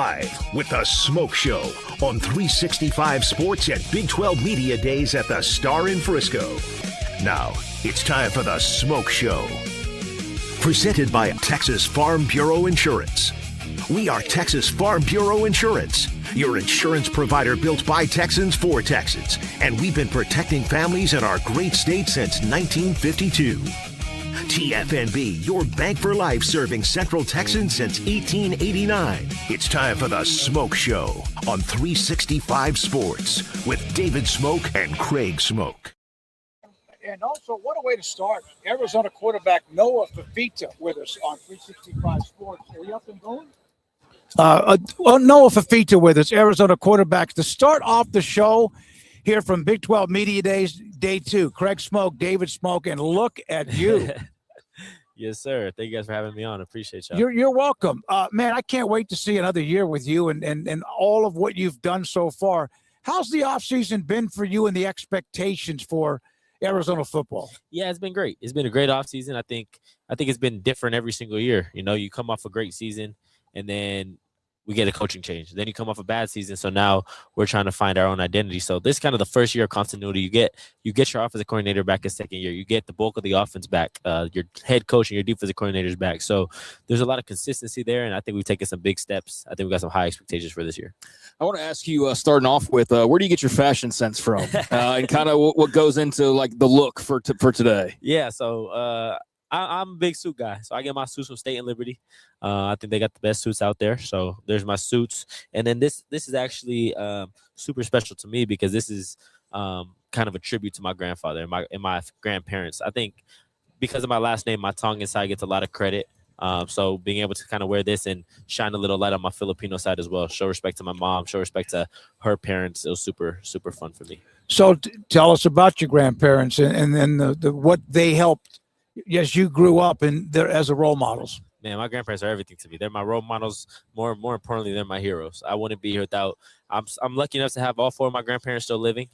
live with the Smoke Show on 365 Sports at Big 12 Media Days at the Star in Frisco. Now, it's time for the Smoke Show. Presented by Texas Farm Bureau Insurance. We are Texas Farm Bureau Insurance, your insurance provider built by Texans for Texans. And we've been protecting families in our great state since 1952. TFNB, your bank for life, serving Central Texans since 1889. It's time for the Smoke Show on 365 Sports with David Smoke and Craig Smoke. And also, what a way to start. Arizona quarterback Noah Fafita with us on 365 Sports. Are we up and going? Noah Fafita with us, Arizona quarterback. To start off the show here from Big 12 Media Days, Day 2. Craig Smoke, David Smoke, and look at you. Yes, sir. Thank you guys for having me on. Appreciate y'all. You're welcome. Man, I can't wait to see another year with you and all of what you've done so far. How's the offseason been for you and the expectations for Arizona football? Yeah, it's been great. It's been a great offseason. I think it's been different every single year. You know, you come off a great season and then we get a coaching change. Then you come off a bad season, so now we're trying to find our own identity. So this is kind of the first year of continuity. You get your offensive coordinator back in second year. You get the bulk of the offense back. Your head coach and your defensive coordinators back. So there's a lot of consistency there, and I think we've taken some big steps. I think we got some high expectations for this year. I want to ask you, starting off with, where do you get your fashion sense from, and kind of what goes into like the look for today? Yeah, so I'm a big suit guy, so I get my suits from State and Liberty. I think they got the best suits out there. So there's my suits, and then this is actually super special to me because this is kind of a tribute to my grandfather and my grandparents. I think because of my last name, my Tongan side gets a lot of credit. So being able to kind of wear this and shine a little light on my Filipino side as well, show respect to my mom, show respect to her parents. It was super, super fun for me. So tell us about your grandparents and then the what they helped. Yes, you grew up and they're as a role models. Man, my grandparents are everything to me. They're my role models. More importantly, they're my heroes. I wouldn't be here without. I'm lucky enough to have all four of my grandparents still living.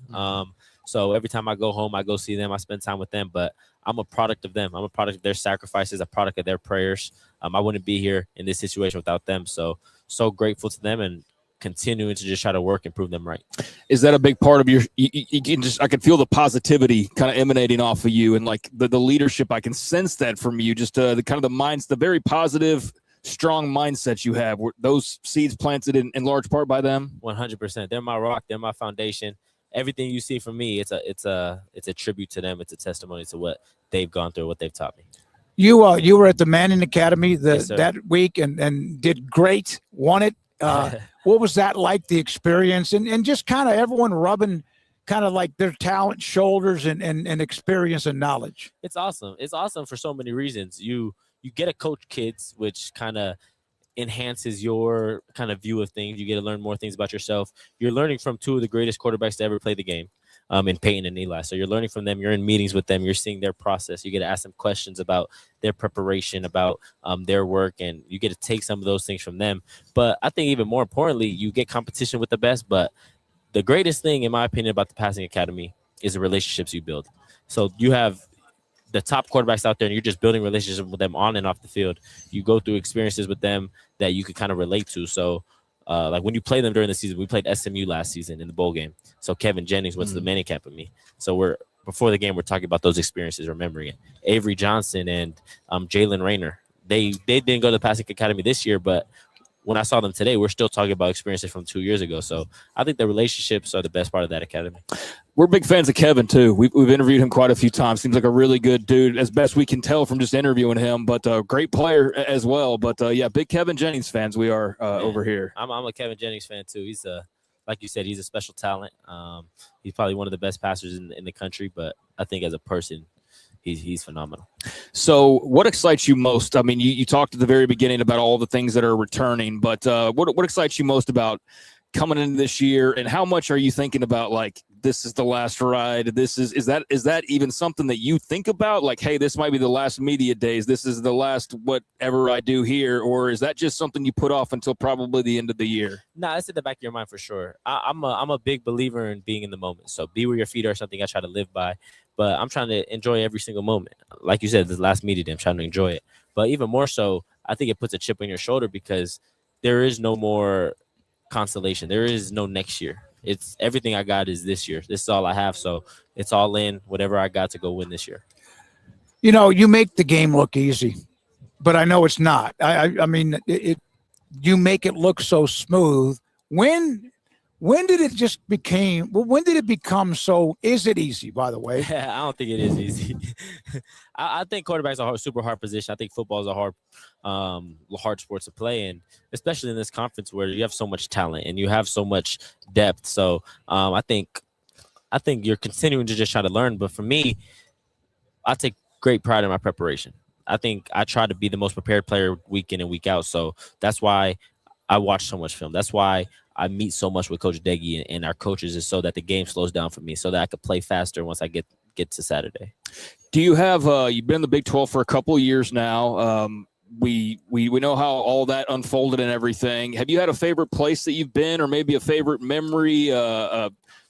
So every time I go home, I go see them. I spend time with them. But I'm a product of them. I'm a product of their sacrifices, a product of their prayers. I wouldn't be here in this situation without them. So grateful to them and continuing to just try to work and prove them right. Is that a big part of your you can just, I can feel the positivity kind of emanating off of you and like the leadership. I can sense that from you, just the kind of the very positive, strong mindset you have. Were those seeds planted in large part by them? 100%. They're my rock. They're my foundation. Everything you see from me, it's a tribute to them. It's a testimony to what they've gone through, what they've taught me. You were at the Manning Academy Yes, that week and did great, won it. What was that like, the experience, and just kind of everyone rubbing kind of like their talent shoulders and experience and knowledge? It's awesome. It's awesome for so many reasons. You get to coach kids, which kind of enhances your kind of view of things. You get to learn more things about yourself. You're learning from two of the greatest quarterbacks to ever play the game, in Peyton and Eli. So you're learning from them. You're in meetings with them. You're seeing their process. You get to ask them questions about their preparation, about their work, and you get to take some of those things from them. But I think even more importantly, you get competition with the best. But the greatest thing, in my opinion, about the passing academy is the relationships you build. So you have the top quarterbacks out there, and you're just building relationships with them on and off the field. You go through experiences with them that you could kind of relate to. So like when you play them during the season, we played SMU last season in the bowl game. So Kevin Jennings went to the Manning camp with me. So before the game, we're talking about those experiences, remembering it. Avery Johnson and Jalen Rayner, they didn't go to the passing academy this year, but when I saw them today, we're still talking about experiences from 2 years ago. So I think the relationships are the best part of that academy. We're big fans of Kevin, too. We've interviewed him quite a few times. Seems like a really good dude, as best we can tell from just interviewing him, but a great player as well. But, yeah, big Kevin Jennings fans we are over here. I'm a Kevin Jennings fan, too. He's like you said, he's a special talent. He's probably one of the best passers in the country, but I think as a person, he's phenomenal. So what excites you most? I mean, you talked at the very beginning about all the things that are returning, but what excites you most about coming into this year, and how much are you thinking about, like, this is the last ride? Is that even something that you think about? Like, hey, this might be the last media days. This is the last whatever I do here. Or is that just something you put off until probably the end of the year? No, it's in the back of your mind for sure. I'm a big believer in being in the moment. So be where your feet are, something I try to live by. But I'm trying to enjoy every single moment. Like you said, this last media day, I'm trying to enjoy it. But even more so, I think it puts a chip on your shoulder because there is no more consolation. There is no next year. It's everything I got is this year. This is all I have. So it's all in, whatever I got to go win this year. You know, you make the game look easy, but I know it's not. I mean, you make it look so smooth. When did it just became? Well, when did it become so? Is it easy? By the way, I don't think it is easy. I think quarterback's a super hard position. I think football is a hard sport to play, and especially in this conference where you have so much talent and you have so much depth. So I think you're continuing to just try to learn. But for me, I take great pride in my preparation. I think I try to be the most prepared player week in and week out. So that's why I watch so much film. That's why I meet so much with Coach Deggy and our coaches, is so that the game slows down for me, so that I could play faster once I get to Saturday. Do you have you've been in the Big 12 for a couple of years now. We know how all that unfolded and everything. Have you had a favorite place that you've been, or maybe a favorite memory,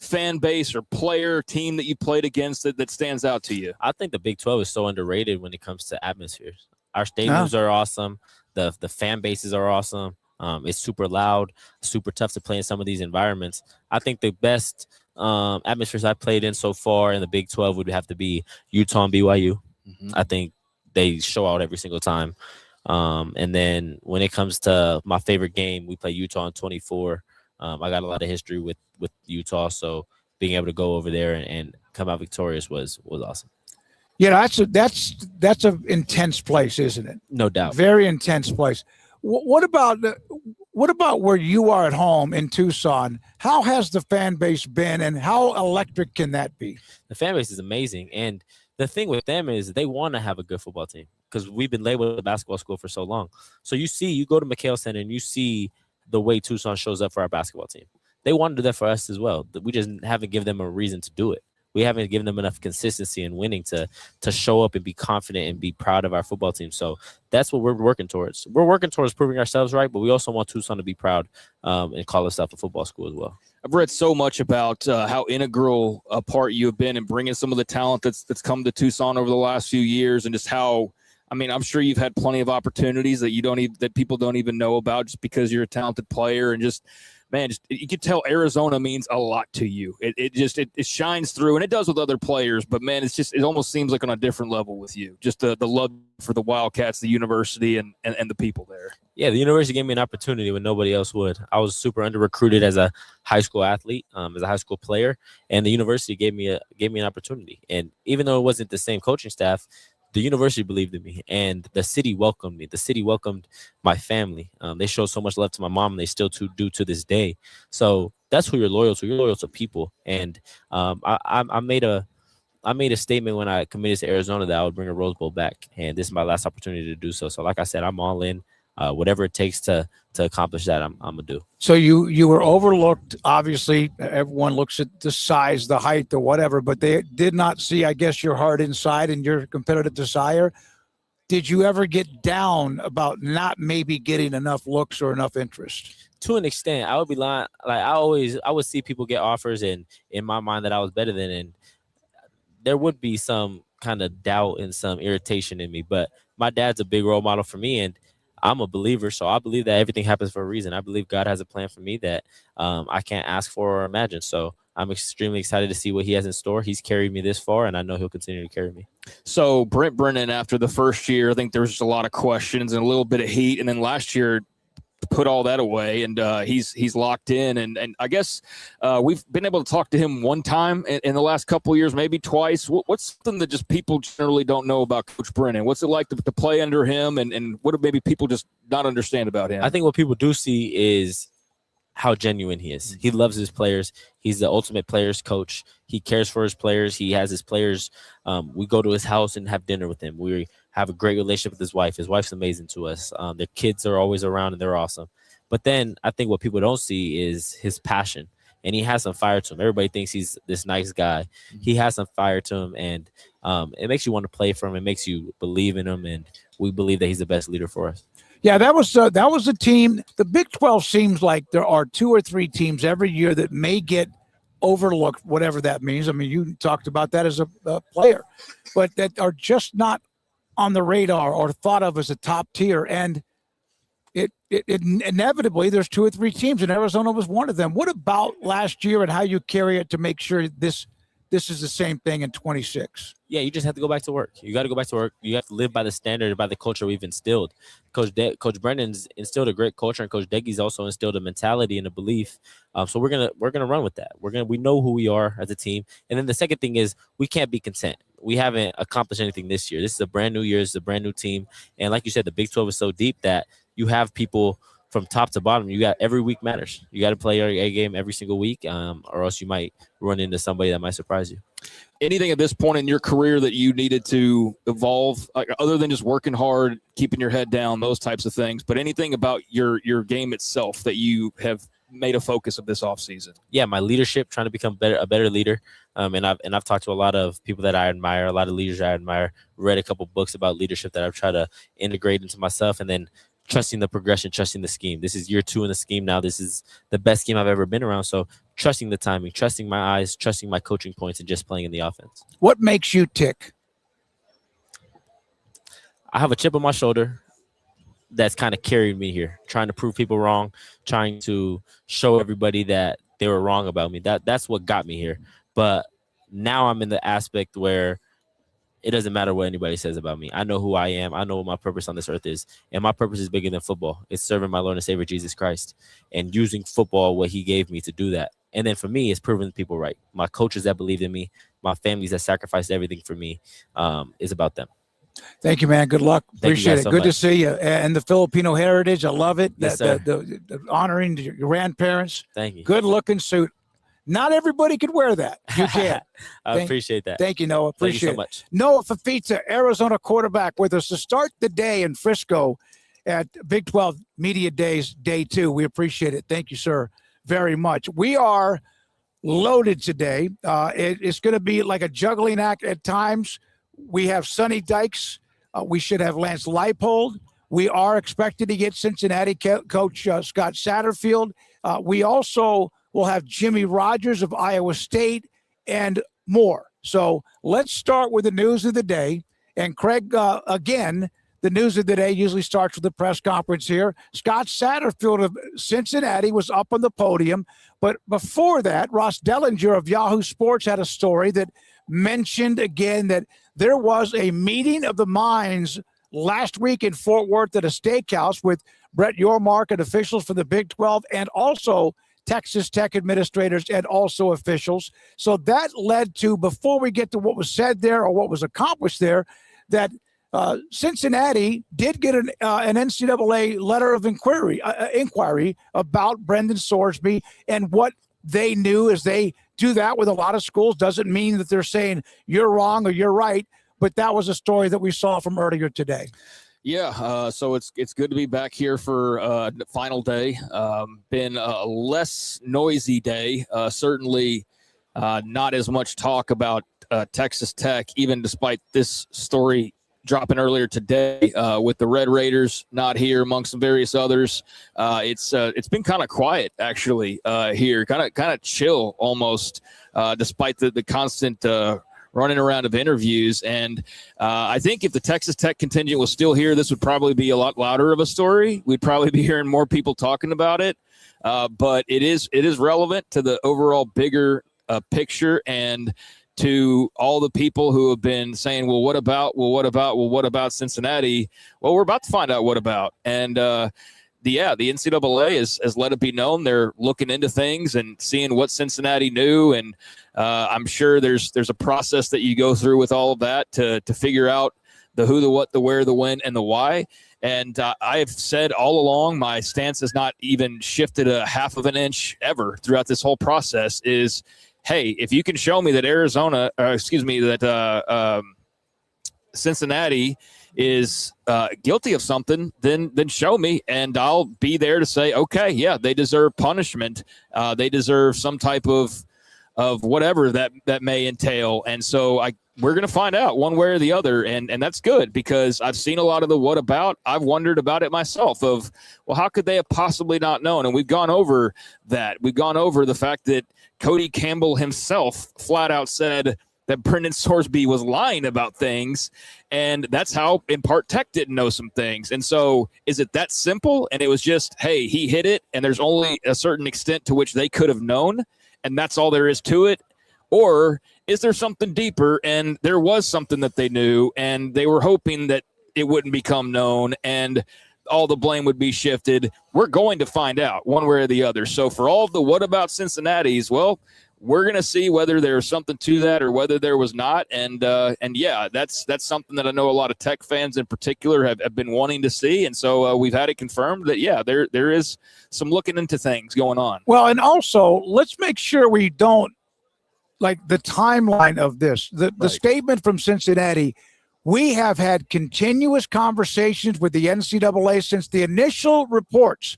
fan base or player team that you played against that stands out to you? I think the Big 12 is so underrated when it comes to atmospheres. Our stadiums are awesome. The fan bases are awesome. It's super loud, super tough to play in some of these environments. I think the best atmospheres I've played in so far in the Big 12 would have to be Utah and BYU. Mm-hmm. I think they show out every single time. And then when it comes to my favorite game, we play Utah in 24. I got a lot of history with Utah, so being able to go over there and come out victorious was awesome. Yeah, that's an intense place, isn't it? No doubt. Very intense place. What about where you are at home in Tucson? How has the fan base been, and how electric can that be? The fan base is amazing, and the thing with them is they want to have a good football team because we've been labeled a basketball school for so long. So you go to McHale Center and you see the way Tucson shows up for our basketball team. They want to do that for us as well. We just haven't given them a reason to do it. We haven't given them enough consistency in winning to show up and be confident and be proud of our football team. So that's what we're working towards. We're working towards proving ourselves right, but we also want Tucson to be proud and call itself a football school as well. I've read so much about how integral a part you have been in bringing some of the talent that's come to Tucson over the last few years, and just how, I mean, I'm sure you've had plenty of opportunities that people don't even know about just because you're a talented player, and just, man, you can tell Arizona means a lot to you. It shines through, and it does with other players, but man, it almost seems like on a different level with you. Just the love for the Wildcats, the university, and the people there. Yeah, the university gave me an opportunity when nobody else would. I was super under-recruited as a high school athlete, as a high school player, and the university gave me an opportunity. And even though it wasn't the same coaching staff, the university believed in me, and the city welcomed me. The city welcomed my family. They showed so much love to my mom, and they still do to this day. So that's who you're loyal to. You're loyal to people. And I made a statement when I committed to Arizona that I would bring a Rose Bowl back, and this is my last opportunity to do so. So like I said, I'm all in. Whatever it takes to accomplish that, I'm gonna do. So you were overlooked. Obviously, everyone looks at the size, the height, or whatever, but they did not see, I guess, your heart inside and your competitive desire. Did you ever get down about not maybe getting enough looks or enough interest? To an extent, I would be lying. Like I would see people get offers, and in my mind that I was better than, and there would be some kind of doubt and some irritation in me. But my dad's a big role model for me, and I'm a believer, so I believe that everything happens for a reason. I believe God has a plan for me that I can't ask for or imagine. So I'm extremely excited to see what he has in store. He's carried me this far, and I know he'll continue to carry me. So Brent Brennan, after the first year, I think there was just a lot of questions and a little bit of heat. And then last year, put all that away, and he's locked in. And I guess we've been able to talk to him one time in the last couple of years, maybe twice. What's something that just people generally don't know about Coach Brennan? What's it like to play under him, and what do maybe people just not understand about him? I think what people do see is how genuine he is. He loves his players. He's the ultimate players coach. He cares for his players. He has his players. We go to his house and have dinner with him. We have a great relationship with his wife. His wife's amazing to us. Their kids are always around, and they're awesome. But then I think what people don't see is his passion, and he has some fire to him. Everybody thinks he's this nice guy. He has some fire to him, and it makes you want to play for him. It makes you believe in him, and we believe that he's the best leader for us. Yeah, that was the team. The Big 12 seems like there are 2 or 3 teams every year that may get overlooked, whatever that means. I mean, you talked about that as a player, but that are just not on the radar or thought of as a top tier. And inevitably there's 2 or 3 teams, and Arizona was one of them. What about last year and how you carry it to make sure this is the same thing in 26? Yeah, you just have to go back to work. You got to go back to work. You have to live by the standard, by the culture we've instilled. Coach Brennan's instilled a great culture, and Coach Deggy's also instilled a mentality and a belief. So we're gonna run with that. We know who we are as a team. And then the second thing is we can't be content. We haven't accomplished anything this year. This is a brand new year. It's a brand new team. And like you said, the Big 12 is so deep that you have people from top to bottom. You got every week matters. You got to play your A game every single week, or else you might run into somebody that might surprise you. Anything at this point in your career that you needed to evolve, other than just working hard, keeping your head down, those types of things, but anything about your game itself that you have made a focus of this offseason? Yeah, my leadership, trying to become a better leader. And I've talked to a lot of people that I admire, a lot of leaders I admire, read a couple books about leadership that I've tried to integrate into myself, and then trusting the progression, trusting the scheme. This is year 2 in the scheme now. This is the best scheme I've ever been around. So trusting the timing, trusting my eyes, trusting my coaching points, and just playing in the offense. What makes you tick? I have a chip on my shoulder that's kind of carried me here, trying to prove people wrong, trying to show everybody that they were wrong about me. That's what got me here. But now I'm in the aspect where it doesn't matter what anybody says about me. I know who I am. I know what my purpose on this earth is. And my purpose is bigger than football. It's serving my Lord and Savior, Jesus Christ, and using football, what he gave me, to do that. And then for me, it's proving people right. My coaches that believed in me, my families that sacrificed everything for me, is about them. Thank you, man. Good luck. Appreciate it. So Good much. to see you. And the Filipino heritage, I love it. Yes, sir. The honoring your grandparents. Thank you. Good looking suit. Not everybody could wear that. You can. I appreciate that. Thank you, Noah. Appreciate Thank you so much. Noah Fafita, Arizona quarterback, with us to start the day in Frisco at Big 12 Media Days, Day 2. We appreciate it. Thank you, sir, very much. We are loaded today. It's going to be like a juggling act at times. We have Sonny Dykes. We should have Lance Leipold. We are expected to get Cincinnati coach Scott Satterfield. We also will have Jimmy Rogers of Iowa State and more. So let's start with the news of the day. And Craig, again, the news of the day usually starts with the press conference here. Scott Satterfield of Cincinnati was up on the podium. But before that, Ross Dellinger of Yahoo Sports had a story that mentioned again that there was a meeting of the minds last week in Fort Worth at a steakhouse with Brett Yormark and officials for the Big 12 and also Texas Tech administrators and also officials. So that led to, before we get to what was said there or what was accomplished there, that Cincinnati did get an NCAA letter of inquiry about Brendan Sorsby, and what they knew as they do that with a lot of schools. Doesn't mean that they're saying you're wrong or you're right, but that was a story that we saw from earlier today. Yeah, so it's good to be back here for the final day. Been a less noisy day. Certainly not as much talk about Texas Tech, even despite this story dropping earlier today with the Red Raiders not here amongst some various others. It's been kind of quiet actually here, kind of chill almost, despite the constant running around of interviews. And I think if the Texas Tech contingent was still here, this would probably be a lot louder of a story. We'd probably be hearing more people talking about it. But it is relevant to the overall bigger picture, and to all the people who have been saying, well, what about Cincinnati? Well, we're about to find out what about. And the NCAA has let it be known they're looking into things and seeing what Cincinnati knew. And I'm sure there's a process that you go through with all of that to figure out the who, the what, the where, the when, and the why. And I have said all along, my stance has not even shifted a half of an inch ever throughout this whole process is, hey, if you can show me that Cincinnati is guilty of something, then show me, and I'll be there to say, okay, yeah, they deserve punishment. They deserve some type of whatever that may entail. And so we're going to find out one way or the other. And that's good, because I've seen a lot of the what about. I've wondered about it myself of, well, how could they have possibly not known? And we've gone over that. We've gone over the fact that Cody Campbell himself flat out said that Brendan Sorsby was lying about things. And that's how, in part, Tech didn't know some things. And so is it that simple? And it was just, hey, he hit it, and there's only a certain extent to which they could have known, and that's all there is to it? Or is there something deeper, and there was something that they knew, and they were hoping that it wouldn't become known, and all the blame would be shifted? We're going to find out one way or the other. So for all the what about Cincinnati's, well, we're going to see whether there's something to that or whether there was not. And yeah, that's something that I know a lot of Tech fans in particular have been wanting to see. And so we've had it confirmed that, yeah, there is some looking into things going on. Well, and also let's make sure we don't, like, the timeline of this, the statement from Cincinnati. We have had continuous conversations with the NCAA since the initial reports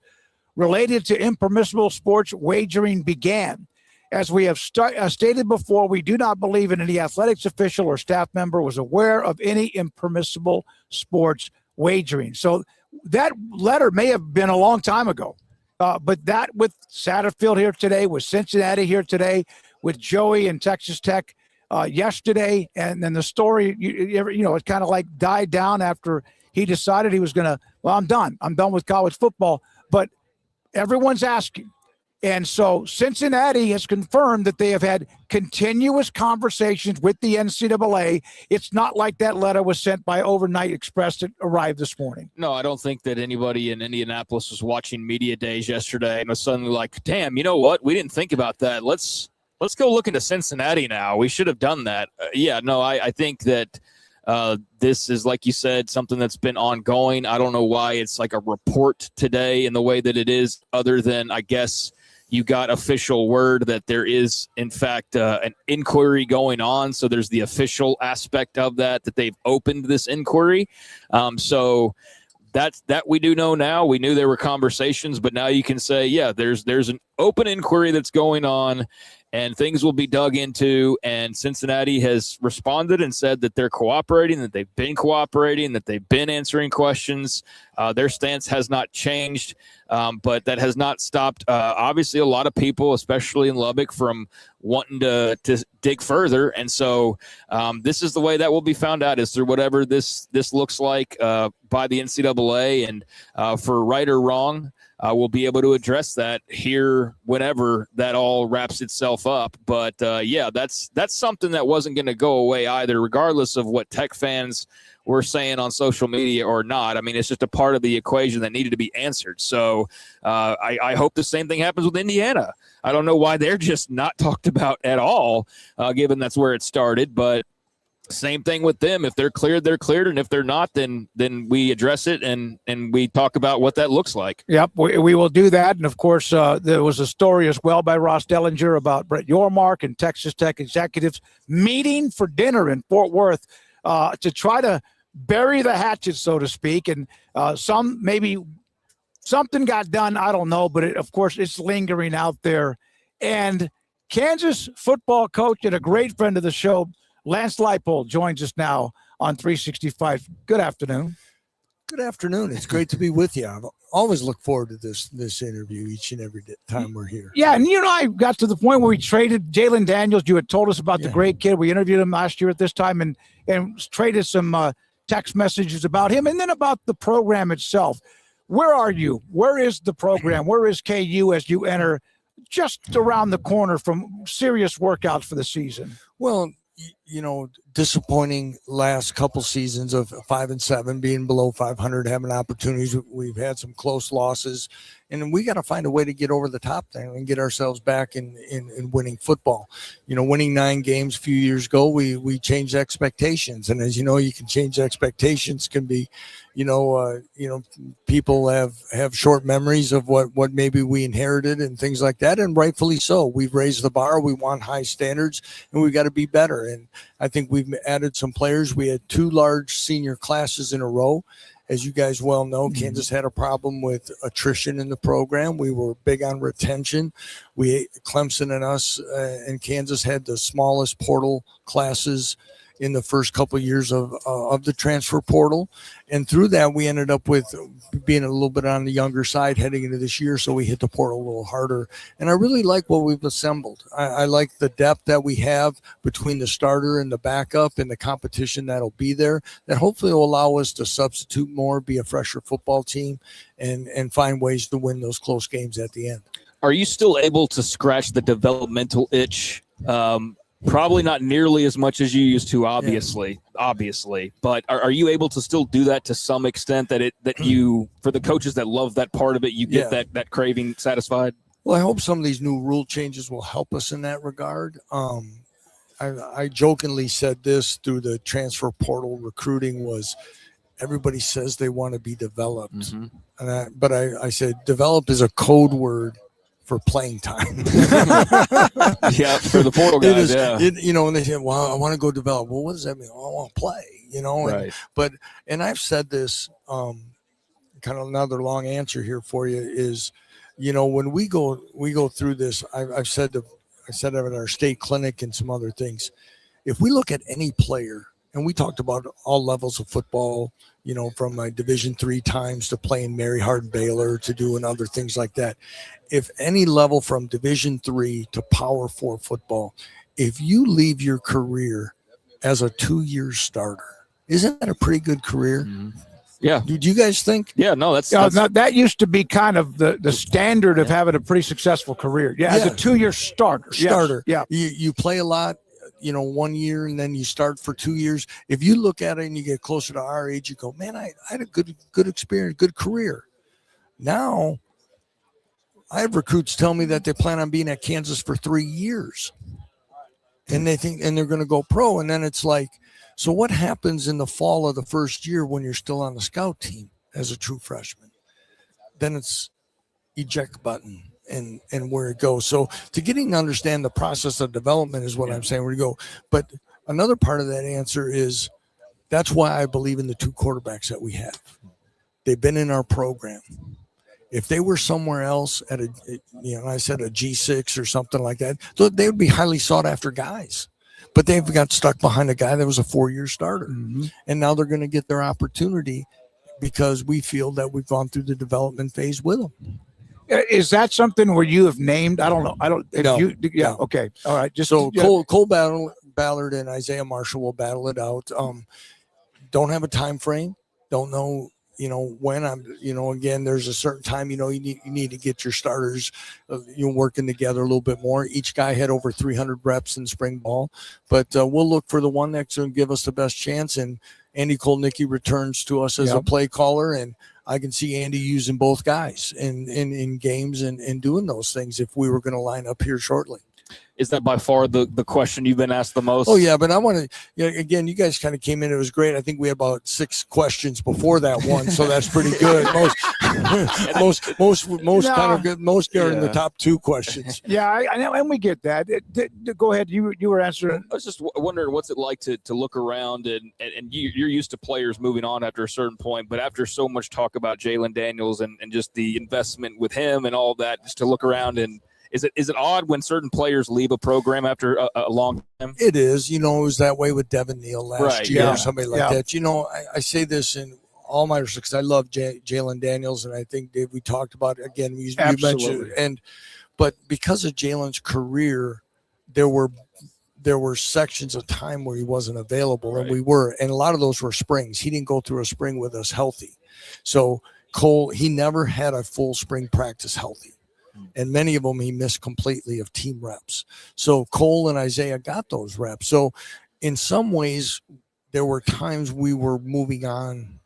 related to impermissible sports wagering began. As we have stated before, we do not believe in any athletics official or staff member was aware of any impermissible sports wagering. So that letter may have been a long time ago. But that with Satterfield here today, with Cincinnati here today, with Joey and Texas Tech yesterday, and then the story, it kind of like died down after he decided he was going to, well, I'm done with college football. But everyone's asking. And so Cincinnati has confirmed that they have had continuous conversations with the NCAA. It's not like that letter was sent by Overnight Express that arrived this morning. No, I don't think that anybody in Indianapolis was watching media days yesterday and was suddenly like, damn, you know what? We didn't think about that. Let's go look into Cincinnati now. We should have done that. I think that this is, like you said, something that's been ongoing. I don't know why it's like a report today in the way that it is, other than, I guess, you got official word that there is, in fact, an inquiry going on. So there's the official aspect of that they've opened this inquiry. So that we do know now. We knew there were conversations, but now you can say, yeah, there's an open inquiry that's going on, and things will be dug into. And Cincinnati has responded and said that they're cooperating, that they've been cooperating, that they've been answering questions. Their stance has not changed, but that has not stopped, obviously, a lot of people, especially in Lubbock, from wanting to dig further. And so this is the way that will be found out, is through whatever this looks like by the NCAA. And for right or wrong, we'll be able to address that here whenever that all wraps itself up. But, yeah, that's something that wasn't going to go away either, regardless of what Tech fans were saying on social media or not. I mean, it's just a part of the equation that needed to be answered. So I hope the same thing happens with Indiana. I don't know why they're just not talked about at all, given that's where it started. But same thing with them. If they're cleared, they're cleared. And if they're not, then we address it and we talk about what that looks like. Yep, we will do that. And, of course, there was a story as well by Ross Dellinger about Brett Yormark and Texas Tech executives meeting for dinner in Fort Worth to try to bury the hatchet, so to speak. And maybe something got done. I don't know. But, of course, it's lingering out there. And Kansas football coach and a great friend of the show, Lance Leipold, joins us now on 365. Good afternoon. Good afternoon. It's great to be with you. I've always looked forward to this interview each and every time we're here. Yeah, and I got to the point where we traded Jalen Daniels. You had told us about the great kid. We interviewed him last year at this time and traded some text messages about him, and then about the program itself. Where are you? Where is the program? Where is KU as you enter just around the corner from serious workouts for the season? Well, disappointing last couple seasons of 5-7, being below 500, having opportunities. We've had some close losses, and we got to find a way to get over the top there and get ourselves back in winning football. Winning 9 games a few years ago, we changed expectations, and as you know, you can change expectations. Can be, people have short memories of what maybe we inherited and things like that, and rightfully so. We've raised the bar. We want high standards, and we've got to be better. And I think we've added some players. We had 2 large senior classes in a row. As you guys well know, Kansas had a problem with attrition in the program. We were big on retention. Clemson and us and Kansas had the smallest portal classes in the first couple of years of the transfer portal. And through that, we ended up with being a little bit on the younger side heading into this year. So we hit the portal a little harder. And I really like what we've assembled. I like the depth that we have between the starter and the backup and the competition that'll be there, that hopefully will allow us to substitute more, be a fresher football team, and find ways to win those close games at the end. Are you still able to scratch the developmental itch? Probably not nearly as much as you used to, obviously, but are you able to still do that to some extent, that you, for the coaches that love that part of it, you get that craving satisfied? Well, I hope some of these new rule changes will help us in that regard. I jokingly said this through the transfer portal recruiting was, everybody says they want to be developed. Mm-hmm. But I said, develop is a code word for playing time. Yeah, for the portal guys, and they say, well, I want to go develop. Well, what does that mean? Well, I want to play, right. And I've said this, kind of another long answer here for you is, when we go through this, I've said it at our state clinic and some other things. If we look at any player, and we talked about all levels of football, from my Division III times to playing Mary Hardin Baylor to doing other things like that. If any level from Division III to Power 4 football, if you leave your career as a 2-year starter, isn't that a pretty good career? Mm-hmm. Yeah. Do you guys think? Yeah, no, that's that used to be kind of the standard of having a pretty successful career. Yeah, as a 2-year starter. Starter. Yes. Yeah. You play a lot, 1 year, and then you start for 2 years. If you look at it and you get closer to our age, you go, man, I had a good experience, good career. Now, I have recruits tell me that they plan on being at Kansas for 3 years, and they think, and they're going to go pro. And then it's like, so what happens in the fall of the first year when you're still on the scout team as a true freshman? Then it's eject button and where it goes. So to getting to understand the process of development is what I'm saying, where you go. But another part of that answer is, that's why I believe in the 2 quarterbacks that we have. They've been in our program. If they were somewhere else at I said a G6 or something like that, they would be highly sought after guys. But they've got stuck behind a guy that was a 4-year starter. Mm-hmm. And now they're going to get their opportunity because we feel that we've gone through the development phase with them. Is that something where you have named? I don't know. No. Okay. All right. Cole Ballard and Isaiah Marshall will battle it out. Don't have a time frame. Don't know, when again, there's a certain time, you need to get your starters, working together a little bit more. Each guy had over 300 reps in spring ball, but we'll look for the one that's going to give us the best chance. And Andy Kolnicki returns to us as a play caller, and I can see Andy using both guys in games and doing those things if we were going to line up here shortly. Is that by far the question you've been asked the most? Oh, yeah, but I want to, again, you guys kind of came in. It was great. I think we had about 6 questions before that one, so that's pretty good. Most kind of good. Most are in the top 2 questions. Yeah, I know, and we get that. Go ahead. You were answering. I was just wondering, what's it like to look around and you're used to players moving on after a certain point, but after so much talk about Jalen Daniels and just the investment with him and all that, just to look around and Is it odd when certain players leave a program after a long time? It is. It was that way with Devin Neal last year or somebody like that. I say this in all my respects, because I love Jalen Daniels, and I think, Dave, we talked about it again. You mentioned, but because of Jalen's career, there were sections of time where he wasn't available, and and a lot of those were springs. He didn't go through a spring with us healthy. So Cole, he never had a full spring practice healthy. And many of them he missed completely of team reps. So Cole and Isaiah got those reps. So in some ways, there were times we were moving on,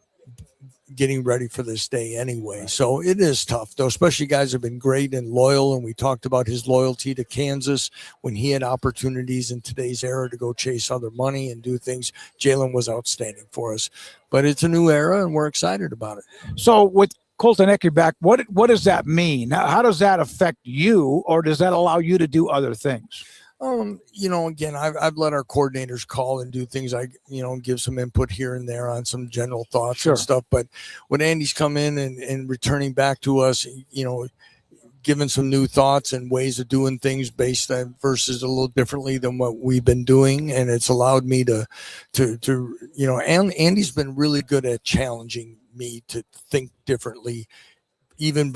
getting ready for this day anyway. So it is tough, though, especially guys have been great and loyal. And we talked about his loyalty to Kansas when he had opportunities in today's era to go chase other money and do things. Jalen was outstanding for us. But it's a new era, and we're excited about it. So with Colton Ecke back, what does that mean? How does that affect you, or does that allow you to do other things? Again, I've let our coordinators call and do things. Give some input here and there on some general thoughts and stuff. But when Andy's come in and returning back to us, given some new thoughts and ways of doing things based on versus a little differently than what we've been doing. And it's allowed me to and Andy's been really good at challenging me to think differently, even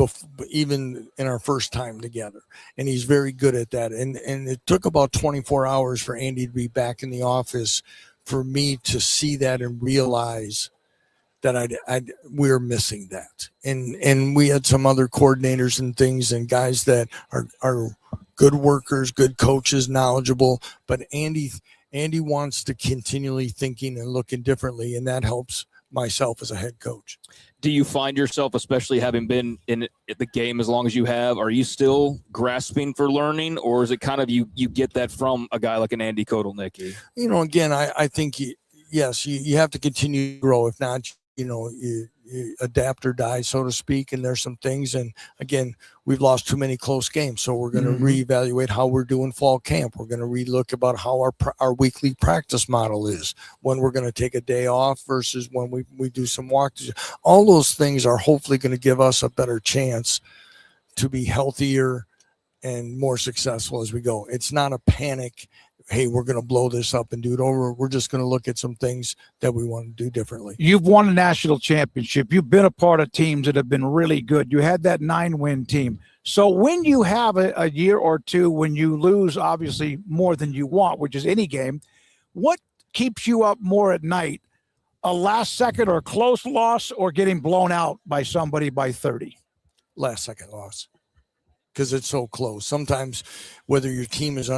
in our first time together. And he's very good at that. And it took about 24 hours for Andy to be back in the office for me to see that and realize that we're missing that. And we had some other coordinators and things and guys that are good workers, good coaches, knowledgeable, but Andy wants to continually thinking and looking differently, and that helps myself as a head coach. Do you find yourself, especially having been in the game as long as you have, are you still grasping for learning, or is it kind of you get that from a guy like an Andy Kotelnicki? Again, I think yes, you have to continue to grow. If not, you adapt or die, so to speak. And there's some things. And again, we've lost too many close games. So we're going to reevaluate how we're doing fall camp. We're going to relook about how our weekly practice model is, when we're going to take a day off versus when we do some walkthroughs. All those things are hopefully going to give us a better chance to be healthier and more successful as we go. It's not a panic. Hey, we're going to blow this up and do it over. We're just going to look at some things that we want to do differently. You've won a national championship. You've been a part of teams that have been really good. You had that 9-win team. So when you have a year or two when you lose, obviously, more than you want, which is any game, what keeps you up more at night? A last second or close loss, or getting blown out by somebody by 30? Last second loss. Because it's so close. Sometimes whether your team is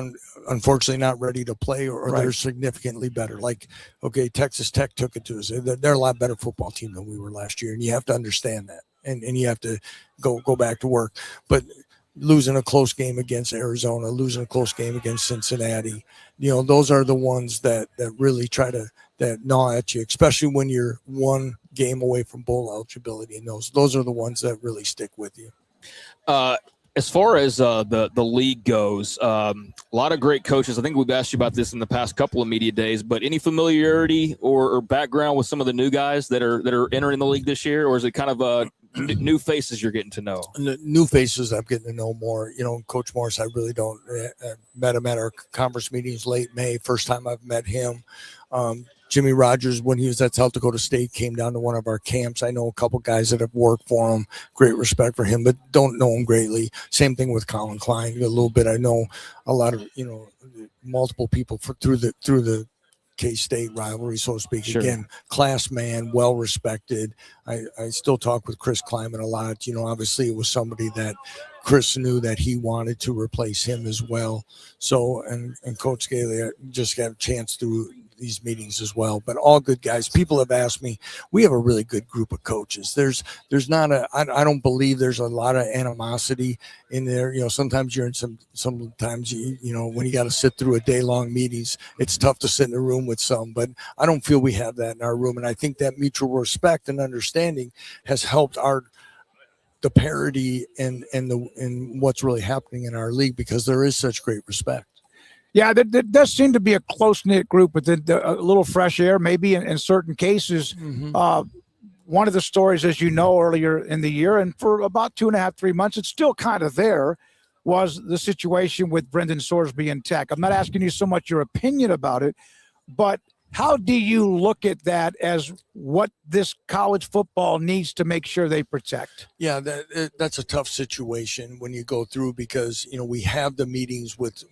unfortunately not ready to play or they're significantly better. Like, okay, Texas Tech took it to us. They're a lot better football team than we were last year. And you have to understand that. And you have to go back to work. But losing a close game against Arizona, losing a close game against Cincinnati, those are the ones that really try to gnaw at you, especially when you're one game away from bowl eligibility. And those are the ones that really stick with you. As far as the league goes, a lot of great coaches. I think we've asked you about this in the past couple of media days, but any familiarity or background with some of the new guys that are entering the league this year, or is it kind of new faces you're getting to know? New faces I'm getting to know more. Coach Morris, I really don't. Met him at our conference meetings late May. First time I've met him. Jimmy Rogers, when he was at South Dakota State, came down to one of our camps. I know a couple guys that have worked for him. Great respect for him, but don't know him greatly. Same thing with Colin Klein. A little bit. I know a lot of multiple people through the K-State rivalry, so to speak. Sure. Again, class man, well respected. I still talk with Chris Kleiman a lot. Obviously it was somebody that Chris knew that he wanted to replace him as well. So and Coach Gailey just got a chance through these meetings as well, but all good guys. People have asked me, we have a really good group of coaches. There's not I don't believe there's a lot of animosity in there. Sometimes you're in sometimes when you got to sit through a day-long meetings, it's tough to sit in a room with some, but I don't feel we have that in our room. And I think that mutual respect and understanding has helped the parity and what's really happening in our league, because there is such great respect. Yeah, there does seem to be a close-knit group with a little fresh air, maybe in certain cases. One of the stories, as you know, earlier in the year, and for about 2.5, 3 months, it's still kind of there, was the situation with Brendan Sorsby and Tech. I'm not asking you so much your opinion about it, but how do you look at that as what this college football needs to make sure they protect? Yeah, that's a tough situation when you go through, because we have the meetings with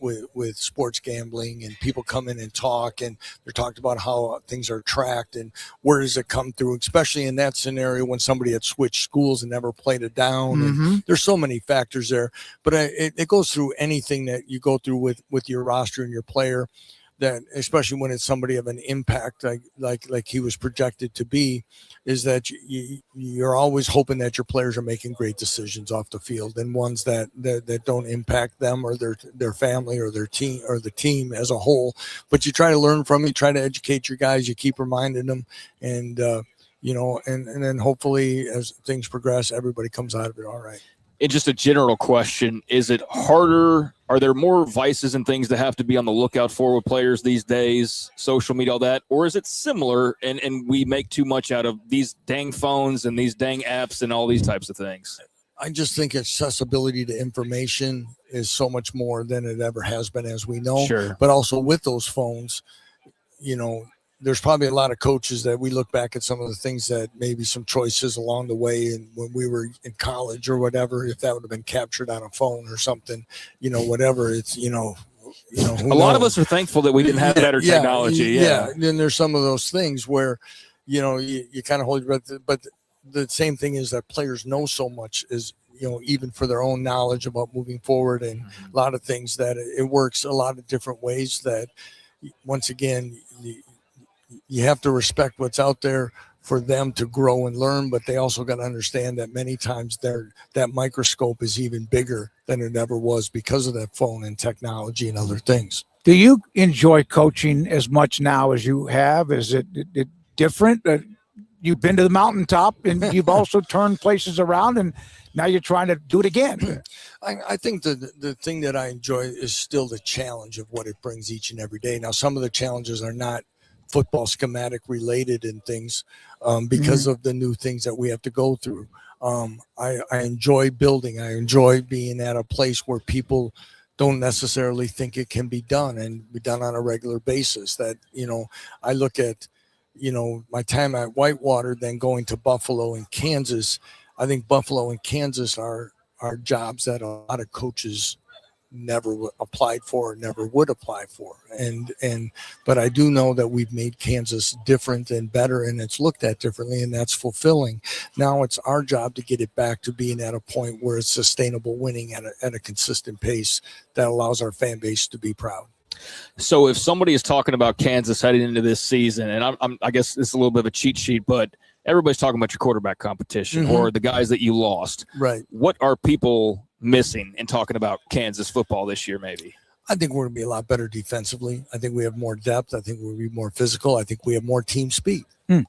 sports gambling, and people come in and talk, and they're talked about how things are tracked and where does it come through, especially in that scenario when somebody had switched schools and never played it down. And there's so many factors there, but it goes through anything that you go through with your roster and your player. That especially when it's somebody of an impact like he was projected to be, is that you're always hoping that your players are making great decisions off the field, and ones that don't impact them or their family or their team or the team as a whole. But you try to learn from it, you try to educate your guys, you keep reminding them, and and then hopefully as things progress, everybody comes out of it all right. And just a general question, is it harder? Are there more vices and things that have to be on the lookout for with players these days, social media, all that? Or is it similar and we make too much out of these dang phones and these dang apps and all these types of things? I just think accessibility to information is so much more than it ever has been, as we know. Sure. But also with those phones, there's probably a lot of coaches that we look back at some of the things that maybe some choices along the way, and when we were in college or whatever, if that would have been captured on a phone or something, whatever, it's, a lot of us are thankful that we didn't have better technology. Yeah. Then there's some of those things where, you kind of hold your breath, but the same thing is that players know so much is, even for their own knowledge about moving forward, and a lot of things that it works a lot of different ways that, once again, you have to respect what's out there for them to grow and learn, but they also got to understand that many times that microscope is even bigger than it ever was because of that phone and technology and other things. Do you enjoy coaching as much now as you have? Is it different? You've been to the mountaintop, and you've also turned places around, and now you're trying to do it again. I think the thing that I enjoy is still the challenge of what it brings each and every day. Now, some of the challenges are not football schematic related and things because of the new things that we have to go through. I enjoy building. I enjoy being at a place where people don't necessarily think it can be done and be done on a regular basis. That, I look at, my time at Whitewater, then going to Buffalo and Kansas. I think Buffalo and Kansas are jobs that a lot of coaches never applied for, never would apply for. But I do know that we've made Kansas different and better, and it's looked at differently, and that's fulfilling. Now it's our job to get it back to being at a point where it's sustainable winning at a consistent pace that allows our fan base to be proud. So if somebody is talking about Kansas heading into this season, and I guess it's a little bit of a cheat sheet, but everybody's talking about your quarterback competition or the guys that you lost. Right. What are people missing in talking about Kansas football this year, maybe? I think we're going to be a lot better defensively. I think we have more depth. I think we'll be more physical. I think we have more team speed.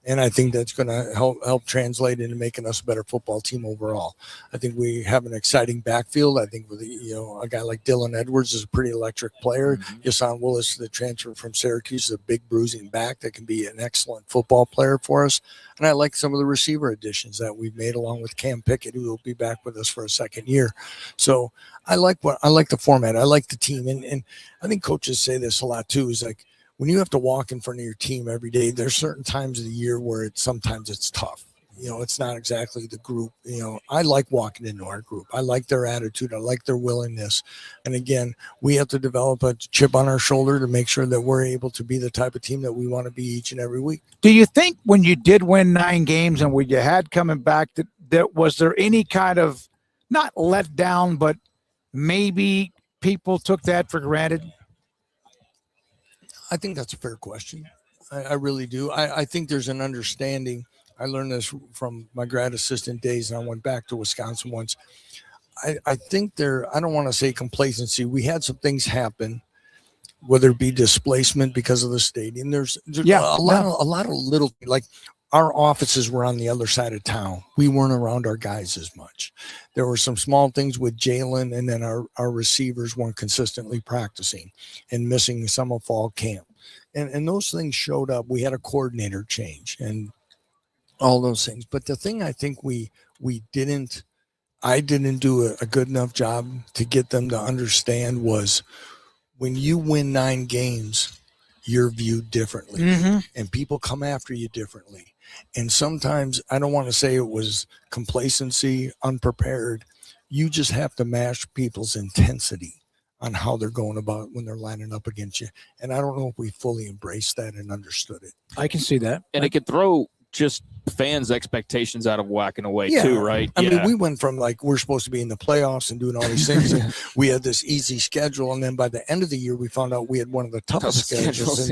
And I think that's going to help translate into making us a better football team overall. I think we have an exciting backfield. I think with a guy like Dylan Edwards is a pretty electric player. Yasan Willis, the transfer from Syracuse, is a big bruising back that can be an excellent football player for us. And I like some of the receiver additions that we've made, along with Cam Pickett, who will be back with us for a second year. So I like the format. I like the team. And I think coaches say this a lot too, is like, when you have to walk in front of your team every day, there's certain times of the year where sometimes it's tough. It's not exactly the group. I like walking into our group. I like their attitude. I like their willingness. And again, we have to develop a chip on our shoulder to make sure that we're able to be the type of team that we want to be each and every week. Do you think when you did win 9 games and when you had coming back, that was there any kind of, not let down, but maybe people took that for granted? I think that's a fair question. I really do. I think there's an understanding. I learned this from my grad assistant days, and I went back to Wisconsin once. I think I don't want to say complacency. We had some things happen, whether it be displacement because of the stadium. There's a lot of little, like our offices were on the other side of town. We weren't around our guys as much. There were some small things with Jalen, and then our receivers weren't consistently practicing and missing some of fall camp. And those things showed up. We had a coordinator change and all those things. But the thing I think I didn't do a good enough job to get them to understand was when you win 9 games, you're viewed differently and people come after you differently. And sometimes, I don't want to say it was complacency, unprepared. You just have to match people's intensity on how they're going about when they're lining up against you. And I don't know if we fully embraced that and understood it. I can see that. And it could throw just fans' expectations out of whack in a way too, right? I mean, we went from like, we're supposed to be in the playoffs and doing all these things. And we had this easy schedule. And then by the end of the year, we found out we had one of the toughest schedules.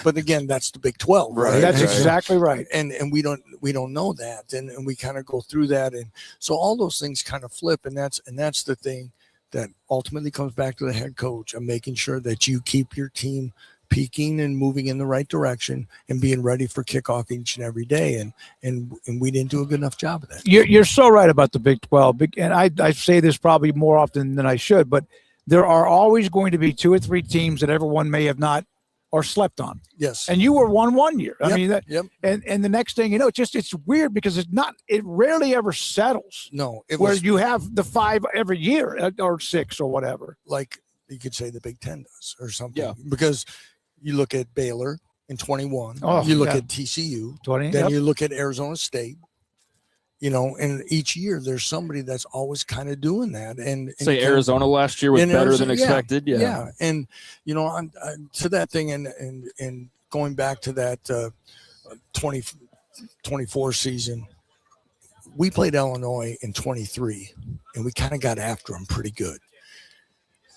But again, that's the Big 12. Right. That's exactly right. And we don't know that. And we kind of go through that. And so all those things kind of flip. And that's the thing that ultimately comes back to the head coach of making sure that you keep your team peaking and moving in the right direction and being ready for kickoff each and every day. And we didn't do a good enough job of that. You're so right about the Big 12. And I say this probably more often than I should, but there are always going to be 2 or 3 teams that everyone may have not or slept on. Yes. And you were one year. I Yep, mean, that, yep. and the next thing you know, it's weird because it rarely ever settles No, it where was you have the 5 every year or 6 or whatever. like you could say the Big Ten does or something. Yeah. Because you look at Baylor in 21, Oh, you look yeah. at TCU, 20. then Yep. you look at Arizona State. And each year there's somebody that's always kind of doing that. And Say Arizona last year was and better Arizona- than yeah, expected. Yeah. And, I'm to that thing and going back to that 2024 season, we played Illinois in 23 and we kind of got after them pretty good.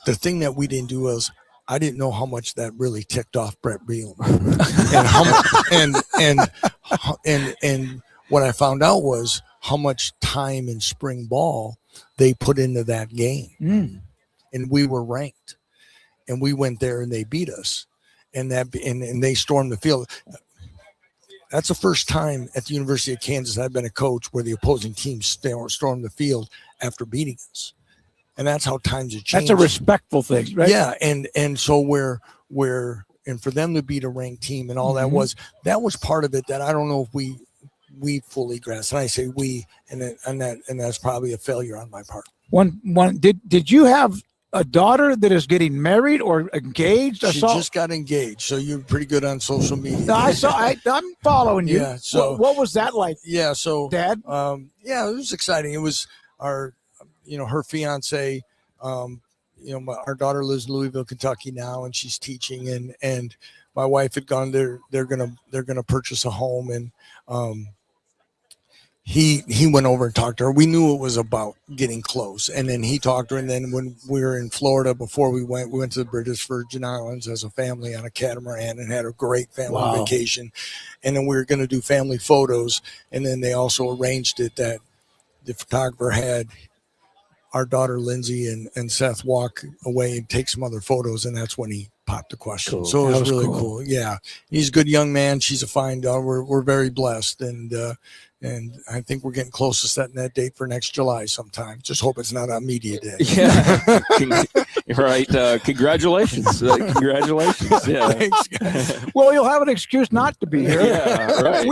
The thing that we didn't do was I didn't know how much that really ticked off Brett Bielema. and what I found out was how much time in spring ball they put into that game. And we were ranked. And we went there and they beat us. And they stormed the field. That's the first time at the University of Kansas I've been a coach where the opposing team stormed the field after beating us. And that's how times have changed. That's a respectful thing, right? Yeah, and so and for them to beat a ranked team and all that was part of it that I don't know if we fully grasped. And I say we, and that's probably a failure on my part. Did you have a daughter that is getting married or engaged? She just got engaged, so you're pretty good on social media. No, I'm following you. Yeah. So what was that like? Yeah. So Dad. Yeah, it was exciting. It was her fiance. Our daughter lives in Louisville, Kentucky now, and she's teaching. And my wife had gone there. They're gonna purchase a home, and he went over and talked to her. We knew it was about getting close, and then he talked to her. And then when we were in Florida before we went to the British Virgin Islands as a family on a catamaran and had a great family vacation. And then we were going to do family photos, and then they also arranged it that the photographer had our daughter Lindsay and Seth walk away and take some other photos, and that's when he popped the question. Cool. So it That was was really cool. Yeah, he's a good young man. she's a fine daughter. We're very blessed, and I think we're getting close to setting that date for next July sometime. Just hope it's not on media day. Yeah. Right. Congratulations. Congratulations. Yeah. Thanks, guys. Well, you'll have an excuse not to be here. Yeah, right.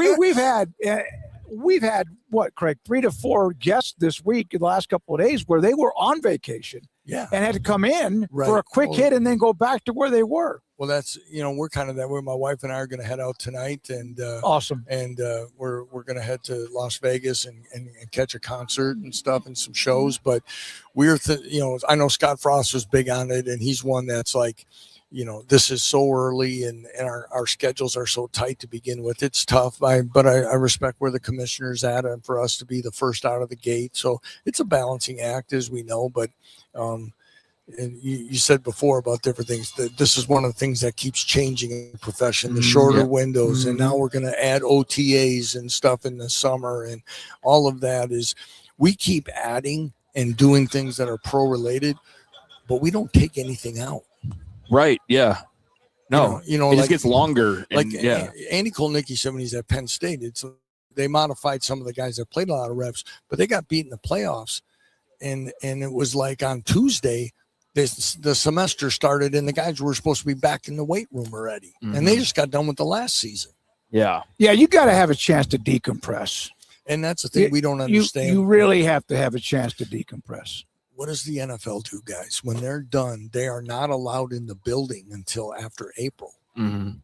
We've had what, Craig, 3 to 4 guests this week in the last couple of days where they were on vacation Yeah. and had to come in Right. for a quick hit and then go back to where they were. Well, that's we're kind of that way. My wife and I are going to head out tonight, and Awesome. and we're going to head to Las Vegas and catch a concert and stuff and some shows. But I know Scott Frost was big on it, and he's one that's like, this is so early and our schedules are so tight to begin with. It's tough. But I respect where the commissioner's at and for us to be the first out of the gate. So it's a balancing act, as we know. But and you said before about different things, that this is one of the things that keeps changing in the profession, the shorter windows. And now we're going to add OTAs and stuff in the summer, and all of that is, we keep adding and doing things that are pro related, but we don't take anything out. Right. Yeah. No, it like, just gets longer. Andy Kolnicki said when he's at Penn State, they modified some of the guys that played a lot of reps, but they got beat in the playoffs. And it was like on Tuesday, the semester started and the guys were supposed to be back in the weight room already. And they just got done with the last season. Yeah. Yeah, you got to have a chance to decompress. And that's the thing we don't understand. You really have to have a chance to decompress. What does the NFL do, guys? When they're done, they are not allowed in the building until after April.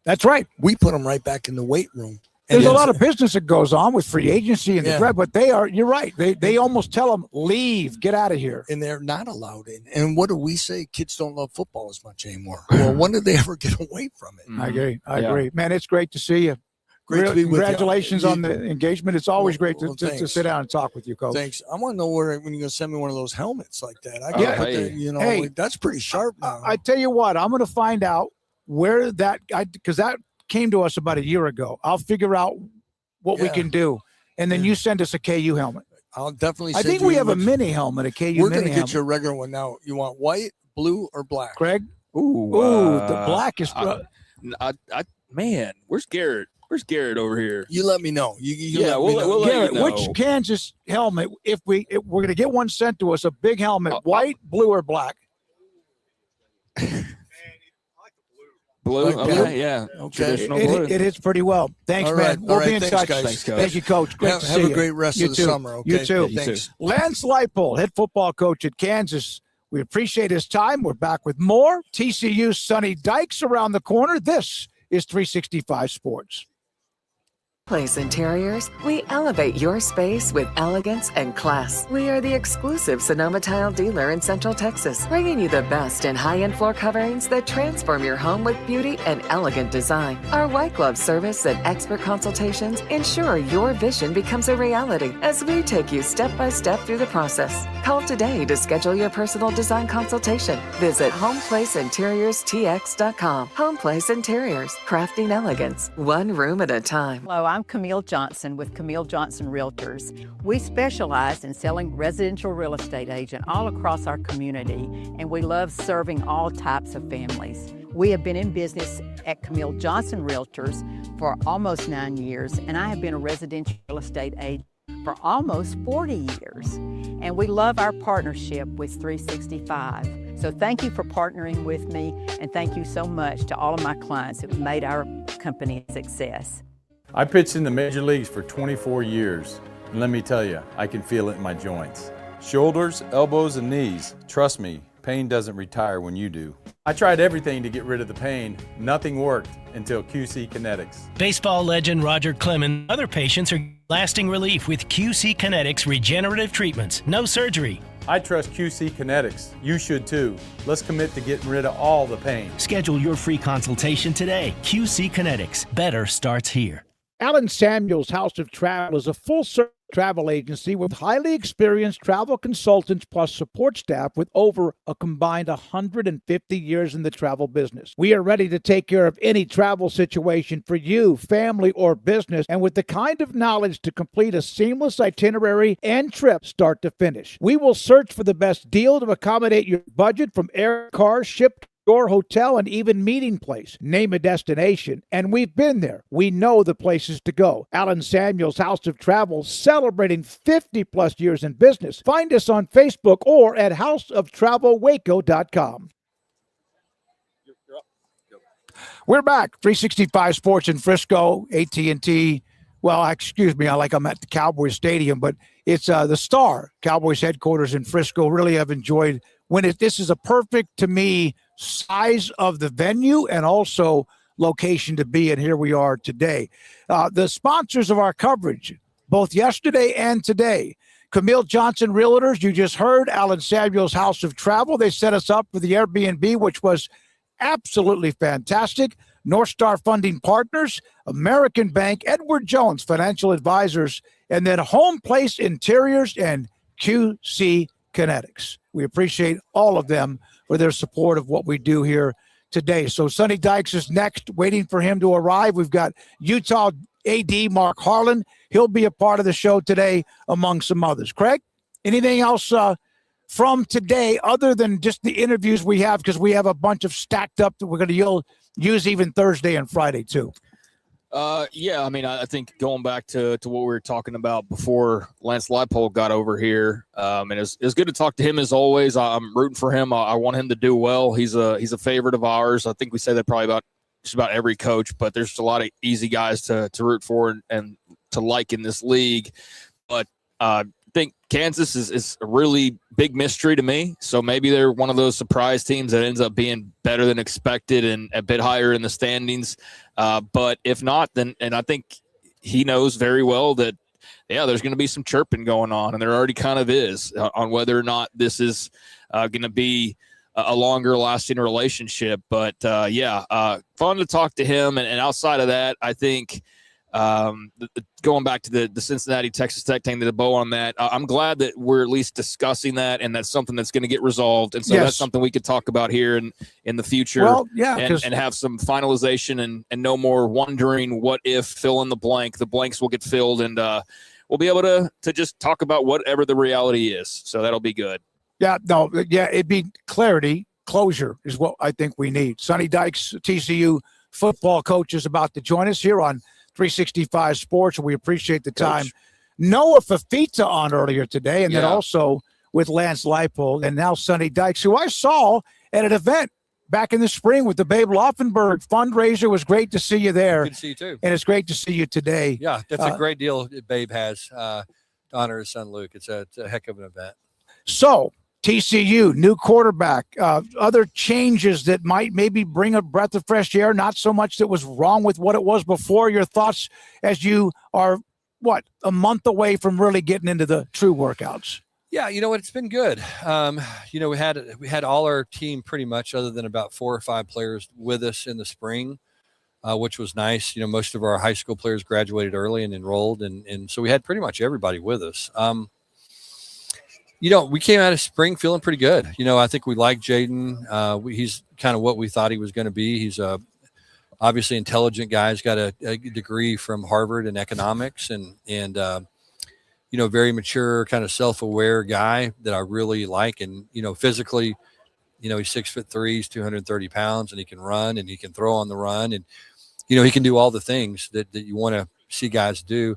That's right. We put them right back in the weight room. There's a lot of business that goes on with free agency and the draft, but you're right. They almost tell them, leave, get out of here. And they're not allowed in. And what do we say? Kids don't love football as much anymore. Well, when did they ever get away from it? I agree. Man, it's great to see you. Great to be with you. Congratulations on the engagement. It's always great to sit down and talk with you, Coach. Thanks. I want to know when you're going to send me one of those helmets like that. I Yeah. put that, that's pretty sharp now. I tell you what, I'm going to find out where because that came to us about a year ago. I'll figure out what we can do. And then you send us a KU helmet. I'll definitely I think we have a mini helmet, a KU We're mini going to helmet. get you a regular one now. You want white, blue, or black? Craig? Ooh, the black is... man, where's Garrett? Where's Garrett over here? You let me know. You Yeah, let me know. we'll let Garrett, you know. which Kansas helmet, if we're going to get one sent to us, a big helmet, white, blue, or black? Blue. Like Okay. Yeah. Okay. Traditional blue. It hits pretty well. Thanks, All man. right. We'll All right. be in Thanks, touch. guys. Thanks, Coach. Thank you, Coach. Great Have, to have see a you. great rest You of the too. summer. Okay. You too. You too. Thanks. Lance Leipold, head football coach at Kansas. We appreciate his time. We're back with more. TCU's Sonny Dykes around the corner. This is 365 Sports. Place Interiors, we elevate your space with elegance and class. We are the exclusive Sonoma tile dealer in Central Texas, bringing you the best in high-end floor coverings that transform your home with beauty and elegant design. Our white glove service and expert consultations ensure your vision becomes a reality as we take you step by step through the process. Call today to schedule your personal design consultation. Visit homeplaceinteriorstx.com. Homeplace Interiors, crafting elegance, one room at a time. Hello, I'm Camille Johnson with Camille Johnson Realtors. We specialize in selling residential real estate agent all across our community, and we love serving all types of families. We have been in business at Camille Johnson Realtors for almost 9 years, and I have been a residential real estate agent for almost 40 years. And we love our partnership with 365. So thank you for partnering with me, and thank you so much to all of my clients who have made our company a success. I pitched in the major leagues for 24 years, and let me tell you, I can feel it in my joints. Shoulders, elbows, and knees. Trust me, pain doesn't retire when you do. I tried everything to get rid of the pain. Nothing worked until QC Kinetics. Baseball legend Roger Clemens and other patients are lasting relief with QC Kinetics regenerative treatments. No surgery. I trust QC Kinetics. You should too. Let's commit to getting rid of all the pain. Schedule your free consultation today. QC Kinetics. Better starts here. Alan Samuels House of Travel is a full-service travel agency with highly experienced travel consultants plus support staff with over a combined 150 years in the travel business. We are ready to take care of any travel situation for you, family, or business, and with the kind of knowledge to complete a seamless itinerary and trip start to finish. We will search for the best deal to accommodate your budget from air, car, ship, your hotel, and even meeting place. Name a destination, and we've been there. We know the places to go. Alan Samuels House of Travel, celebrating 50-plus years in business. Find us on Facebook or at houseoftravelwaco.com. We're back. 365 Sports in Frisco, AT&T. Well, excuse me, I'm at the Cowboys Stadium, but it's the Star, Cowboys headquarters in Frisco. Really have enjoyed this is a perfect, to me, size of the venue and also location to be, and here we are today. The sponsors of our coverage, both yesterday and today, Camille Johnson Realtors, you just heard, Alan Samuels House of Travel. They set us up for the Airbnb, which was absolutely fantastic. North Star Funding Partners, American Bank, Edward Jones Financial Advisors, and then Home Place Interiors and QC Kinetics. We appreciate all of them for their support of what we do here today. So Sonny Dykes is next, waiting for him to arrive. We've got Utah AD Mark Harlan. He'll be a part of the show today, among some others. Craig, anything else from today other than just the interviews we have? Because we have a bunch of stacked up that we're going to use even Thursday and Friday too. Yeah, I mean, I think going back to what we were talking about before Lance Leipold got over here, and it's good to talk to him as always. I'm rooting for him. I want him to do well. He's a favorite of ours. I think we say that probably about just about every coach, but there's a lot of easy guys to root for and to like in this league. But I think Kansas is a really big mystery to me. So maybe they're one of those surprise teams that ends up being better than expected and a bit higher in the standings. But if not, then, and I think he knows very well that, yeah, there's going to be some chirping going on, and there already kind of is on whether or not this is going to be a longer lasting relationship. But fun to talk to him. And outside of that, I think going back to the Cincinnati Texas Tech thing, the bow on that, I'm glad that we're at least discussing that, and that's something that's going to get resolved. And so that's something we could talk about here in the future. Well, yeah, and have some finalization and no more wondering what if, fill in the blank. The blanks will get filled, and we'll be able to just talk about whatever the reality is. So that'll be good. It'd be clarity. Closure is what I think we need. Sonny Dykes, TCU football coach, is about to join us here on 365 Sports. We appreciate the time. Coach. Noah Fafita on earlier today, and then also with Lance Leipold, and now Sonny Dykes, who I saw at an event back in the spring with the Babe Laufenberg fundraiser. It was great to see you there. Good to see you too. And it's great to see you today. Yeah, that's a great deal that Babe has to honor his son Luke. It's a heck of an event. So TCU, new quarterback, other changes that might maybe bring a breath of fresh air, not so much that was wrong with what it was before. Your thoughts as you are, a month away from really getting into the true workouts? Yeah, you know what? It's been good. We had all our team pretty much, other than about 4 or 5 players, with us in the spring, which was nice. Most of our high school players graduated early and enrolled, and so we had pretty much everybody with us. We came out of spring feeling pretty good. I think we like Jaden. He's kind of what we thought he was going to be. He's a obviously intelligent guy. He's got a degree from Harvard in economics, and very mature, kind of self-aware guy that I really like. And physically, he's 6'3", he's 230 pounds, and he can run and he can throw on the run, and he can do all the things that you want to see guys do.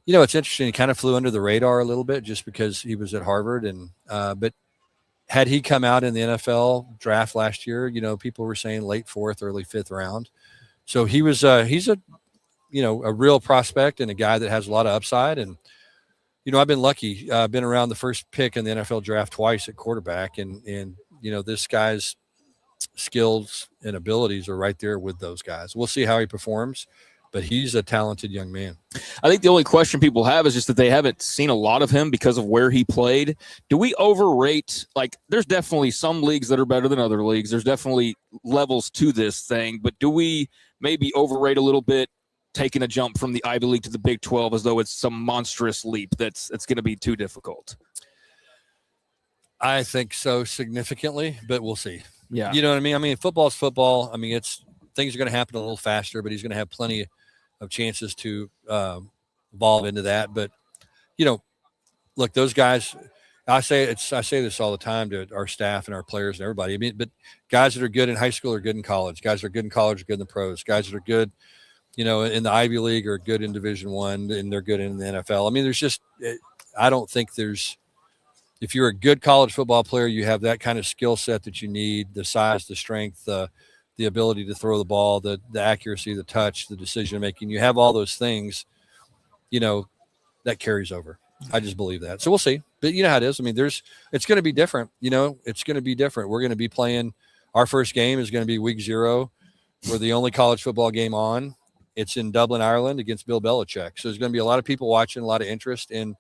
It's interesting. He kind of flew under the radar a little bit just because he was at Harvard. And but had he come out in the NFL draft last year, people were saying late 4th, early 5th round. So he's a real prospect and a guy that has a lot of upside. And I've been lucky. I've been around the first pick in the NFL draft twice at quarterback, and this guy's skills and abilities are right there with those guys. We'll see how he performs, but he's a talented young man. I think the only question people have is just that they haven't seen a lot of him because of where he played. Do we overrate? There's definitely some leagues that are better than other leagues. There's definitely levels to this thing, but do we maybe overrate a little bit taking a jump from the Ivy League to the Big 12 as though it's some monstrous leap that's going to be too difficult? I think so, significantly, but we'll see. Yeah. You know what I mean? I mean, football's football. I mean, things are going to happen a little faster, but he's going to have plenty of chances to evolve into that. But, look, those guys, I say this all the time to our staff and our players and everybody. I mean, but guys that are good in high school are good in college. Guys that are good in college are good in the pros. Guys that are good, in the Ivy League are good in Division I, and they're good in the NFL. I mean, I don't think if you're a good college football player, you have that kind of skill set that you need, the size, the strength, the ability to throw the ball, the accuracy, the touch, the decision making. You have all those things, that carries over. I just believe that. So we'll see. But you know how it is. I mean, it's going to be different. It's going to be different. We're going to be playing. Our first game is going to be week 0. We're the only college football game on. It's in Dublin, Ireland, against Bill Belichick. So there's going to be a lot of people watching, a lot of interest, and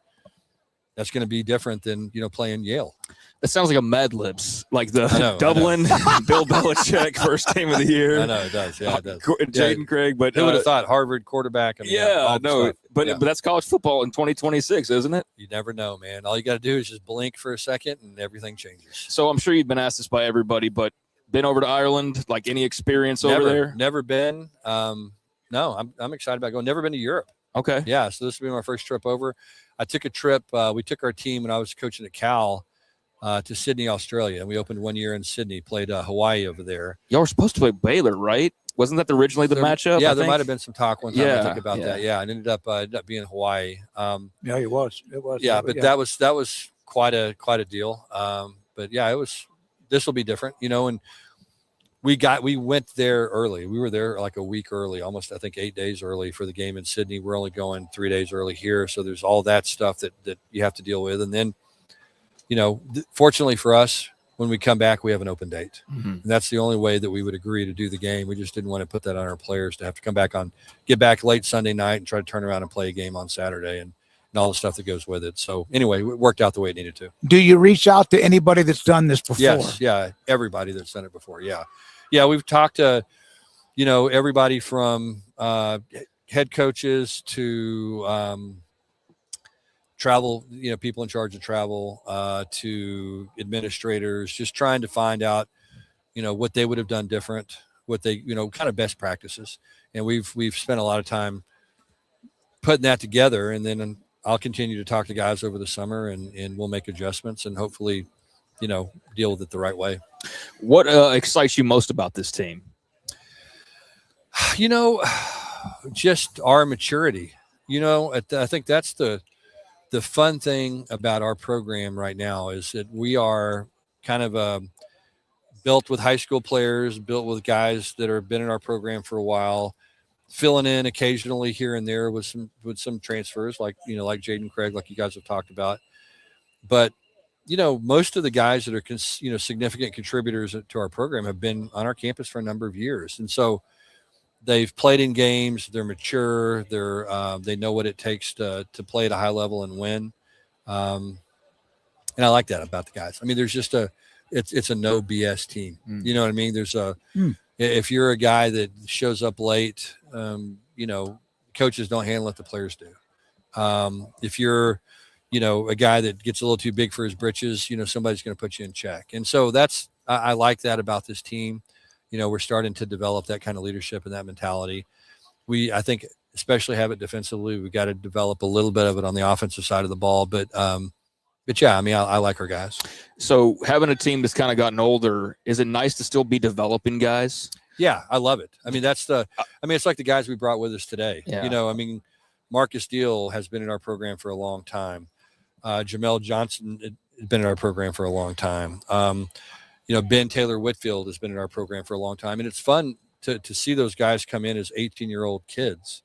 that's going to be different than playing Yale. That sounds like a Mad Libs, like the Dublin Bill Belichick first game of the year. I know it does. Yeah, it does. Jaden Craig, but who would have thought Harvard quarterback? I mean, but that's college football in 2026, isn't it? You never know, man. All you got to do is just blink for a second, and everything changes. So I'm sure you've been asked this by everybody, but been over to Ireland? Like any experience over there? Never been. No, I'm excited about going. Never been to Europe. Okay. Yeah, so this will be my first trip over. I took a trip. We took our team when I was coaching at Cal to Sydney, Australia. And we opened 1 year in Sydney, played Hawaii over there. Y'all were supposed to play Baylor, right? Wasn't that originally the matchup? Yeah, there might have been some talk one time. Yeah, I think about that. Yeah, it ended up being Hawaii. Yeah, it was. It was. Yeah, but that was quite a deal. But yeah, this will be different, and we went there early. We were there like a week early, almost I think 8 days early for the game in Sydney. We're only going 3 days early here, so there's all that stuff that you have to deal with. And then, fortunately for us, when we come back, we have an open date. Mm-hmm. And that's the only way that we would agree to do the game. We just didn't want to put that on our players to have to come back get back late Sunday night and try to turn around and play a game on Saturday and all the stuff that goes with it. So anyway, it worked out the way it needed to. Do you reach out to anybody that's done this before? Yes. Yeah. Everybody that's done it before. Yeah. Yeah. We've talked to, everybody from head coaches to travel, people in charge of travel to administrators, just trying to find out, what they would have done different, what they, kind of best practices. And we've spent a lot of time putting that together, and then I'll continue to talk to guys over the summer and we'll make adjustments and hopefully, deal with it the right way. What excites you most about this team? Just our maturity. I think that's the fun thing about our program right now is that we are kind of built with high school players, built with guys that have been in our program for a while, filling in occasionally here and there with some transfers, like like Jaden Craig, like you guys have talked about. But most of the guys that are significant contributors to our program have been on our campus for a number of years, and so they've played in games. They're mature. They know what it takes to play at a high level and win. And I like that about the guys. I mean, there's just it's a no BS team. You know what I mean? There's if you're a guy that shows up late, coaches don't handle it, the players do. If you're, a guy that gets a little too big for his britches, somebody's going to put you in check. And so I like that about this team. We're starting to develop that kind of leadership and that mentality. I think, especially have it defensively, we got to develop a little bit of it on the offensive side of the ball. But yeah, I mean, I like our guys. So having a team that's kind of gotten older, is it nice to still be developing guys? Yeah, I love it. I mean, it's like the guys we brought with us today. Yeah. Marcus Deal has been in our program for a long time. Jamel Johnson has been in our program for a long time. Ben Taylor Whitfield has been in our program for a long time. And it's fun to see those guys come in as 18-year-old kids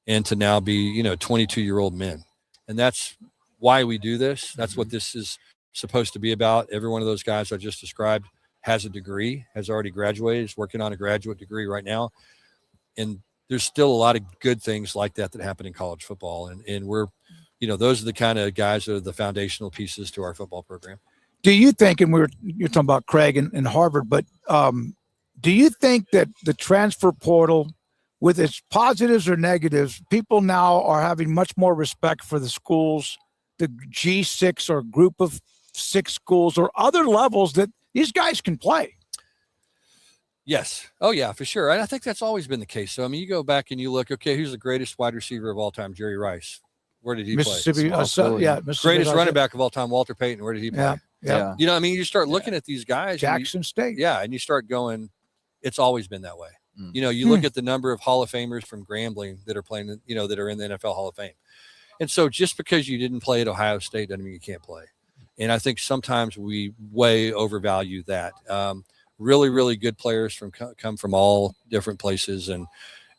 and to now be, 22-year-old men. And that's why we do this. That's what this is supposed to be about. Every one of those guys I just described has a degree, has already graduated, is working on a graduate degree right now. And there's still a lot of good things like that happen in college football. And we're, those are the kind of guys that are the foundational pieces to our football program. Do you think, and you're talking about Craig and Harvard, but do you think that the transfer portal, with its positives or negatives, people now are having much more respect for the schools, the G6 or group of 6 schools or other levels that these guys can play? Yes. Oh, yeah, for sure. And I think that's always been the case. So, I mean, you go back and you look, okay, who's the greatest wide receiver of all time? Jerry Rice. Where did he Mississippi, play? Mississippi. Greatest running back of all time, Walter Payton. Where did he play? Yeah. You start looking at these guys. Jackson State. Yeah, and you start going, it's always been that way. You look at the number of Hall of Famers from Grambling that are playing, that are in the NFL Hall of Fame. And so just because you didn't play at Ohio State doesn't mean you can't play. And I think sometimes we way overvalue that. Really, really good players come from all different places. And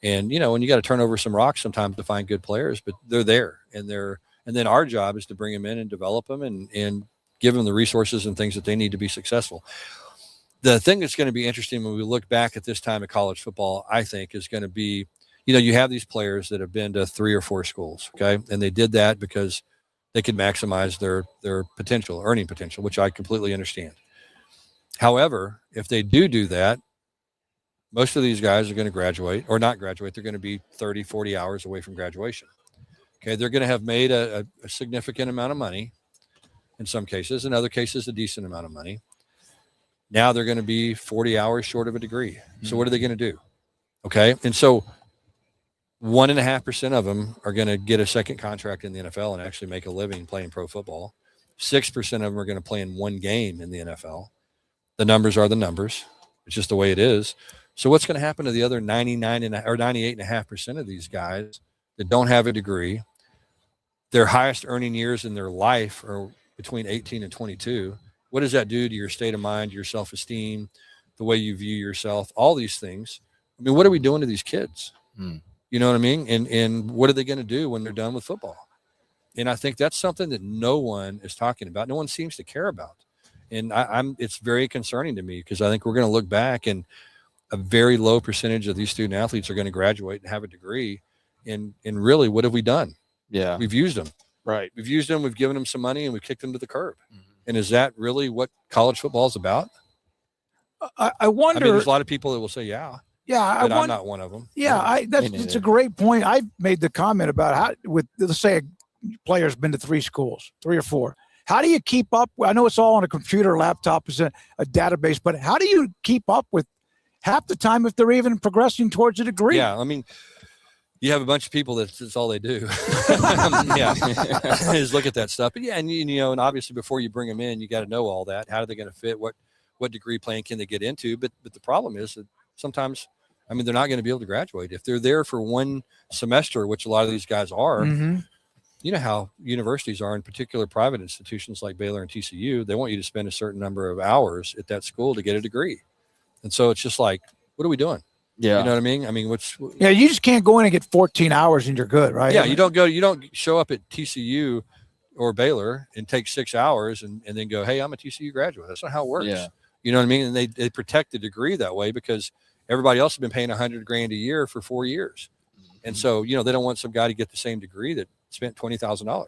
when you got to turn over some rocks sometimes to find good players, but they're there. And then our job is to bring them in and develop them and give them the resources and things that they need to be successful. The thing that's going to be interesting when we look back at this time of college football, I think, is going to be, you have these players that have been to 3 or 4 schools, okay? And they did that because they could maximize their potential, earning potential, which I completely understand. However, if they do that, most of these guys are going to graduate or not graduate. They're going to be 30, 40 hours away from graduation. Okay, they're going to have made a significant amount of money in some cases, in other cases, a decent amount of money. Now they're going to be 40 hours short of a degree. So what are they going to do? Okay, and so 1.5% of them are going to get a second contract in the NFL and actually make a living playing pro football. 6% of them are going to play in one game in the NFL. The numbers are the numbers. It's just the way it is. So what's going to happen to the other 98.5% of these guys that don't have a degree? Their highest earning years in their life are between 18 and 22. What does that do to your state of mind, your self-esteem, the way you view yourself, all these things? I mean, what are we doing to these kids? You know what I mean? And what are they going to do when they're done with football? And I think that's something that no one is talking about. No one seems to care about. And it's very concerning to me because I think we're going to look back and a very low percentage of these student athletes are going to graduate and have a degree. And really, what have we done? Yeah. We've used them. Right. We've used them. We've given them some money and we've kicked them to the curb. And is that really what college football is about? I wonder. I mean, there's a lot of people that will say, yeah. Yeah. But I'm not one of them. Yeah. That's a great point. I made the comment about how, let's say a player's been to 3 schools, 3 or 4. How do you keep up? I know it's all on a computer, laptop is a database, but how do you keep up with half the time if they're even progressing towards a degree? Yeah. I mean, you have a bunch of people that's all they do. Is look at that stuff. But yeah, and and obviously before you bring them in, you got to know all that. How are they going to fit? What degree plan can they get into? But the problem is that sometimes, I mean, they're not going to be able to graduate if they're there for one semester, which a lot of these guys are. you know how universities are, in particular private institutions like Baylor and TCU, they want you to spend a certain number of hours at that school to get a degree. And so it's just like, what are we doing? Yeah. You know what I mean? I mean, Yeah, you just can't go in and get 14 hours and you're good, right? Yeah, you don't show up at TCU or Baylor and take 6 hours and then go, hey, I'm a TCU graduate. That's not how it works. Yeah. You know what I mean? And they protect the degree that way because everybody else has been paying $100,000 a year for 4 years. And so, you know, they don't want some guy to get the same degree that spent $20,000.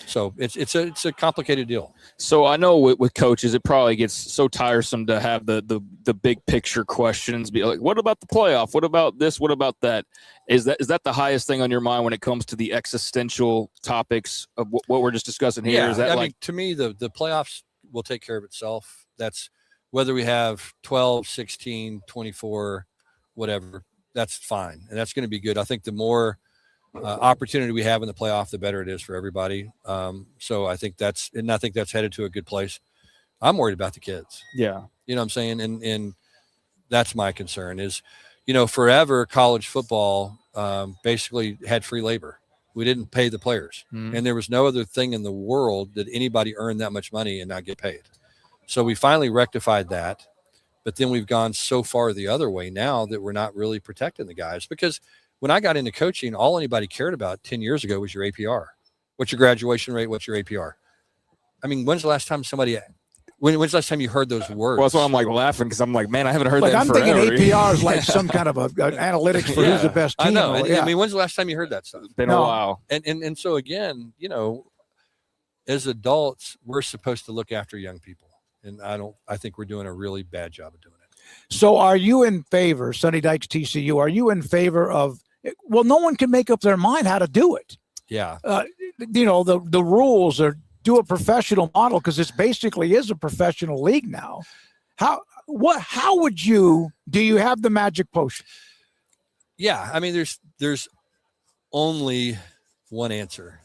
So it's a complicated deal. So I know with coaches, it probably gets so tiresome to have the big picture questions. Be like, what about the playoff? What about this? What about that? Is that the highest thing on your mind when it comes to the existential topics of what we're just discussing here? Yeah, Is that I mean, to me, the playoffs will take care of itself. That's whether we have 12, 16, 24, whatever, that's fine. And that's going to be good. I think the more opportunity we have in the playoff, the better it is for everybody. So I think that's headed to a good place. I'm worried about the kids. Yeah. You know what I'm saying? And that's my concern is, you know, forever college football basically had free labor. We didn't pay the players. And there was no other thing in the world that anybody earned that much money and not get paid. So we finally rectified that. But then we've gone so far the other way now that we're not really protecting the guys. Because when I got into coaching, all anybody cared about 10 years ago was your APR. What's your graduation rate? What's your APR? I mean, when's the last time when's the last time you heard those words? Well, that's why I'm like laughing because I'm like, man, I haven't heard that I'm in forever. thinking APR is like some kind of an analytics for who's the best team. I know. Yeah. I mean, when's the last time you heard that stuff? It's been a while. And so again, you know, as adults, we're supposed to look after young people. And I think we're doing a really bad job of doing it. So are you in favor, Sonny Dykes, TCU, are you in favor of, well, no one can make up their mind how to do it. Yeah. You know, the rules are do a professional model because it's basically is a professional league now. How would do you have the magic potion? Yeah. I mean, there's only one answer.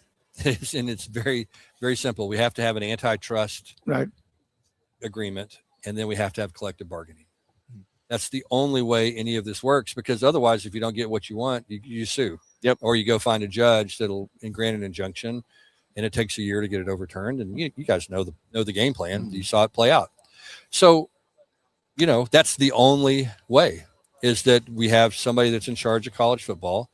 And it's very, very simple. We have to have an antitrust agreement, and then we have to have collective bargaining. That's the only way any of this works, because otherwise, if you don't get what you want, you sue. Yep. Or you go find a judge that'll grant an injunction, and it takes a year to get it overturned. And you guys know the game plan. You saw it play out. So, you know, that's the only way, is that we have somebody that's in charge of college football,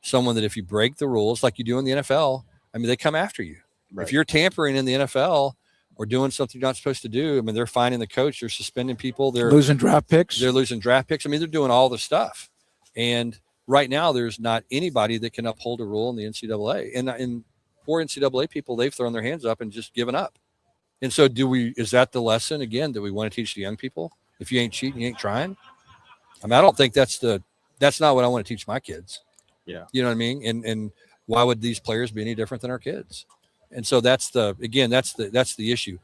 someone that if you break the rules like you do in the NFL, I mean, they come after you. Right. If you're tampering in the NFL or doing something you're not supposed to do, I mean, they're fining the coach, they're suspending people, they're losing draft picks. They're losing draft picks. I mean, they're doing all the stuff. And right now, there's not anybody that can uphold a rule in the NCAA. And for NCAA people, they've thrown their hands up and just given up. And so is that the lesson, again, that we want to teach the young people? If you ain't cheating, you ain't trying. I mean, I don't think that's not what I want to teach my kids. Yeah. You know what I mean? And why would these players be any different than our kids? And so that's the issue.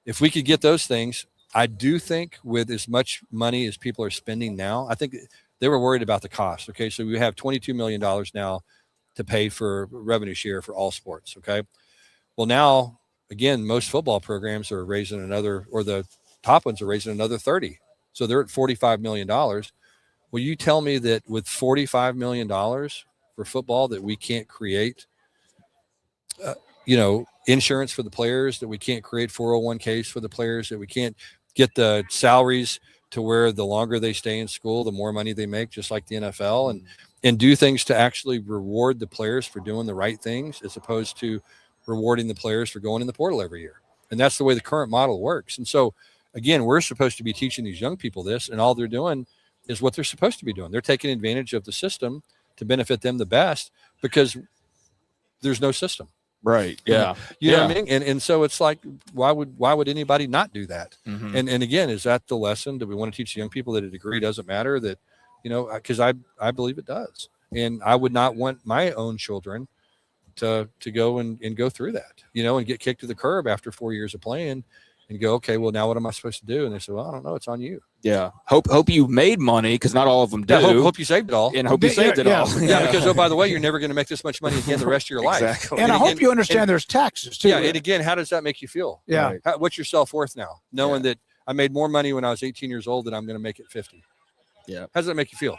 If we could get those things, I do think with as much money as people are spending now, I think they were worried about the cost. Okay. So we have $22 million now to pay for revenue share for all sports. Okay. Well, now again, most football programs are raising or the top ones are raising another 30. So they're at $45 million. Will you tell me that with $45 million for football that we can't create, insurance for the players, that we can't create 401ks for the players, that we can't get the salaries to where the longer they stay in school, the more money they make, just like the NFL, and do things to actually reward the players for doing the right things, as opposed to rewarding the players for going in the portal every year. And that's the way the current model works. And so, again, we're supposed to be teaching these young people this, and all they're doing is what they're supposed to be doing. They're taking advantage of the system to benefit them the best, because there's no system. Right. Yeah. You know what I mean? And so it's like, why would anybody not do that? Mm-hmm. And again, is that the lesson? Do we want to teach young people that a degree doesn't matter? That, because I believe it does. And I would not want my own children to go and go through that, and get kicked to the curb after 4 years of playing and go, okay, well, now what am I supposed to do? And they say, well, I don't know. It's on you. Yeah. Hope you made money, because not all of them do. Yeah, hope you saved it all. And hope you saved it all. Yeah, because, oh, by the way, you're never going to make this much money again the rest of your life. Exactly. And I hope you understand there's taxes too. Yeah, and again, how does that make you feel? Yeah. What's your self-worth now? Knowing that I made more money when I was 18 years old than I'm going to make at 50. Yeah. How does that make you feel?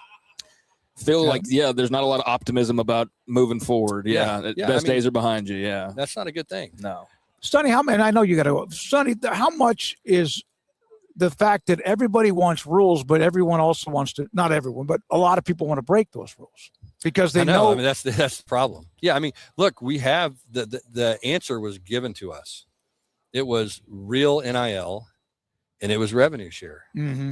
feel like, there's not a lot of optimism about moving forward. Best days are behind you. Yeah. That's not a good thing. No. Sonny, and I know you got to go. Sonny, how much is the fact that everybody wants rules, but everyone also wants to, not everyone, but a lot of people want to break those rules because they know. I mean, that's the problem. Yeah. I mean, look, we have the answer was given to us. It was real NIL and it was revenue share. Mm-hmm.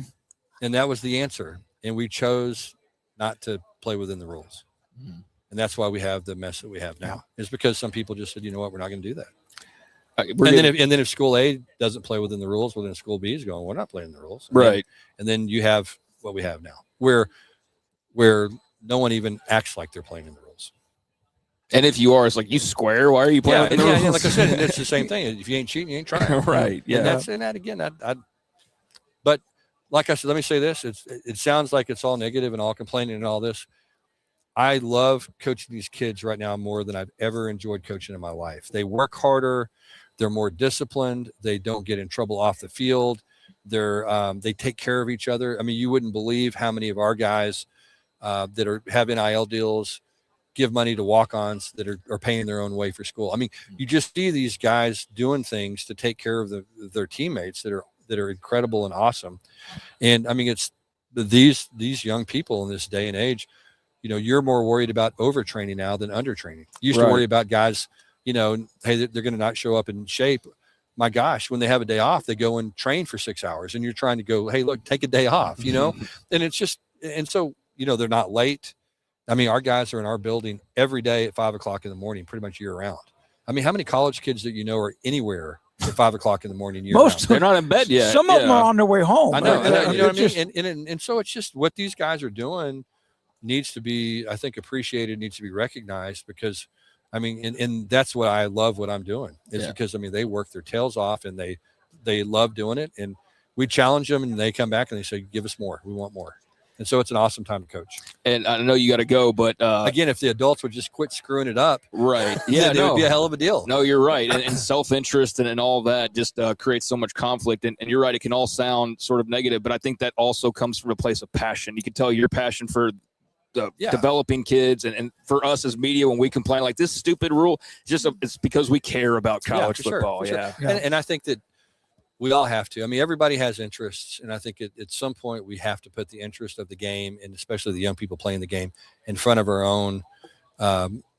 And that was the answer. And we chose not to play within the rules. Mm-hmm. And that's why we have the mess that we have now. It's because some people just said, you know what, we're not going to do that. And then if school A doesn't play within the rules, well, then school B is going, we're not playing the rules. Right. And then you have what we have now, where no one even acts like they're playing in the rules. And if you are, it's like, you square. Why are you playing in the rules? Yeah, like I said, and it's the same thing. If you ain't cheating, you ain't trying. Right. Yeah. And that again, but like I said, let me say this. It sounds like it's all negative and all complaining and all this. I love coaching these kids right now more than I've ever enjoyed coaching in my life. They work harder. They're more disciplined. They don't get in trouble off the field. They take care of each other. I mean, you wouldn't believe how many of our guys that have NIL deals give money to walk-ons that are paying their own way for school. I mean, you just see these guys doing things to take care of their teammates that are incredible and awesome. And I mean, it's these young people in this day and age. You know, you're more worried about overtraining now than undertraining. You used to worry about guys, you know, hey, they're going to not show up in shape. My gosh, when they have a day off, they go and train for 6 hours and you're trying to go, hey, look, take a day off, you know? And it's just, and so, you know, they're not late. I mean, our guys are in our building every day at 5 o'clock in the morning, pretty much year round. I mean, how many college kids that you know are anywhere at 5 o'clock in the morning year round? They're not in bed yet. Some of them are on their way home. I know, you know what I mean? And so it's just what these guys are doing needs to be, I think, appreciated, needs to be recognized because, I mean, and that's what I love what I'm doing is because, I mean, they work their tails off and they love doing it. And we challenge them and they come back and they say, give us more. We want more. And so it's an awesome time to coach. And I know you got to go, but again, if the adults would just quit screwing it up, right? Yeah, it would be a hell of a deal. No, you're right. And self-interest and all that just creates so much conflict. And you're right. It can all sound sort of negative, but I think that also comes from a place of passion. You can tell your passion for developing kids and for us as media, when we complain like this stupid rule, it's because we care about college football. Sure. And I think that we all have to. I mean, everybody has interests, and I think at some point we have to put the interest of the game, and especially the young people playing the game, in front of our own,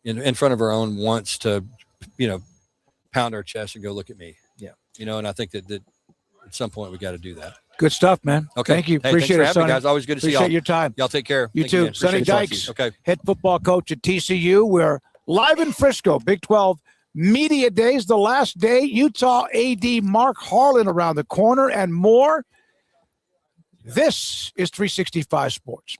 in front of our own wants to, you know, pound our chest and go, look at me. Yeah. You know, and I think that at some point we got to do that. Good stuff, man. Okay. Thank you. Hey, Appreciate thanks for it, Sonny. having me, guys. Always good to see y'all. Appreciate your time. Y'all take care. You Thank too. man. Sonny Appreciate Dykes, okay. head football coach at TCU. We're live in Frisco, Big 12 Media Days, the last day. Utah AD Mark Harlan around the corner and more. This is 365 Sports.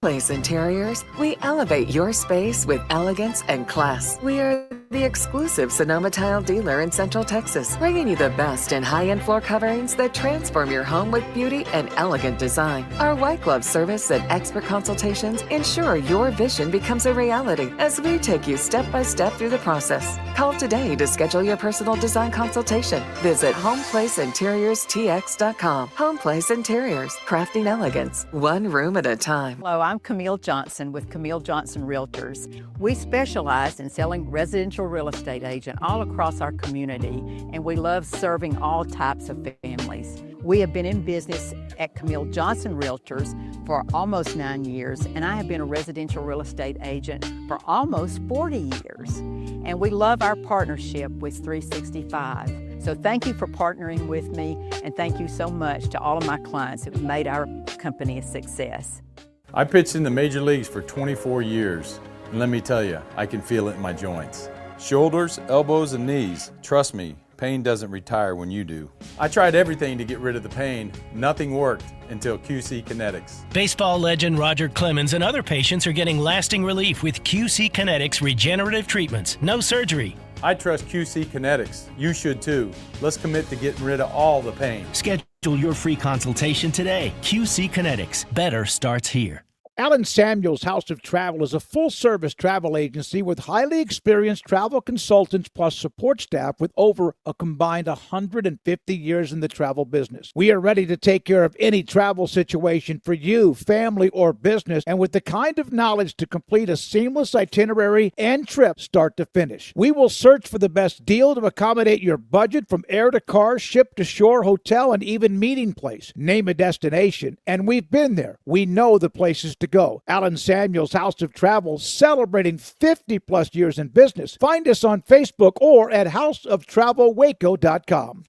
Place Interiors, we elevate your space with elegance and class. We are the exclusive Sonoma tile dealer in Central Texas, bringing you the best in high-end floor coverings that transform your home with beauty and elegant design. Our white glove service and expert consultations ensure your vision becomes a reality as we take you step by step through the process. Call today to schedule your personal design consultation. Visit HomeplaceInteriorsTX.com. Home Place Interiors, crafting elegance, one room at a time. Hello, I'm Camille Johnson with Camille Johnson Realtors. We specialize in selling residential real estate agent all across our community, and we love serving all types of families. We have been in business at Camille Johnson Realtors for almost 9 years, and I have been a residential real estate agent for almost 40 years. And we love our partnership with 365. So thank you for partnering with me, and thank you so much to all of my clients who have made our company a success. I pitched in the major leagues for 24 years, and let me tell you, I can feel it in my joints. Shoulders, elbows, and knees. Trust me, pain doesn't retire when you do. I tried everything to get rid of the pain. Nothing worked until QC Kinetics. Baseball legend Roger Clemens and other patients are getting lasting relief with QC Kinetics regenerative treatments. No surgery. I trust QC Kinetics. You should too. Let's commit to getting rid of all the pain. Schedule your free consultation today. QC Kinetics. Better starts here. Allen Samuels House of Travel is a full-service travel agency with highly experienced travel consultants plus support staff with over a combined 150 years in the travel business. We are ready to take care of any travel situation for you, family, or business, and with the kind of knowledge to complete a seamless itinerary and trip start to finish. We will search for the best deal to accommodate your budget from air to car, ship to shore, hotel, and even meeting place. Name a destination, and we've been there. We know the places to go. Allen Samuels House of Travel, celebrating 50 plus years in business. Find us on Facebook or at houseoftravelwaco.com.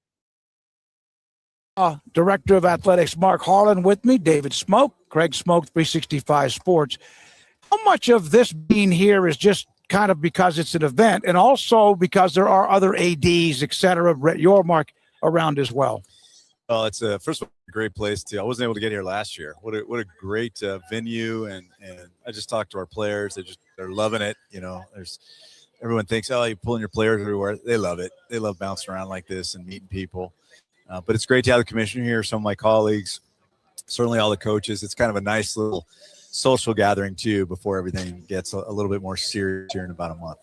Director of Athletics Mark Harlan with me, David SMOAK, Craig SMOAK, 365 Sports. How much of this being here is just kind of because it's an event and also because there are other ADs, et cetera, your Mark, around as well? Well, it's first of all, a great place to. I wasn't able to get here last year. What a great venue, and I just talked to our players. They're loving it. You know, everyone thinks, oh, you're pulling your players everywhere. They love it. They love bouncing around like this and meeting people. But it's great to have the commissioner here, some of my colleagues, certainly all the coaches. It's kind of a nice little social gathering too before everything gets a little bit more serious here in about a month.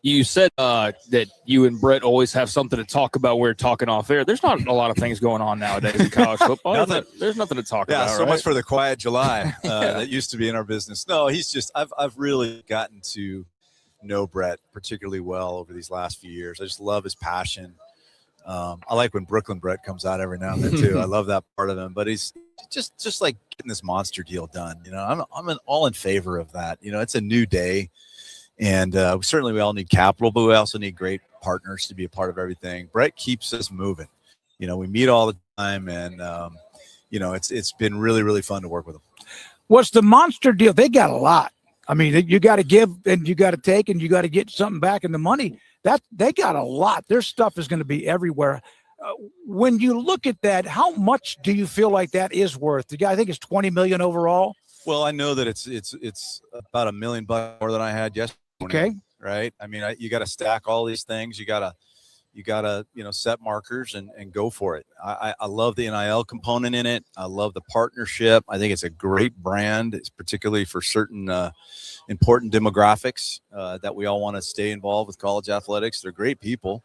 You said that you and Brett always have something to talk about. We're talking off air. There's not a lot of things going on nowadays in college football. There's nothing to talk about. Yeah, so right? much for the quiet July that used to be in our business. No, he's just I've really gotten to know Brett particularly well over these last few years. I just love his passion. I like when Brooklyn Brett comes out every now and then too. I love that part of him. But he's just like getting this monster deal done. You know, I'm all in favor of that. You know, it's a new day. And certainly we all need capital, but we also need great partners to be a part of everything. Brett keeps us moving. You know, we meet all the time, and, you know, it's been really, really fun to work with him. What's the monster deal? They got a lot. I mean, you got to give and you got to take and you got to get something back in the money. They got a lot. Their stuff is going to be everywhere. When you look at that, how much do you feel like that is worth? The guy, I think it's $20 million overall. Well, I know that it's about $1 million more than I had yesterday. Okay. Right. I mean, you got to stack all these things. You gotta, you know, set markers and go for it. I love the NIL component in it. I love the partnership. I think it's a great brand. It's particularly for certain important demographics that we all want to stay involved with college athletics. They're great people.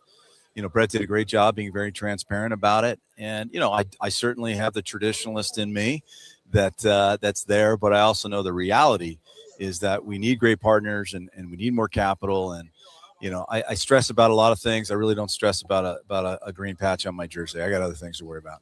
You know, Brett did a great job being very transparent about it. And, you know, I certainly have the traditionalist in me that's there, but I also know the reality is that we need great partners and we need more capital. And, you know, I stress about a lot of things. I really don't stress about a green patch on my jersey. I got other things to worry about.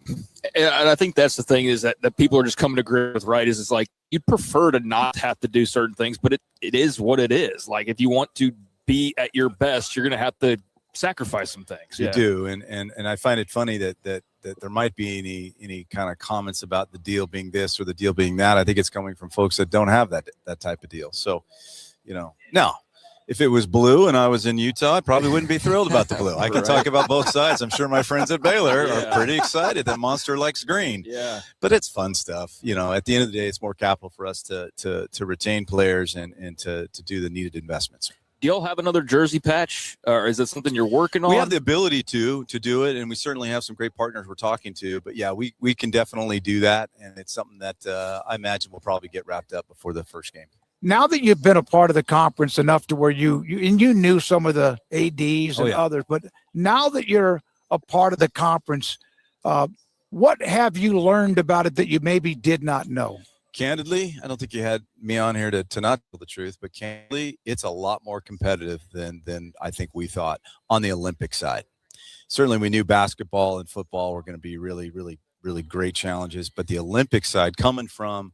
And I think that's the thing is that people are just coming to grips with, right? Is it's like you'd prefer to not have to do certain things, but it is what it is. Like if you want to be at your best, you're going to have to sacrifice some things. You do. And I find it funny that there might be any kind of comments about the deal being this or the deal being that. I think it's coming from folks that don't have that type of deal. So, you know, now if it was blue and I was in Utah, I probably wouldn't be thrilled about the blue. I can talk about both sides. I'm sure my friends at Baylor are pretty excited that Monster likes green. Yeah. But it's fun stuff. You know, at the end of the day, it's more capital for us to retain players and to do the needed investments. Do y'all have another jersey patch, or is it something you're working on? We have the ability to do it, and we certainly have some great partners we're talking to. But yeah, we can definitely do that, and it's something that I imagine will probably get wrapped up before the first game. Now that you've been a part of the conference enough to where you knew some of the ADs and others, but now that you're a part of the conference, what have you learned about it that you maybe did not know? Candidly, I don't think you had me on here to not tell the truth, but candidly, it's a lot more competitive than I think we thought on the Olympic side. Certainly, we knew basketball and football were going to be really, really, really great challenges, but the Olympic side coming from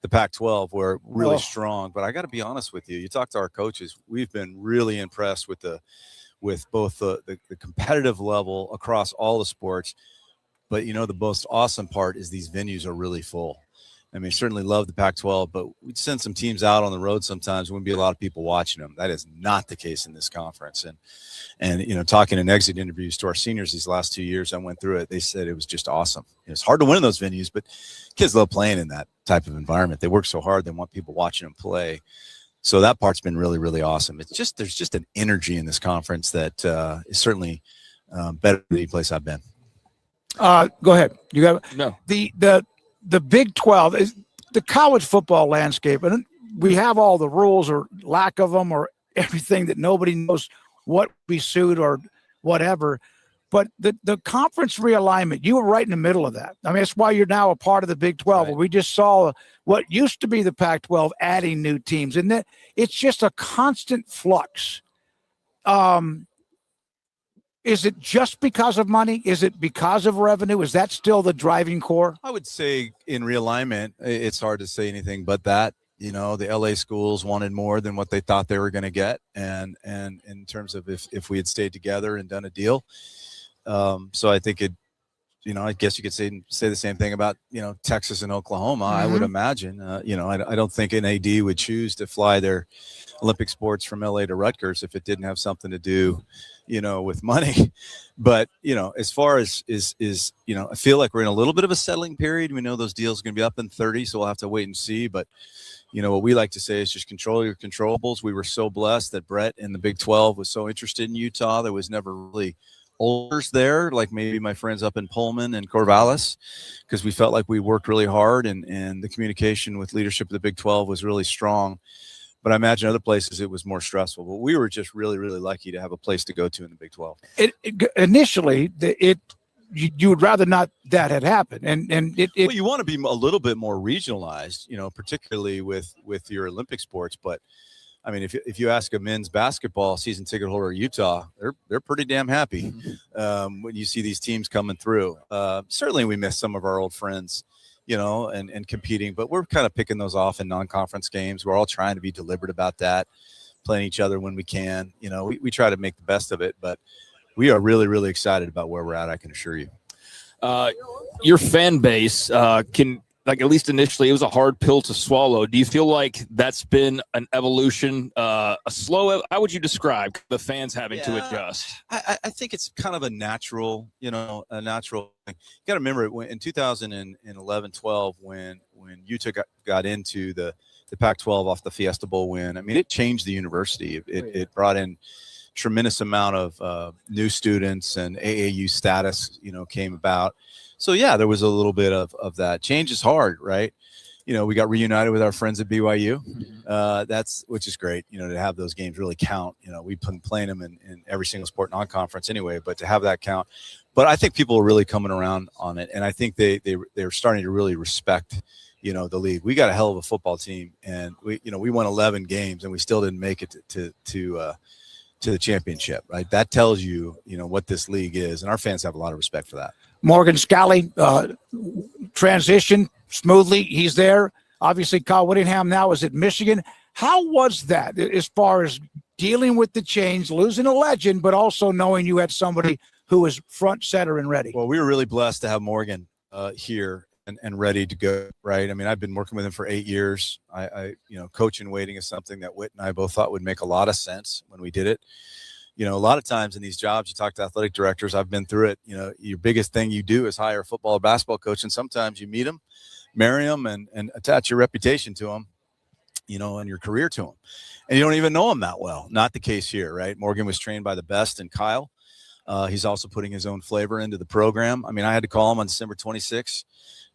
the Pac-12 were really strong. But I got to be honest with you. You talk to our coaches, we've been really impressed with both the competitive level across all the sports. But, you know, the most awesome part is these venues are really full. I mean, certainly love the Pac-12, but we'd send some teams out on the road sometimes. There wouldn't be a lot of people watching them. That is not the case in this conference. And you know, talking in exit interviews to our seniors these last 2 years, I went through it. They said it was just awesome. It's hard to win in those venues, but kids love playing in that type of environment. They work so hard. They want people watching them play. So that part's been really, really awesome. It's just there's just an energy in this conference that is certainly better than any place I've been. Go ahead. You got no. The Big 12 is. the college football landscape, and we have all the rules or lack of them or everything that nobody knows what we sued or whatever. But the conference realignment, you were right in the middle of that. I mean, that's why you're now a part of the Big 12. Right. We just saw what used to be the Pac-12 adding new teams, and that it's just a constant flux. Is it just because of money? Is it because of revenue? Is that still the driving core? I would say in realignment, it's hard to say anything but that. You know, the LA schools wanted more than what they thought they were going to get, and in terms of if we had stayed together and done a deal. So I think it, you know, I guess you could say the same thing about, you know, Texas and Oklahoma. I would imagine, you know, I don't think an AD would choose to fly their Olympic sports from LA to Rutgers if it didn't have something to do, you know, with money. But, you know, as far as is, you know, I feel like we're in a little bit of a settling period. We know those deals are going to be up in 30, so we'll have to wait and see. But, you know, what we like to say is just control your controllables. We were so blessed that Brett in the Big 12 was so interested in Utah. There was never really olders there, like maybe my friends up in Pullman and Corvallis, because we felt like we worked really hard and the communication with leadership of the Big 12 was really strong. But I imagine other places it was more stressful. But we were just really, really lucky to have a place to go to in the Big 12. Initially, you would rather not that had happened, well, you want to be a little bit more regionalized, you know, particularly with your Olympic sports. But I mean, if you ask a men's basketball season ticket holder in Utah, they're pretty damn happy when you see these teams coming through. Certainly, we miss some of our old friends, you know, and competing, but we're kind of picking those off in non-conference games. We're all trying to be deliberate about that, playing each other when we can. You know, we try to make the best of it, but we are really, really excited about where we're at, I can assure you. Your fan base can, like, at least initially, it was a hard pill to swallow. Do you feel like that's been an evolution, a slow? How would you describe the fans having to adjust? I think it's kind of a natural thing. You got to remember in 2011-12, when Utah got into the Pac-12 off the Fiesta Bowl win. I mean, it changed the university. It brought in tremendous amount of new students, and AAU status, you know, came about. So yeah, there was a little bit of that. Change is hard, right? You know, we got reunited with our friends at BYU. Which is great, you know, to have those games really count. You know, we've been playing them in every single sport non-conference anyway, but to have that count. But I think people are really coming around on it, and I think they're starting to really respect, you know, the league. We got a hell of a football team, and we won 11 games, and we still didn't make it to the championship, right? That tells you, you know, what this league is, and our fans have a lot of respect for that. Morgan Scally transition smoothly. He's there. Obviously, Kyle Whittingham now is at Michigan. How was that as far as dealing with the change, losing a legend, but also knowing you had somebody who was front, center, and ready? Well, we were really blessed to have Morgan here and ready to go, right? I mean, I've been working with him for 8 years. I you know, coach in waiting is something that Whit and I both thought would make a lot of sense when we did it. You know, a lot of times in these jobs, you talk to athletic directors. I've been through it. You know, your biggest thing you do is hire a football or basketball coach. And sometimes you meet them, marry them, and attach your reputation to them, you know, and your career to them. And you don't even know them that well. Not the case here, right? Morgan was trained by the best, and Kyle. He's also putting his own flavor into the program. I mean, I had to call him on December 26th,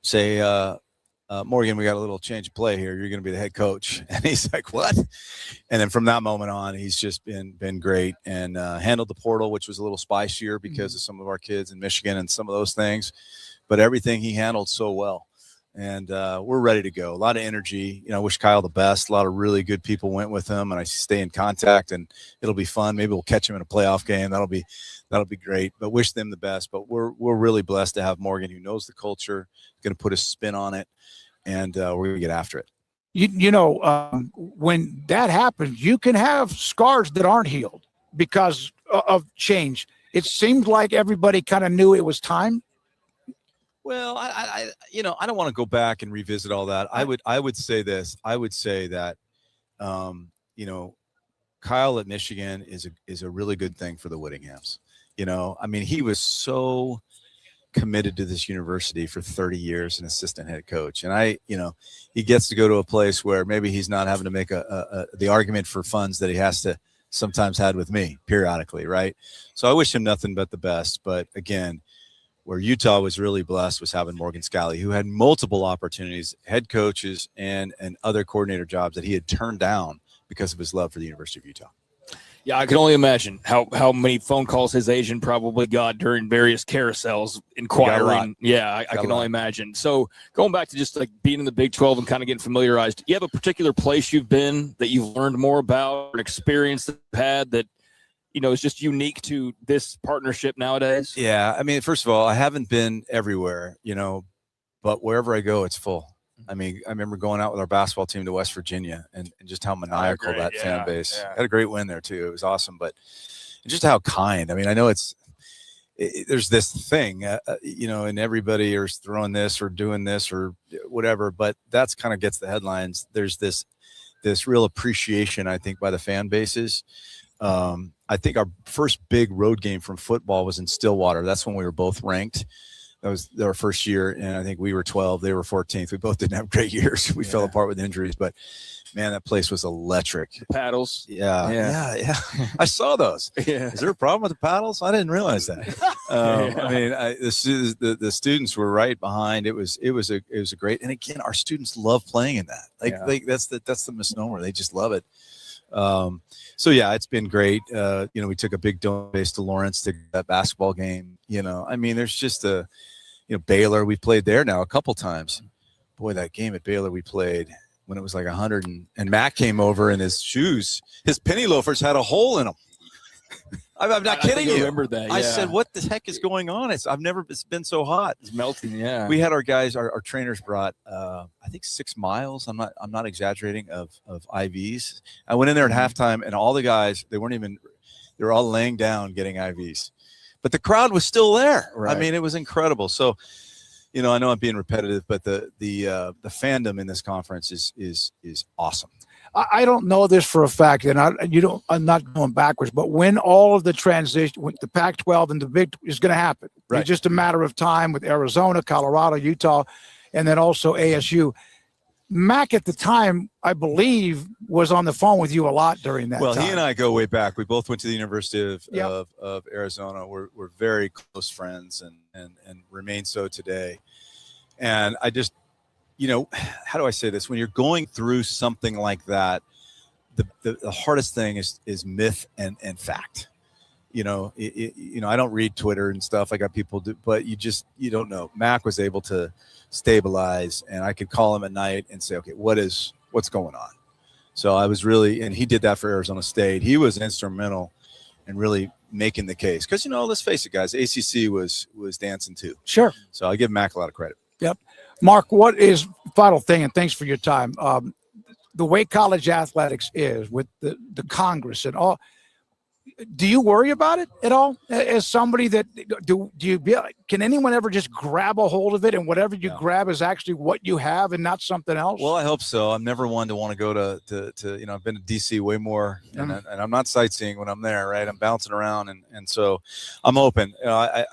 say, Morgan, we got a little change of play here. You're going to be the head coach. And he's like, what? And then from that moment on, he's just been great, and handled the portal, which was a little spicier because of some of our kids in Michigan and some of those things. But everything he handled so well. And we're ready to go. A lot of energy. You know, I wish Kyle the best. A lot of really good people went with him, and I stay in contact, and it'll be fun. Maybe we'll catch him in a playoff game. That'll be great. But wish them the best. But we're really blessed to have Morgan, who knows the culture, going to put a spin on it, and we're going to get after it. You know, when that happens, you can have scars that aren't healed because of change. It seemed like everybody kind of knew it was time. Well, I don't want to go back and revisit all that. I would say this. I would say that, you know, Kyle at Michigan is a really good thing for the Whittinghams. You know, I mean, he was so committed to this university for 30 years, an assistant head coach. And he gets to go to a place where maybe he's not having to make the argument for funds that he has to sometimes had with me periodically. Right. So I wish him nothing but the best. But again, Where Utah was really blessed was having Morgan Scalley, who had multiple opportunities, head coaches and other coordinator jobs that he had turned down because of his love for the University of Utah. Yeah, I can only imagine how many phone calls his agent probably got during various carousels inquiring. Yeah, I can only imagine. So going back to just like being in the Big 12 and kind of getting familiarized, do you have a particular place you've been that you've learned more about, an experience that you've had that, you know, is just unique to this partnership nowadays? Yeah, I mean, first of all, I haven't been everywhere, you know, but wherever I go, it's full. I mean, I remember going out with our basketball team to West Virginia and just how maniacal that fan base. Had a great win there too. It was awesome, but just how kind. I mean, I know there's this thing, you know, and everybody is throwing this or doing this or whatever, but that's kind of gets the headlines. There's this real appreciation, I think, by the fan bases. I think our first big road game from football was in Stillwater. That's when we were both ranked. That was our first year, and I think we were 12. They were 14th. We both didn't have great years. We fell apart with injuries, but man, that place was electric. The paddles. Yeah. I saw those. Yeah. Is there a problem with the paddles? I didn't realize that. I mean, the students were right behind. It was a great. And again, our students love playing in that. That's the misnomer. They just love it. So yeah, it's been great. You know, we took a big donation base to Lawrence to that basketball game. You know, I mean, there's just Baylor. We played there now a couple times. Boy, that game at Baylor we played when it was like 100 and Matt came over and his shoes, his penny loafers had a hole in them. I'm not kidding you. I remember that. I said, "What the heck is going on?" It's been so hot. It's melting. Yeah. We had our guys, our trainers brought, I think 6 miles. I'm not exaggerating of IVs. I went in there at halftime, and all the guys, they were all laying down getting IVs, but the crowd was still there. Right. I mean, it was incredible. So, you know, I know I'm being repetitive, but the fandom in this conference is awesome. I don't know this for a fact, and I'm not going backwards, but when all of the transition, when the Pac-12 and the Big is going to happen, right. It's just a matter of time with Arizona, Colorado, Utah, and then also ASU. Mac at the time, I believe, was on the phone with you a lot during that time. Well, he and I go way back. We both went to the University Yep. of Arizona. We're very close friends and remain so today. And I just, you know, how do I say this? When you're going through something like that, the hardest thing is myth and fact. You know, I don't read Twitter and stuff. I got people do, but you don't know. Mac was able to stabilize, and I could call him at night and say, okay, what's going on? So I was really, and he did that for Arizona State. He was instrumental in really making the case. Because, you know, let's face it, guys, ACC was dancing too. Sure. So I give Mac a lot of credit. Yep. Mark, what is final thing, and thanks for your time. The way college athletics is with the Congress and all, do you worry about it at all? As somebody that can anyone ever just grab a hold of it and whatever you grab is actually what you have and not something else? Well, I hope so. I'm never one to want to go to you know, I've been to DC way more, and I'm not sightseeing when I'm there, right? I'm bouncing around, and so I'm open. You know,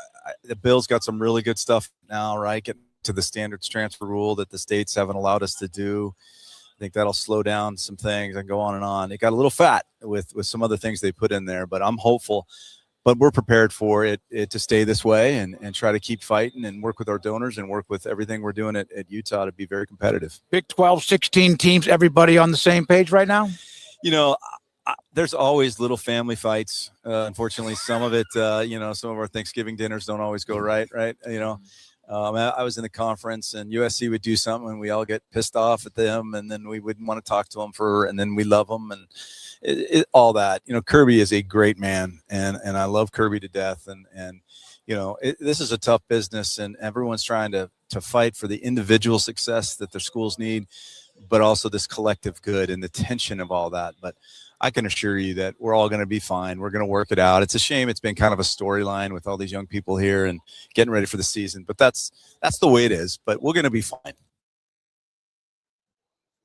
the Bill's got some really good stuff now, right? Getting to the standards transfer rule that the states haven't allowed us to do. I think that'll slow down some things and go on and on. It got a little fat with some other things they put in there, but I'm hopeful. But we're prepared for it to stay this way and try to keep fighting and work with our donors and work with everything we're doing at Utah to be very competitive. Big 12, 16 teams, everybody on the same page right now? You know, there's always little family fights. Unfortunately, some of it, you know, some of our Thanksgiving dinners don't always go right. You know, I was in the conference and USC would do something and we all get pissed off at them, and then we wouldn't want to talk to them and then we love them and all that. You know, Kirby is a great man, and I love Kirby to death. And you know, this is a tough business, and everyone's trying to fight for the individual success that their schools need, but also this collective good and the tension of all that. But I can assure you that we're all going to be fine. We're going to work it out. It's a shame it's been kind of a storyline with all these young people here and getting ready for the season, but that's the way it is. But we're going to be fine.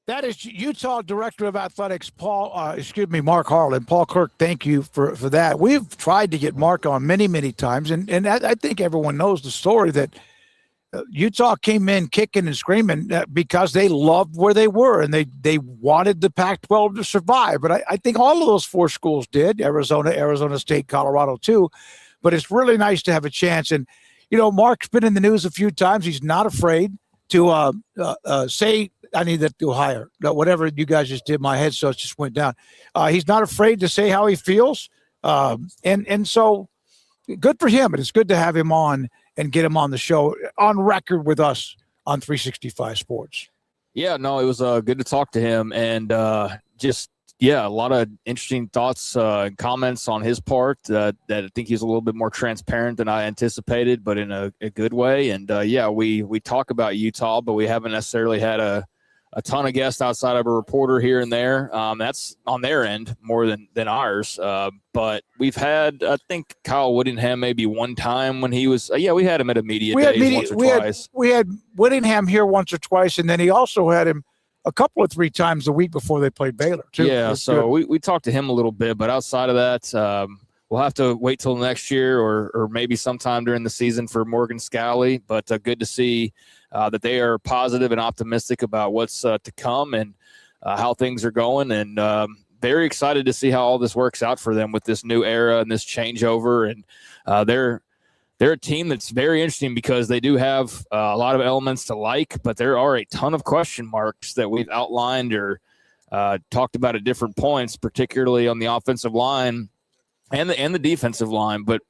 That is Utah Director of Athletics, Mark Harlan. Paul Kirk, thank you for that. We've tried to get Mark on many, many times, and I think everyone knows the story that Utah came in kicking and screaming because they loved where they were, and they wanted the Pac-12 to survive. But I think all of those four schools did, Arizona State, Colorado too. But it's really nice to have a chance. And, Mark's been in the news a few times. He's not afraid to say, I need that to hire. Whatever you guys just did, my headset just went down. He's not afraid to say how he feels. And so good for him. And it's good to have him on and get him on the show on record with us on 365 Sports. Yeah, no, it was good to talk to him, and a lot of interesting thoughts and comments on his part that I think he's a little bit more transparent than I anticipated, but in a good way. And we talk about Utah, but we haven't necessarily had a ton of guests outside of a reporter here and there. That's on their end more than ours. But we've had, I think, Kyle Whittingham maybe one time when he was, we had him at a media day once or twice. We had Whittingham here once or twice, and then he also had him a couple of 3 times the week before they played Baylor, too. Yeah, so we talked to him a little bit, but outside of that, we'll have to wait till next year or maybe sometime during the season for Morgan Scally. But good to see that they are positive and optimistic about what's to come and how things are going. And very excited to see how all this works out for them with this new era and this changeover. And they're a team that's very interesting because they do have a lot of elements to like, but there are a ton of question marks that we've outlined or talked about at different points, particularly on the offensive line and the defensive line. But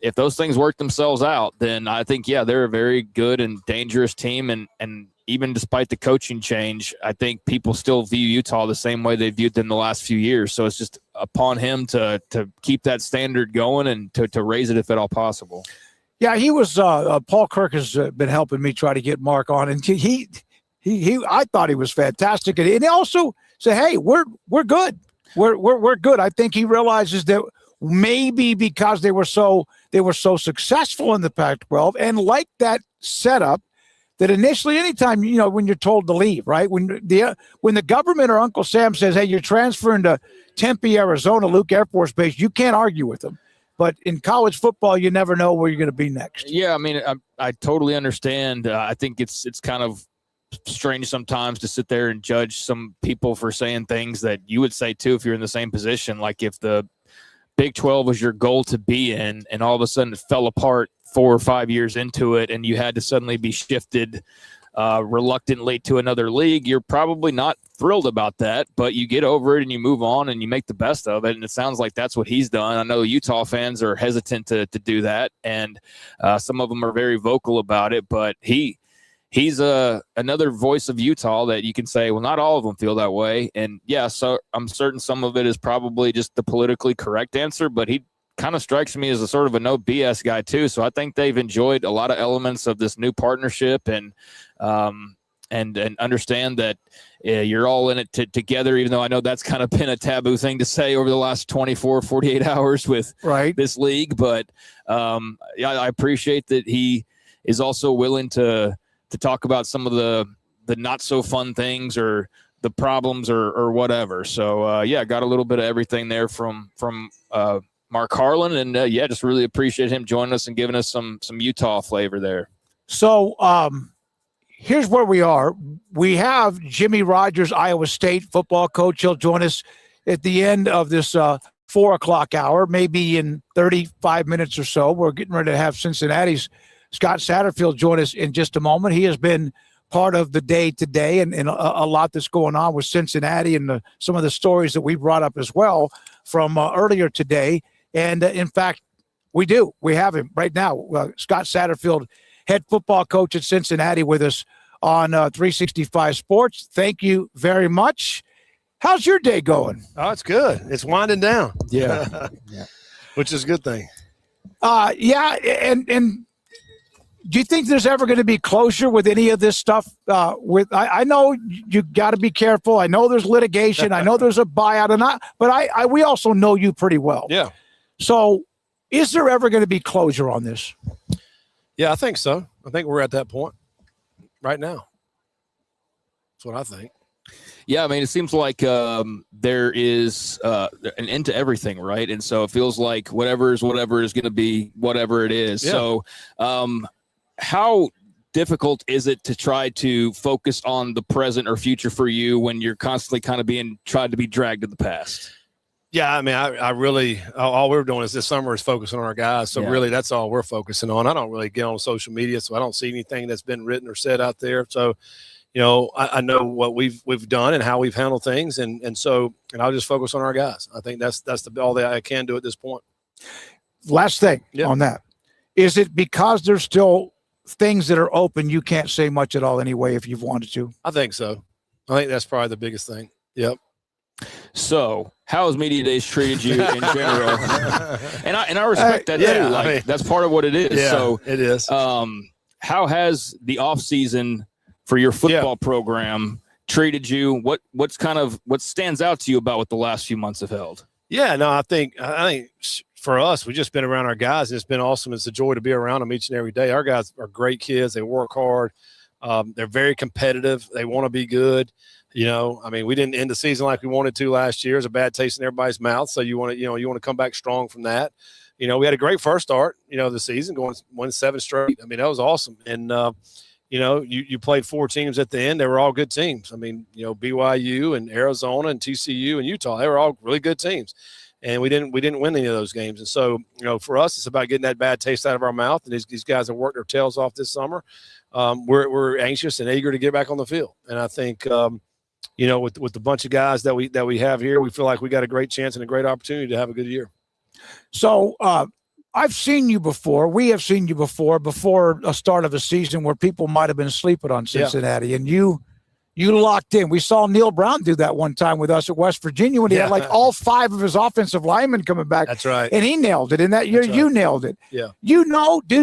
if those things work themselves out, then I think, they're a very good and dangerous team. And even despite the coaching change, I think people still view Utah the same way they viewed them the last few years. So it's just upon him to keep that standard going and to raise it if at all possible. Yeah, he was Paul Kirk has been helping me try to get Mark on, and he I thought he was fantastic. And he also said, hey, we're good. We're good. I think he realizes that maybe because they were so successful in the Pac-12 and like that setup, that initially, anytime, when you're told to leave, right? When the government or Uncle Sam says, hey, you're transferring to Tempe, Arizona, Luke Air Force Base, you can't argue with them. But in college football, you never know where you're going to be next. Yeah, I mean, I totally understand. I think it's kind of strange sometimes to sit there and judge some people for saying things that you would say too if you're in the same position. Like if the Big 12 was your goal to be in and all of a sudden it fell apart 4 or 5 years into it and you had to suddenly be shifted reluctantly to another league, you're probably not thrilled about that, but you get over it and you move on and you make the best of it. And it sounds like that's what he's done. I know Utah fans are hesitant to do that, and some of them are very vocal about it, but he's another voice of Utah that you can say, well, not all of them feel that way. And so I'm certain some of it is probably just the politically correct answer, but he kind of strikes me as a sort of a no BS guy too. So I think they've enjoyed a lot of elements of this new partnership and understand that you're all in it together, even though I know that's kind of been a taboo thing to say over the last 24, 48 hours with this league. But I appreciate that he is also willing to talk about some of the not so fun things or the problems or whatever. So got a little bit of everything there from Mark Harlan, and just really appreciate him joining us and giving us some Utah flavor there. So here's where we are. We have Jimmy Rogers, Iowa State football coach. He'll join us at the end of this 4 o'clock hour, maybe in 35 minutes or so. We're getting ready to have Cincinnati's Scott Satterfield join us in just a moment. He has been part of the day today and a lot that's going on with Cincinnati and some of the stories that we brought up as well from earlier today. And in fact, we have him right now. Scott Satterfield, head football coach at Cincinnati, with us on 365 Sports. Thank you very much. How's your day going? Oh, it's good. It's winding down. Yeah. Which is a good thing. And do you think there's ever going to be closure with any of this stuff? I know you got to be careful. I know there's litigation. I know there's a buyout, but we also know you pretty well. Yeah. So, is there ever going to be closure on this? Yeah, I think so. I think we're at that point right now. That's what I think. Yeah, I mean, it seems like there is an end to everything, right? And so it feels like whatever is going to be whatever it is. Yeah. So how difficult is it to try to focus on the present or future for you when you're constantly kind of being tried to be dragged to the past? Yeah, I mean, I really all we're doing is this summer is focusing on our guys. So really, that's all we're focusing on. I don't really get on social media, so I don't see anything that's been written or said out there. So, I know what we've done and how we've handled things, and I'll just focus on our guys. I think that's all that I can do at this point. Last thing on that. Is it because there's still things that are open, you can't say much at all anyway if you've wanted to? I think so. I think that's probably the biggest thing. Yep. So, how has Media Days treated you in general? and I respect that too. Like, that's part of what it is. Yeah, so it is. How has the off season for your football program treated you? What stands out to you about what the last few months have held? Yeah, no, I think for us, we've just been around our guys. It's been awesome. It's a joy to be around them each and every day. Our guys are great kids. They work hard. They're very competitive. They want to be good. We didn't end the season like we wanted to last year. It's a bad taste in everybody's mouth. So you want to come back strong from that. We had a great first start, the season, won 7 straight. I mean, that was awesome. And, you played 4 teams at the end. They were all good teams. I mean, BYU and Arizona and TCU and Utah, they were all really good teams. And we didn't win any of those games. And so, for us, it's about getting that bad taste out of our mouth. And these guys have worked their tails off this summer. We're anxious and eager to get back on the field. And I think, with the bunch of guys that we have here, we feel like we got a great chance and a great opportunity to have a good year. So I've seen you before. We have seen you before a start of a season where people might have been sleeping on Cincinnati, and you locked in. We saw Neil Brown do that one time with us at West Virginia when he had like all 5 of his offensive linemen coming back. That's right. And he nailed it. In that year, you nailed it. Yeah. Do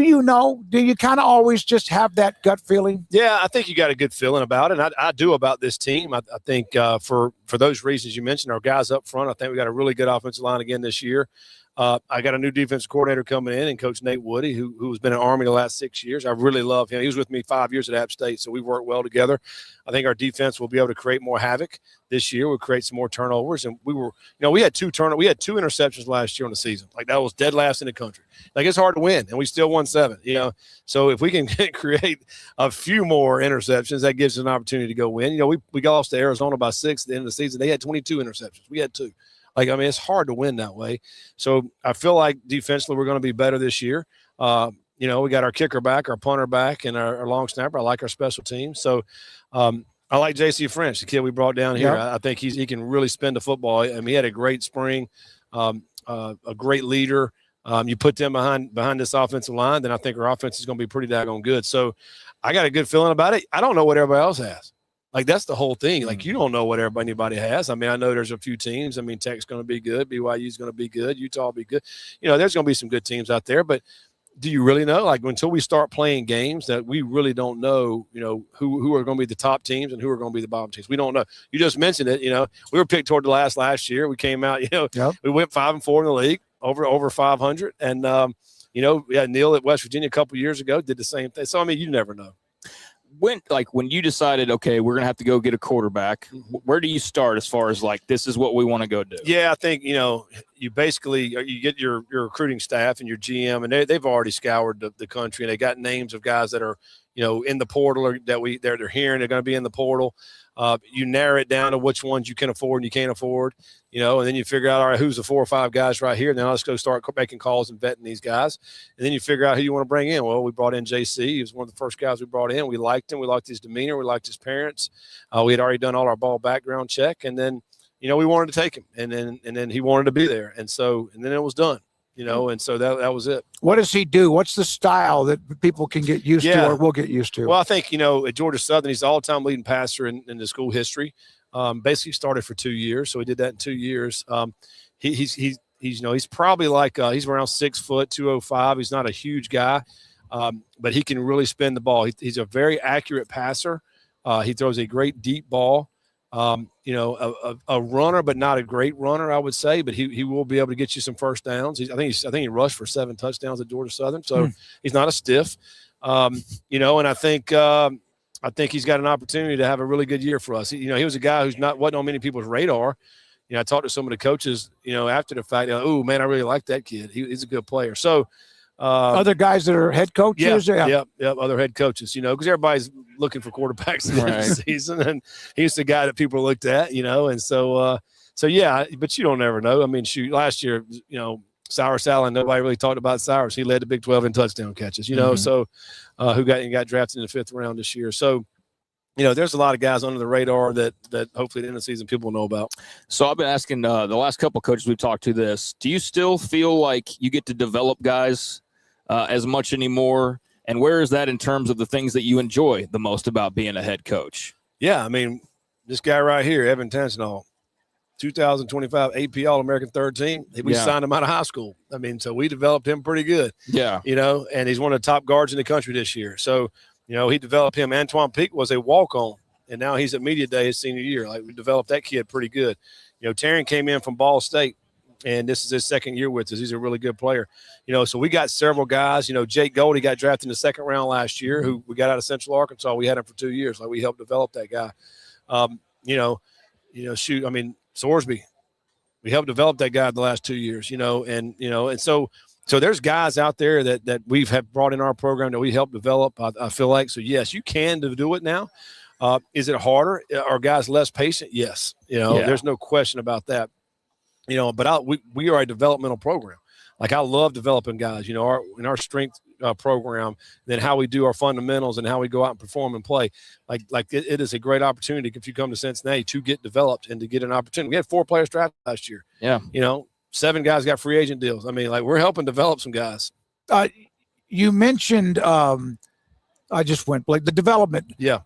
you kind of always just have that gut feeling? Yeah, I think you got a good feeling about it. And I do about this team. I think for those reasons you mentioned, our guys up front, I think we got a really good offensive line again this year. I got a new defensive coordinator coming in, and Coach Nate Woody, who's been in Army the last 6 years. I really love him. He was with me 5 years at App State, so we worked well together. I think our defense will be able to create more havoc this year. We'll create some more turnovers, and we had 2 interceptions last year on the season. Like, that was dead last in the country. Like, it's hard to win, and we still won 7. So if we can create a few more interceptions, that gives us an opportunity to go win. We lost to Arizona by 6 at the end of the season. They had 22 interceptions. We had 2. It's hard to win that way. So I feel like defensively we're going to be better this year. We got our kicker back, our punter back, and our long snapper. I like our special teams. So I like J.C. French, the kid we brought down here. I think he can really spin the football. I mean, he had a great spring, a great leader. You put them behind this offensive line, then I think our offense is going to be pretty daggone good. So I got a good feeling about it. I don't know what everybody else has. Like, that's the whole thing. Like, you don't know what anybody has. I mean, I know there's a few teams. I mean, Tech's going to be good. BYU's going to be good. Utah will be good. There's going to be some good teams out there. But do you really know? Like, until we start playing games, that we really don't know, who are going to be the top teams and who are going to be the bottom teams. We don't know. You just mentioned it. We were picked toward the last year. We came out, we went 5-4 in the league, over 500. And, we had Neil at West Virginia a couple years ago, did the same thing. So, I mean, you never know. When you decided, okay, we're gonna have to go get a quarterback, where do you start as far as this is what we want to go do? Yeah, I think you basically you get your recruiting staff and your GM, and they've already scoured the country, and they got names of guys that are in the portal, or that they're hearing they're going to be in the portal. You narrow it down to which ones you can afford and you can't afford, and then you figure out, all right, who's the 4 or 5 guys right here. And then let's go start making calls and vetting these guys. And then you figure out who you want to bring in. Well, we brought in JC. He was one of the first guys we brought in. We liked him. We liked his demeanor. We liked his parents. We had already done all our ball background check. And then, we wanted to take him. And then he wanted to be there. And then it was done. And so that was it. What does he do? What's the style that people can get used to, or will get used to? Well, I think, at Georgia Southern, he's the all-time leading passer in the school history. Basically started for 2 years. So he did that in 2 years. He's probably he's around 6 foot, 205. He's not a huge guy, but he can really spin the ball. He's a very accurate passer. He throws a great deep ball. A runner, but not a great runner, I would say. But he will be able to get you some first downs. I think he rushed for 7 touchdowns at Georgia Southern, so he's not a stiff. And I think he's got an opportunity to have a really good year for us. He was a guy who's wasn't on many people's radar. I talked to some of the coaches, after the fact. Oh man, I really like that kid. He's a good player. So. Other guys that are head coaches? Yep, other head coaches, because everybody's looking for quarterbacks in the season, and he's the guy that people looked at, and so So yeah, but you don't ever know. I mean, shoot, last year, Cyrus Allen, nobody really talked about Cyrus. He led the Big 12 in touchdown catches, so who got drafted in the 5th round this year. So, there's a lot of guys under the radar that hopefully at the end of the season people know about. So I've been asking the last couple of coaches we've talked to this. Do you still feel like you get to develop guys as much anymore? And where is that in terms of the things that you enjoy the most about being a head coach? Yeah, I mean, this guy right here, Evan Tansenall, 2025 AP All-American third team. We signed him out of high school. I mean, so we developed him pretty good. Yeah. And he's one of the top guards in the country this year. So, he developed him. Antoine Peak was a walk-on, and now he's at Media Day his senior year. Like, we developed that kid pretty good. Taryn came in from Ball State, and this is his 2nd year with us. He's a really good player. So we got several guys. Jake Goldie got drafted in the 2nd round last year, who we got out of Central Arkansas. We had him for 2 years. Like, we helped develop that guy. Shoot, I mean, Sorsby, we helped develop that guy the last 2 years, and so there's guys out there that we've have brought in our program that we helped develop. I feel like, so yes, you can do it now. Is it harder? Are guys less patient? Yes. There's no question about that. But we are a developmental program. Like, I love developing guys, in our strength program, then how we do our fundamentals and how we go out and perform and play. Like it is a great opportunity if you come to Cincinnati to get developed and to get an opportunity. We had 4 players drafted last year. Yeah. 7 guys got free agent deals. I mean, like, we're helping develop some guys. You mentioned, I just went like the development. Yeah.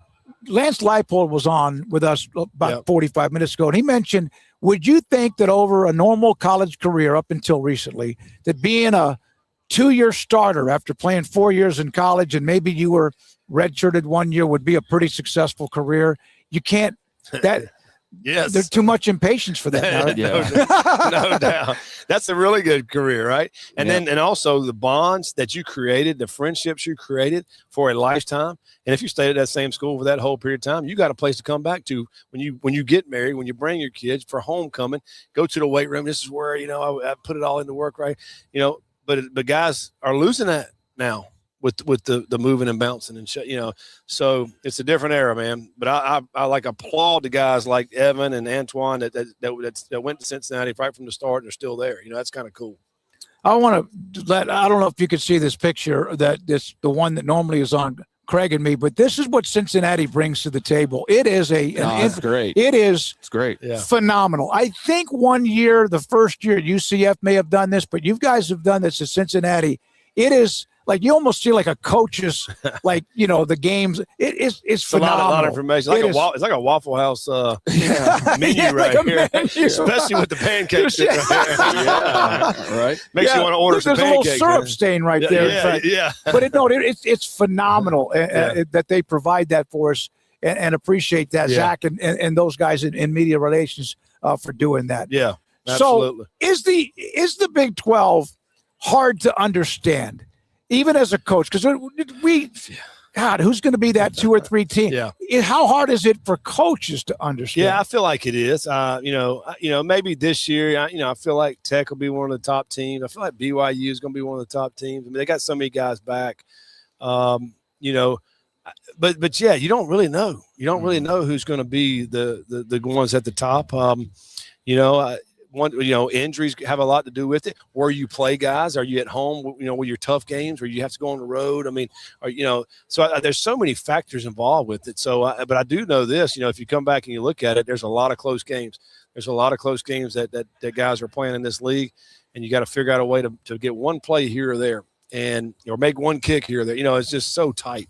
Lance Leipold was on with us about 45 minutes ago, and he mentioned, would you think that over a normal college career up until recently, that being a 2-year starter after playing 4 years in college and maybe you were redshirted 1 year would be a pretty successful career? You can't that. Yes. There's too much impatience for that. No doubt. That's a really good career, right? And then also the bonds that you created, the friendships you created for a lifetime. And if you stayed at that same school for that whole period of time, you got a place to come back to when you get married, when you bring your kids for homecoming, go to the weight room. This is where, I put it all into work, right? But guys are losing that now with the moving and bouncing and so it's a different era, man. But I like applaud the guys like Evan and Antoine that went to Cincinnati right from the start and they're still there. That's kind of cool. I want to I don't know if you could see this picture, the one that normally is on Craig and me, but this is what Cincinnati brings to the table. It is it's great. It's great. Phenomenal. I think 1 year, the first year, UCF may have done this, but you guys have done this at Cincinnati. It is like you almost see like a coach's, the games. It's phenomenal. A lot of information. It's like a Waffle House menu right here, especially with the pancakes. Right. Makes you want to order some pancakes. There's a little syrup stain right there. Yeah. But it's phenomenal that they provide that for us and appreciate that, Zach and those guys in media relations for doing that. Yeah, absolutely. So is the Big 12 hard to understand? Even as a coach, because who's going to be that 2 or 3 team? Yeah. How hard is it for coaches to understand? Yeah, I feel like it is. Maybe this year, I feel like Tech will be one of the top teams. I feel like BYU is going to be one of the top teams. I mean, they got so many guys back. But yeah, you don't really know. You don't really know who's going to be the ones at the top. Injuries have a lot to do with it. Where you play guys, are you at home? With your tough games, or you have to go on the road. I mean, there's so many factors involved with it. So, but I do know this. If you come back and you look at it, there's a lot of close games. There's a lot of close games that guys are playing in this league, and you got to figure out a way to get one play here or there, or make one kick here or there. It's just so tight.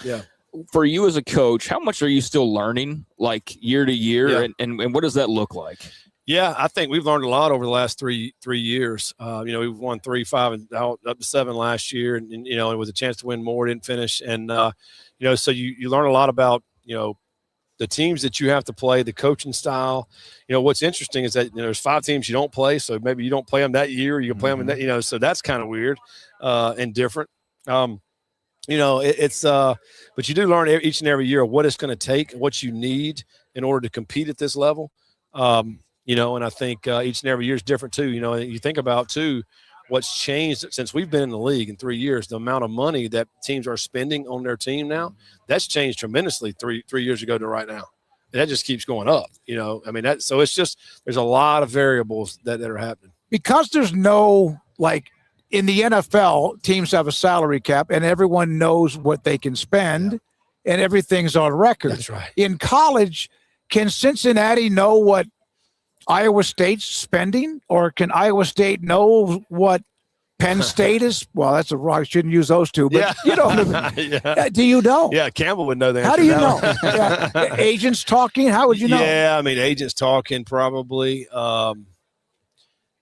Yeah. For you as a coach, how much are you still learning, like year to year, and what does that look like? Yeah, I think we've learned a lot over the last three years. We've won 3, 5, and up to 7 last year, and it was a chance to win more, didn't finish, and so you learn a lot about the teams that you have to play, the coaching style. What's interesting is that there's 5 teams you don't play, so maybe you don't play them that year, or you can play them in that, so that's kind of weird and different. But you do learn each and every year what it's going to take, what you need in order to compete at this level. And I think each and every year is different too. You think about too, what's changed since we've been in the league in 3 years, the amount of money that teams are spending on their team now, that's changed tremendously three years ago to right now. and that just keeps going up. I mean, so it's just there's a lot of variables that are happening because there's no like in the NFL, teams have a salary cap, and everyone knows what they can spend, and everything's on record. That's right. In college, can Cincinnati know what Iowa State's spending, or can Iowa State know what Penn State is? Well, that's a wrong. I shouldn't use those two, but you know what I mean. Do you know? Yeah, Campbell would know that. How do you know? Agents talking? How would you know? Yeah, I mean, agents talking probably.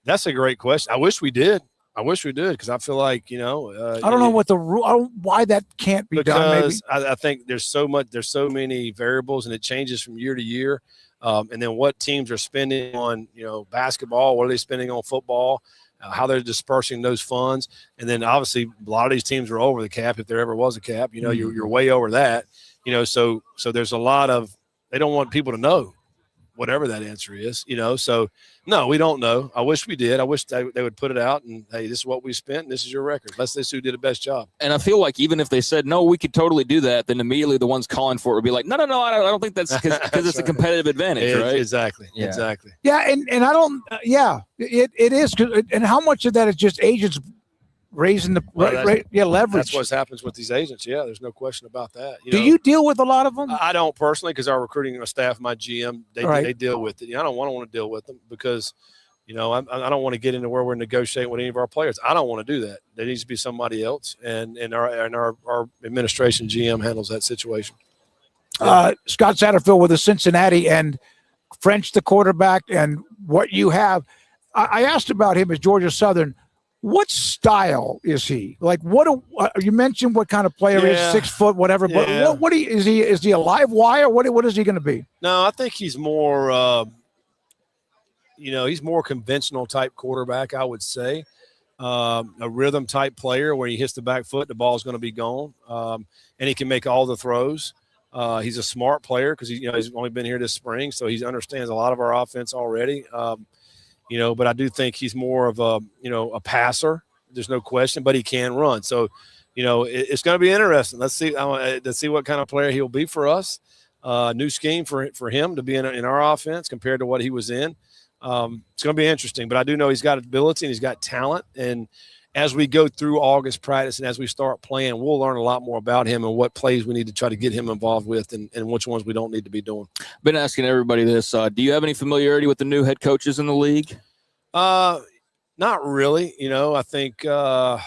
That's a great question. I wish we did because I feel like I don't know what the rule. Why that can't be done. Maybe I think there's so many variables, and it changes from year to year. And then what teams are spending on basketball, what are they spending on football, how they're dispersing those funds, and then obviously a lot of these teams are over the cap if there ever was a cap. You're way over that. So there's a lot of they don't want people to know whatever that answer is. So no, we don't know. I wish we did. I wish they would put it out and hey, this is what we spent and this is your record. Let's see who did the best job. And I feel like even if they said no, we could totally do that, then immediately the ones calling for it would be like, no, I don't think that's because it's a competitive advantage, right? Exactly. Yeah. Exactly. Yeah, and I don't. It is. And how much of that is just agents raising the leverage? That's what happens with these agents. Yeah, there's no question about that. Do you deal with a lot of them? I don't personally, because our recruiting staff, my GM, they deal with it. I don't want to deal with them because, I don't want to get into where we're negotiating with any of our players. I don't want to do that. There needs to be somebody else, and our administration GM handles that situation. Scott Satterfield with the Cincinnati and French, the quarterback, and what you have. I asked about him at Georgia Southern. What style is he? Like, you mentioned what kind of player he is, 6 foot, whatever. But what is he? Is he a live wire? What is he going to be? No, I think he's more. He's more conventional type quarterback, I would say. A rhythm type player where he hits the back foot, the ball is going to be gone, and he can make all the throws. He's a smart player because he's only been here this spring, so he understands a lot of our offense already. But I do think he's more of a passer. There's no question, but he can run. So, it's going to be interesting. Let's see what kind of player he'll be for us. New scheme for him to be in our offense compared to what he was in. It's going to be interesting, but I do know he's got ability and he's got talent. And as we go through August practice and as we start playing, we'll learn a lot more about him and what plays we need to try to get him involved with and which ones we don't need to be doing. Been asking everybody this. Do you have any familiarity with the new head coaches in the league? Not really. I think, Colin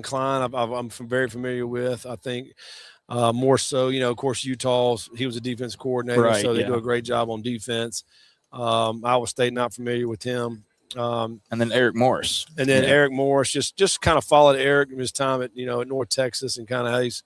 Klein, I'm very familiar with. I think more so, of course, Utah's, he was a defense coordinator, so they do a great job on defense. Iowa State, not familiar with him. And then Eric Morris. And then Eric Morris, just kind of followed Eric in his time at North Texas and kind of how he's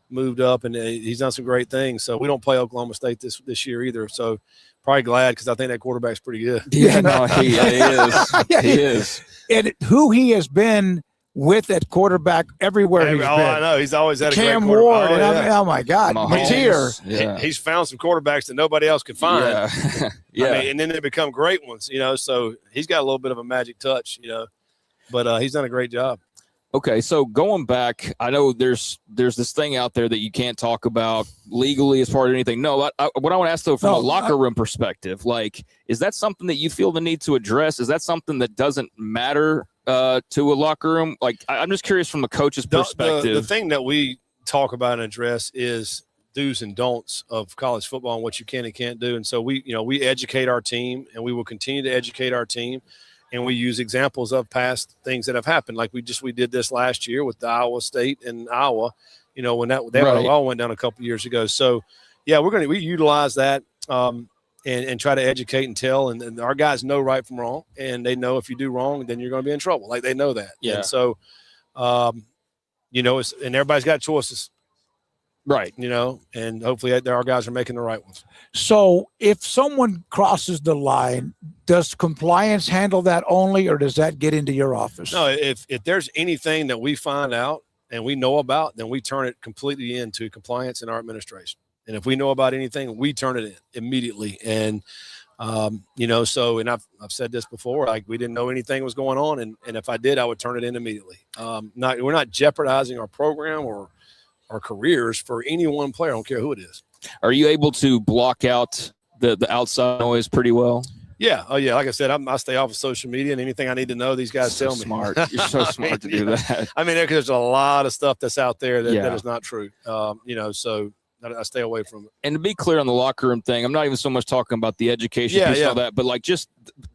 moved up, and he's done some great things. So we don't play Oklahoma State this year either. So probably glad because I think that quarterback's pretty good. Yeah, no, he is. He is. And who he has been with at quarterback everywhere he's been. I know. He's always had a Cam great Ward. quarterback. Oh my God. Mateer. Yeah. He's found some quarterbacks that nobody else can find. Yeah. I mean, and then they become great ones, so he's got a little bit of a magic touch, but he's done a great job. Okay, so going back, I know there's this thing out there that you can't talk about legally as part of anything. No, what I want to ask, though, from a locker room perspective, like, is that something that you feel the need to address? Is that something that doesn't matter to a locker room? Like, I'm just curious from a coach's perspective. The thing that we talk about and address is do's and don'ts of college football and what you can and can't do. And so we educate our team, and we will continue to educate our team. And we use examples of past things that have happened. Like we did this last year with the Iowa State and Iowa, when that all went down a couple years ago. So, yeah, we utilize that and try to educate and tell. And our guys know right from wrong. And they know if you do wrong, then you're going to be in trouble. Like they know that. Yeah. And so, and everybody's got choices. Right. And hopefully our guys are making the right ones. So if someone crosses the line, does compliance handle that only, or does that get into your office? No, if there's anything that we find out and we know about, then we turn it completely into compliance in our administration. And if we know about anything, we turn it in immediately. And, and I've said this before, like we didn't know anything was going on. And if I did, I would turn it in immediately. We're not jeopardizing our program or our careers for any one player. I don't care who it is. Are you able to block out the outside noise pretty well? Yeah. Oh, yeah. Like I said, I stay off of social media, and anything I need to know, these guys tell me. Smart. You're so smart to do that. I mean, there's a lot of stuff that's out there that is not true. So I stay away from it. And to be clear on the locker room thing, I'm not even so much talking about the education piece and all that, but like just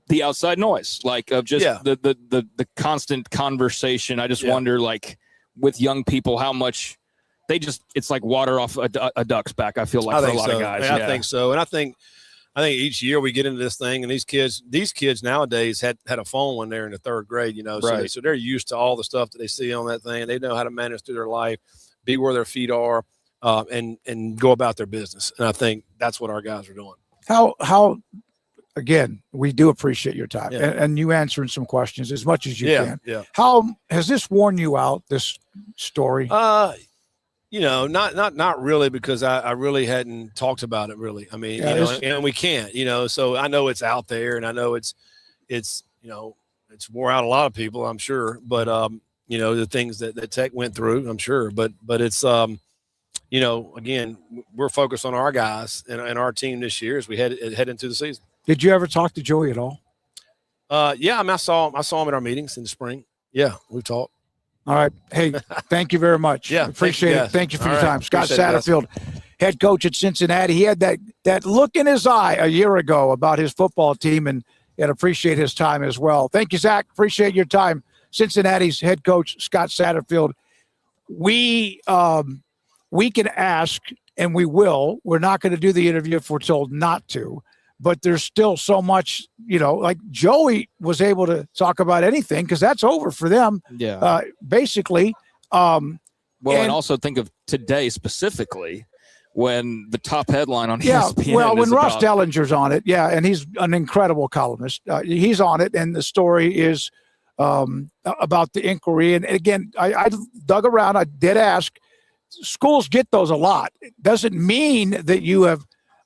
the outside noise, like of just the constant conversation. I just wonder, like with young people, how much it's like water off a duck's back. I feel like for a lot of guys. I think so. And I think each year we get into this thing, and these kids nowadays had a phone when they're in the third grade, so they're used to all the stuff that they see on that thing. They know how to manage through their life, be where their feet are, and go about their business. And I think that's what our guys are doing. How again, we do appreciate your time and you answering some questions as much as you can. Yeah. How has this worn you out, this story? Not really, because I really hadn't talked about it really. I mean, and we can't, so I know it's out there, and I know it's wore out a lot of people, I'm sure, but the things that Tech went through, I'm sure, but it's again, we're focused on our guys and our team this year as we head into the season. Did you ever talk to Joey at all? Yeah, I mean, I saw him at our meetings in the spring. Yeah, we talked. All right. Hey, thank you very much. Yeah, appreciate it. Thank you for your time. Scott Appreciate it, Satterfield, head coach at Cincinnati. He had that look in his eye a year ago about his football team, and appreciate his time as well. Thank you, Zach. Appreciate your time. Cincinnati's head coach, Scott Satterfield. We can ask, and we will. We're not going to do the interview if we're told not to. But there's still so much, like Joey was able to talk about anything because that's over for them. Yeah. Basically. And also think of today specifically when the top headline on ESPN. Well, when Ross Dellinger's on it, and he's an incredible columnist. He's on it, and the story is about the inquiry. And again, I dug around. I did ask. Schools get those a lot. It doesn't mean that you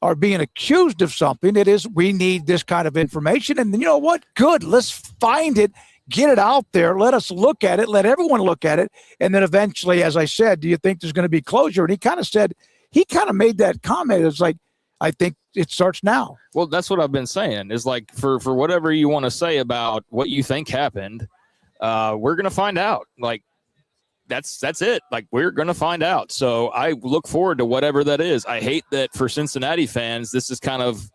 are being accused of something. It is, we need this kind of information. And you know what? Good. Let's find it, get it out there. Let us look at it. Let everyone look at it. And then eventually, as I said, do you think there's going to be closure? And he kind of made that comment. It's like, I think it starts now. Well, that's what I've been saying is like, for whatever you want to say about what you think happened, we're going to find out. Like, that's it. Like, we're going to find out. So I look forward to whatever that is. I hate that for Cincinnati fans, this is kind of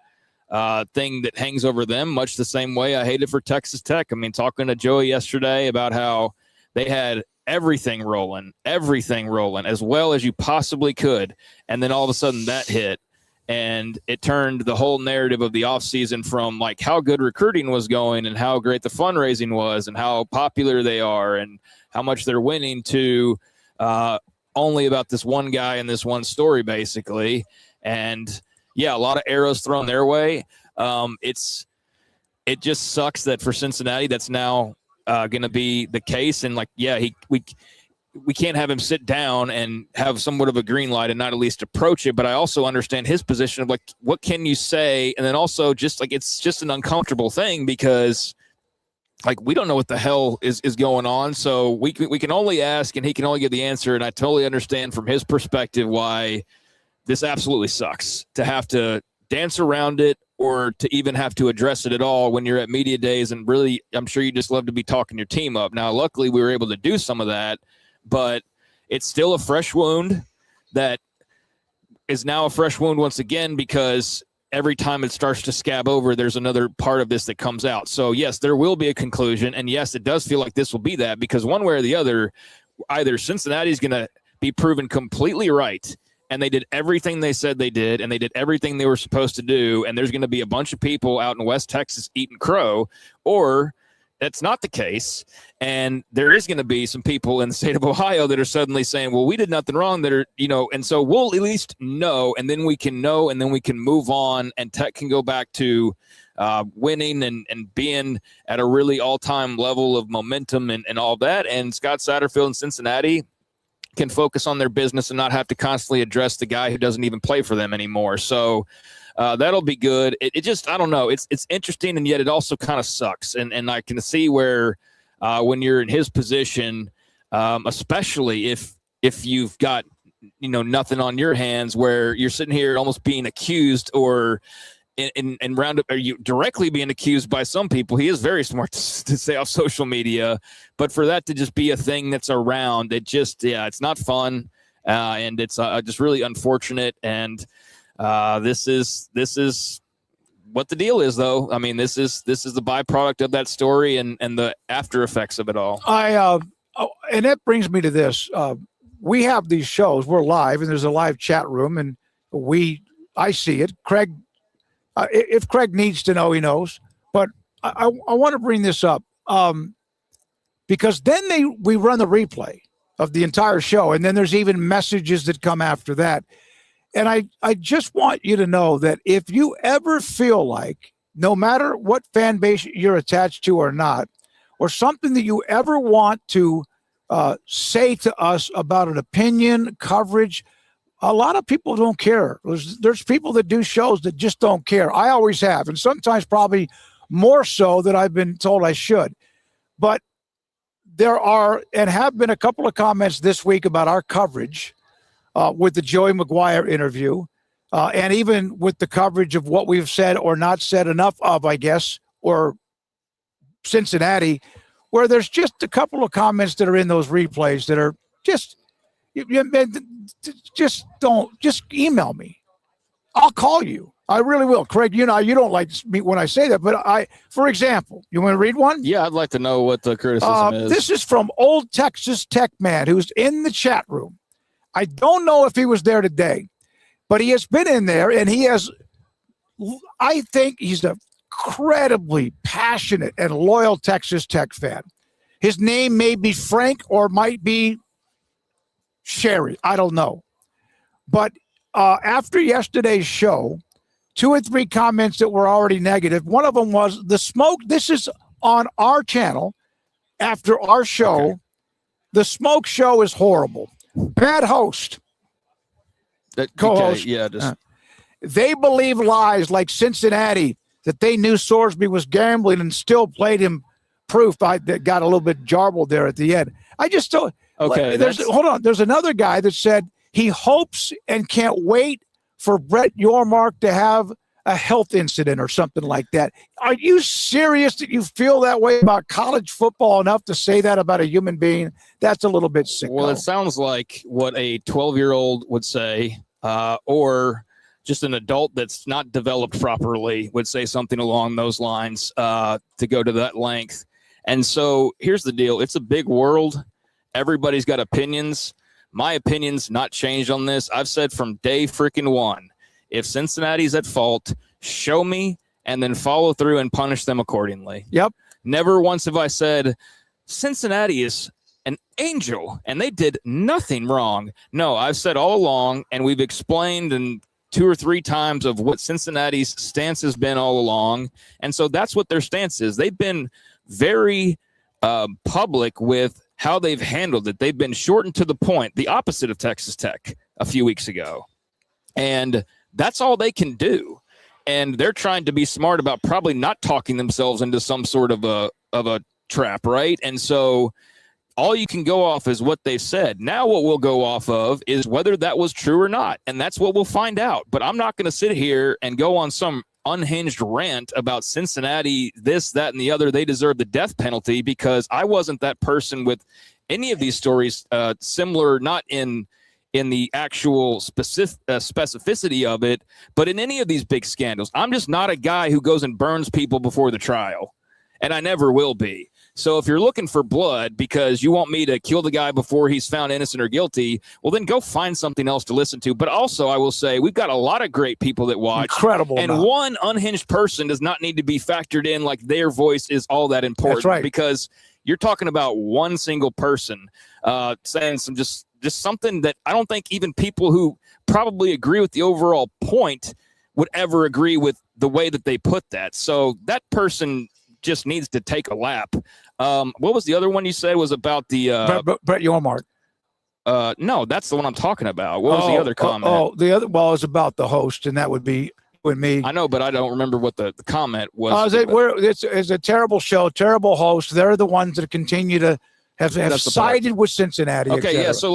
thing that hangs over them much the same way I hate it for Texas Tech. I mean, talking to Joey yesterday about how they had everything rolling as well as you possibly could. And then all of a sudden that hit, and it turned the whole narrative of the offseason from like how good recruiting was going and how great the fundraising was and how popular they are and how much they're winning to only about this one guy and this one story, basically. And a lot of arrows thrown their way. It just sucks that for Cincinnati, that's now going to be the case. And like, we can't have him sit down and have somewhat of a green light and not at least approach it. But I also understand his position of like, what can you say? And then also just like, it's just an uncomfortable thing because like, we don't know what the hell is going on. So we can only ask and he can only give the answer. And I totally understand from his perspective why this absolutely sucks to have to dance around it or to even have to address it at all when you're at media days. And really, I'm sure you just love to be talking your team up. Now, luckily we were able to do some of that, but it's still a fresh wound that is now a fresh wound once again, because every time it starts to scab over, there's another part of this that comes out. So yes, there will be a conclusion. And yes, it does feel like this will be that, because one way or the other, either Cincinnati's going to be proven completely right and they did everything they said they did and they did everything they were supposed to do, and there's going to be a bunch of people out in West Texas eating crow, or that's not the case. And there is going to be some people in the state of Ohio that are suddenly saying, well, we did nothing wrong, that are, and so we'll at least know, and then we can know, and then we can move on, and Tech can go back to winning and being at a really all-time level of momentum and all that. And Scott Satterfield in Cincinnati can focus on their business and not have to constantly address the guy who doesn't even play for them anymore. So that'll be good. It just, I don't know. It's interesting, and yet it also kind of sucks. And I can see where when you're in his position, especially if you've got nothing on your hands where you're sitting here almost being accused or in roundup, are you directly being accused by some people? He is very smart to stay off social media, but for that to just be a thing that's around, it's not fun. And it's just really unfortunate. And this is what the deal is, though. I mean, this is the byproduct of that story and the after effects of it all. And that brings me to this. We have these shows. We're live, and there's a live chat room, and I see it. Craig, if Craig needs to know, he knows. But I want to bring this up because then we run the replay of the entire show, and then there's even messages that come after that. And I just want you to know that if you ever feel like, no matter what fan base you're attached to or not, or something that you ever want to say to us about an opinion, coverage, a lot of people don't care. There's people that do shows that just don't care. I always have, and sometimes probably more so than I've been told I should. But there are and have been a couple of comments this week about our coverage with the Joey McGuire interview, and even with the coverage of what we've said or not said enough of, I guess, or Cincinnati, where there's just a couple of comments that are in those replays that are just email me. I'll call you. I really will. Craig, you don't like me when I say that, but for example, you want to read one? Yeah, I'd like to know what the criticism is. This is from Old Texas Tech Man who's in the chat room. I don't know if he was there today, but he has been in there, and I think he's a incredibly passionate and loyal Texas Tech fan. His name may be Frank or might be Sherry. I don't know. But after yesterday's show, 2 or 3 comments that were already negative. One of them was the smoke. This is on our channel after our show. Okay. The smoke show is horrible. Bad host. Co-host. Okay, yeah. They believe lies like Cincinnati that they knew Sorsby was gambling and still played him proof. That got a little bit jarbled there at the end. I just don't. Okay. Hold on. There's another guy that said he hopes and can't wait for Brett Yormark to have a health incident or something like that. Are you serious that you feel that way about college football enough to say that about a human being? That's a little bit sick. Well, it sounds like what a 12-year-old would say, or just an adult that's not developed properly would say something along those lines to go to that length. And so here's the deal. It's a big world. Everybody's got opinions. My opinion's not changed on this. I've said from day freaking one, if Cincinnati's at fault, show me and then follow through and punish them accordingly. Yep. Never once have I said Cincinnati is an angel and they did nothing wrong. No, I've said all along, and we've explained and 2 or 3 times of what Cincinnati's stance has been all along. And so that's what their stance is. They've been very public with how they've handled it. They've been short and to the point, the opposite of Texas Tech a few weeks ago. And that's all they can do. And they're trying to be smart about probably not talking themselves into some sort of a trap, right? And so all you can go off is what they've said. Now what we'll go off of is whether that was true or not. And that's what we'll find out. But I'm not going to sit here and go on some unhinged rant about Cincinnati, this, that, and the other. They deserve the death penalty, because I wasn't that person with any of these stories, similar, not in the actual specificity of it, but in any of these big scandals. I'm just not a guy who goes and burns people before the trial, and I never will be. So if you're looking for blood because you want me to kill the guy before he's found innocent or guilty, well, then go find something else to listen to. But also, I will say, we've got a lot of great people that watch. Incredible. And one unhinged person does not need to be factored in like their voice is all that important. That's right. Because you're talking about one single person saying some just something that I don't think even people who probably agree with the overall point would ever agree with the way that they put that. So that person just needs to take a lap. What was the other one you said was about the Brett Yormark? No, that's the one I'm talking about. What was the other comment? The other, well, it was about the host, and that would be with me. I know, but I don't remember what the comment was. It's a terrible show, terrible host. They're the ones that continue to have sided with Cincinnati. Okay, yeah. So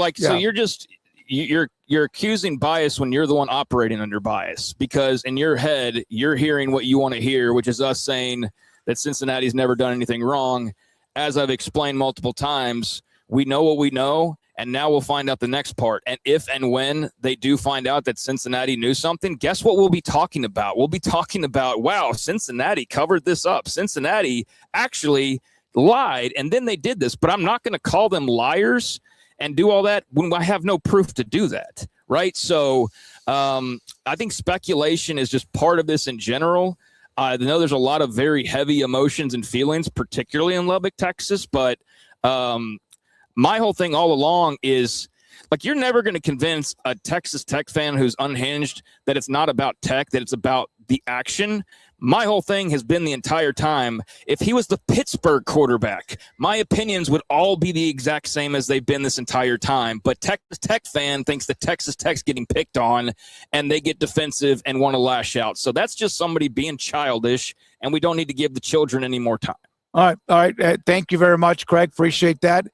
you're accusing bias when you're the one operating under bias, because in your head you're hearing what you want to hear, which is us saying that Cincinnati's never done anything wrong. As I've explained multiple times, we know what we know, and now we'll find out the next part. And if and when they do find out that Cincinnati knew something, guess what we'll be talking about? We'll be talking about, wow, Cincinnati covered this up. Cincinnati actually lied, and then they did this. But I'm not going to call them liars and do all that when I have no proof to do that, right? So I think speculation is just part of this in general. I know there's a lot of very heavy emotions and feelings, particularly in Lubbock, Texas, but my whole thing all along is, like, you're never going to convince a Texas Tech fan who's unhinged that it's not about Tech, that it's about the action. My whole thing has been the entire time, if he was the Pittsburgh quarterback, my opinions would all be the exact same as they've been this entire time. But Texas Tech fan thinks that Texas Tech's getting picked on, and they get defensive and want to lash out. So that's just somebody being childish, and we don't need to give the children any more time. All right. Thank you very much, Craig. Appreciate that.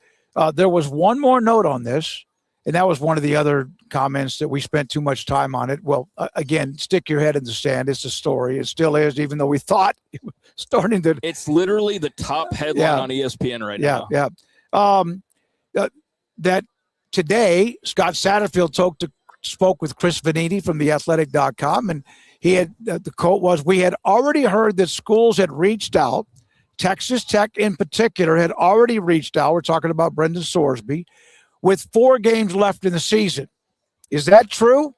There was one more note on this, and that was one of the other comments that we spent too much time on it. Well, again, stick your head in the sand. It's a story. It still is, even though we thought it was starting to. It's literally the top headline on ESPN right now. Yeah. That today, Scott Satterfield spoke with Chris Vanini from theathletic.com, and he had the quote was, "We had already heard that schools had reached out. Texas Tech in particular had already reached out." We're talking about Brendan Sorsby, with 4 games left in the season. Is that true?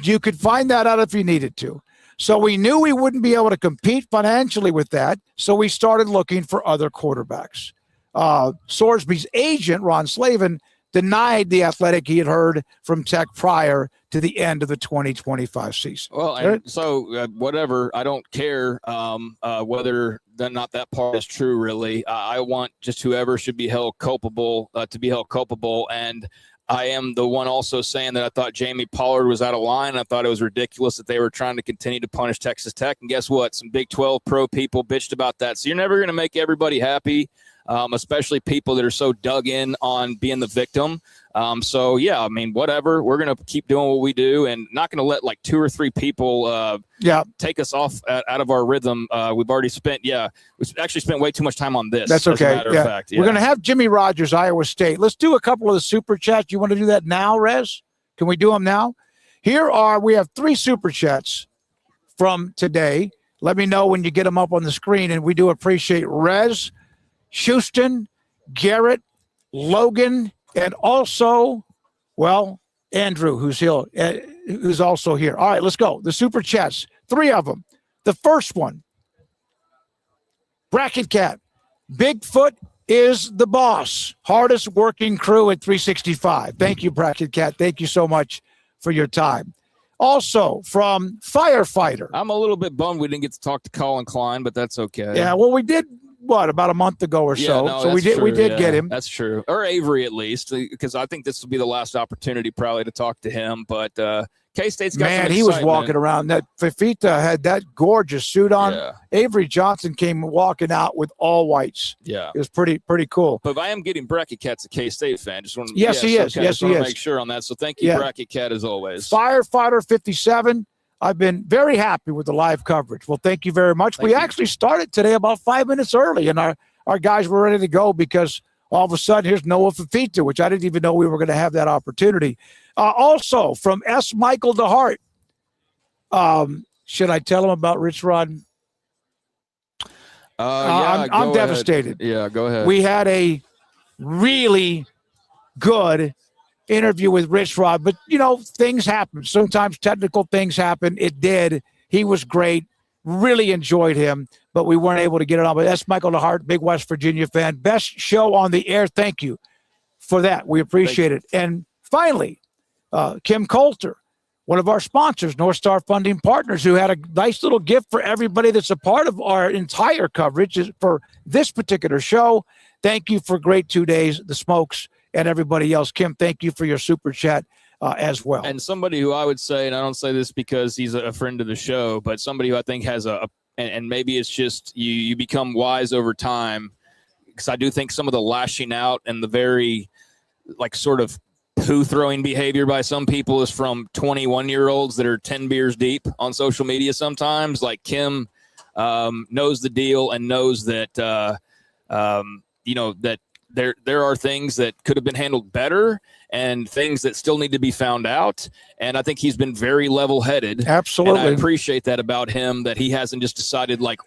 You could find that out if you needed to. So we knew we wouldn't be able to compete financially with that. So we started looking for other quarterbacks. Sorsby's agent, Ron Slavin, denied The Athletic he had heard from Tech prior to the end of the 2025 season. Well, so whatever, I don't care whether or not that part is true, really. I want just whoever should be held culpable to be held culpable. And I am the one also saying that I thought Jamie Pollard was out of line. I thought it was ridiculous that they were trying to continue to punish Texas Tech. And guess what? Some Big 12 pro people bitched about that. So you're never going to make everybody happy, especially people that are so dug in on being the victim. So, yeah, I mean, whatever. We're going to keep doing what we do and not going to let like 2 or 3 people take us off out of our rhythm. We've already spent, we actually spent way too much time on this. That's okay. As a matter of fact. We're going to have Jimmy Rogers, Iowa State. Let's do a couple of the super chats. You want to do that now, Rez? Can we do them now? We have 3 super chats from today. Let me know when you get them up on the screen. And we do appreciate Rez, Houston, Garrett, Logan, and also, Andrew, who's also here. All right, let's go. The super chats, 3 of them. The first one, Bracket Cat, Bigfoot is the boss. Hardest working crew at 365. Thank you, Bracket Cat. Thank you so much for your time. Also from Firefighter. I'm a little bit bummed we didn't get to talk to Colin Klein, but that's okay. Yeah, well, we did. About a month ago or so. No, so we did get him. That's true. Or Avery, at least, because I think this will be the last opportunity probably to talk to him. But K-State's got some he was walking around. That Fafita had that gorgeous suit on. Yeah. Avery Johnson came walking out with all whites. Yeah. It was pretty cool. But I am getting Bracket Cat's a K-State fan. Just want he is. Okay. Yes, he is. Make sure on that. So thank you, Bracket Cat, as always. Firefighter 57. I've been very happy with the live coverage. Well, thank you very much. We actually started today about 5 minutes early, and our guys were ready to go because all of a sudden here's Noah Fafita, which I didn't even know we were going to have that opportunity. Also from S. Michael DeHart. Should I tell him about Rich Rod? I'm devastated. Yeah, go ahead. We had a really good interview with Rich Rod, but things happen. Sometimes technical things happen. It did. He was great. Really enjoyed him, but we weren't able to get it on. But that's Michael DeHart, big West Virginia fan. Best show on the air. Thank you for that. We appreciate it. And finally, Kim Coulter, one of our sponsors, North Star Funding Partners, who had a nice little gift for everybody that's a part of our entire coverage for this particular show. Thank you for great 2 days, the Smokes and everybody else. Kim, thank you for your super chat as well. And somebody who I would say, and I don't say this because he's a friend of the show, but somebody who I think has and maybe it's just you become wise over time, because I do think some of the lashing out and the very sort of who-throwing behavior by some people is from 21-year-olds that are 10 beers deep on social media sometimes. Like Kim knows the deal and knows that, that there are things that could have been handled better and things that still need to be found out. And I think he's been very level-headed. Absolutely. And I appreciate that about him, that he hasn't just decided like,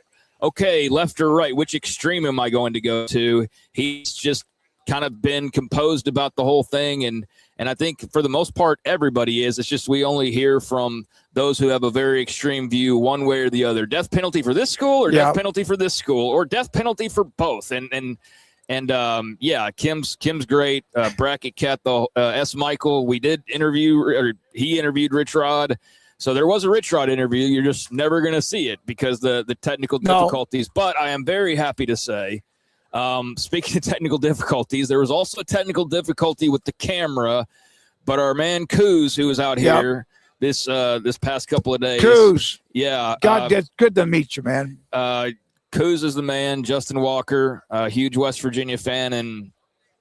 okay, left or right, which extreme am I going to go to? He's just kind of been composed about the whole thing. And I think for the most part, everybody is. It's just we only hear from those who have a very extreme view one way or the other. Death penalty for this school or death penalty for this school or death penalty for both. And Kim's great. Bracket Cat, the S. Michael, we did interview, or he interviewed Rich Rod. So there was a Rich Rod interview. You're just never going to see it because the technical difficulties. But I am very happy to say, speaking of technical difficulties, there was also a technical difficulty with the camera. But our man Coos, who was out here this past couple of days. Coos. Yeah. God, it's good to meet you, man. Coos is the man. Justin Walker, a huge West Virginia fan and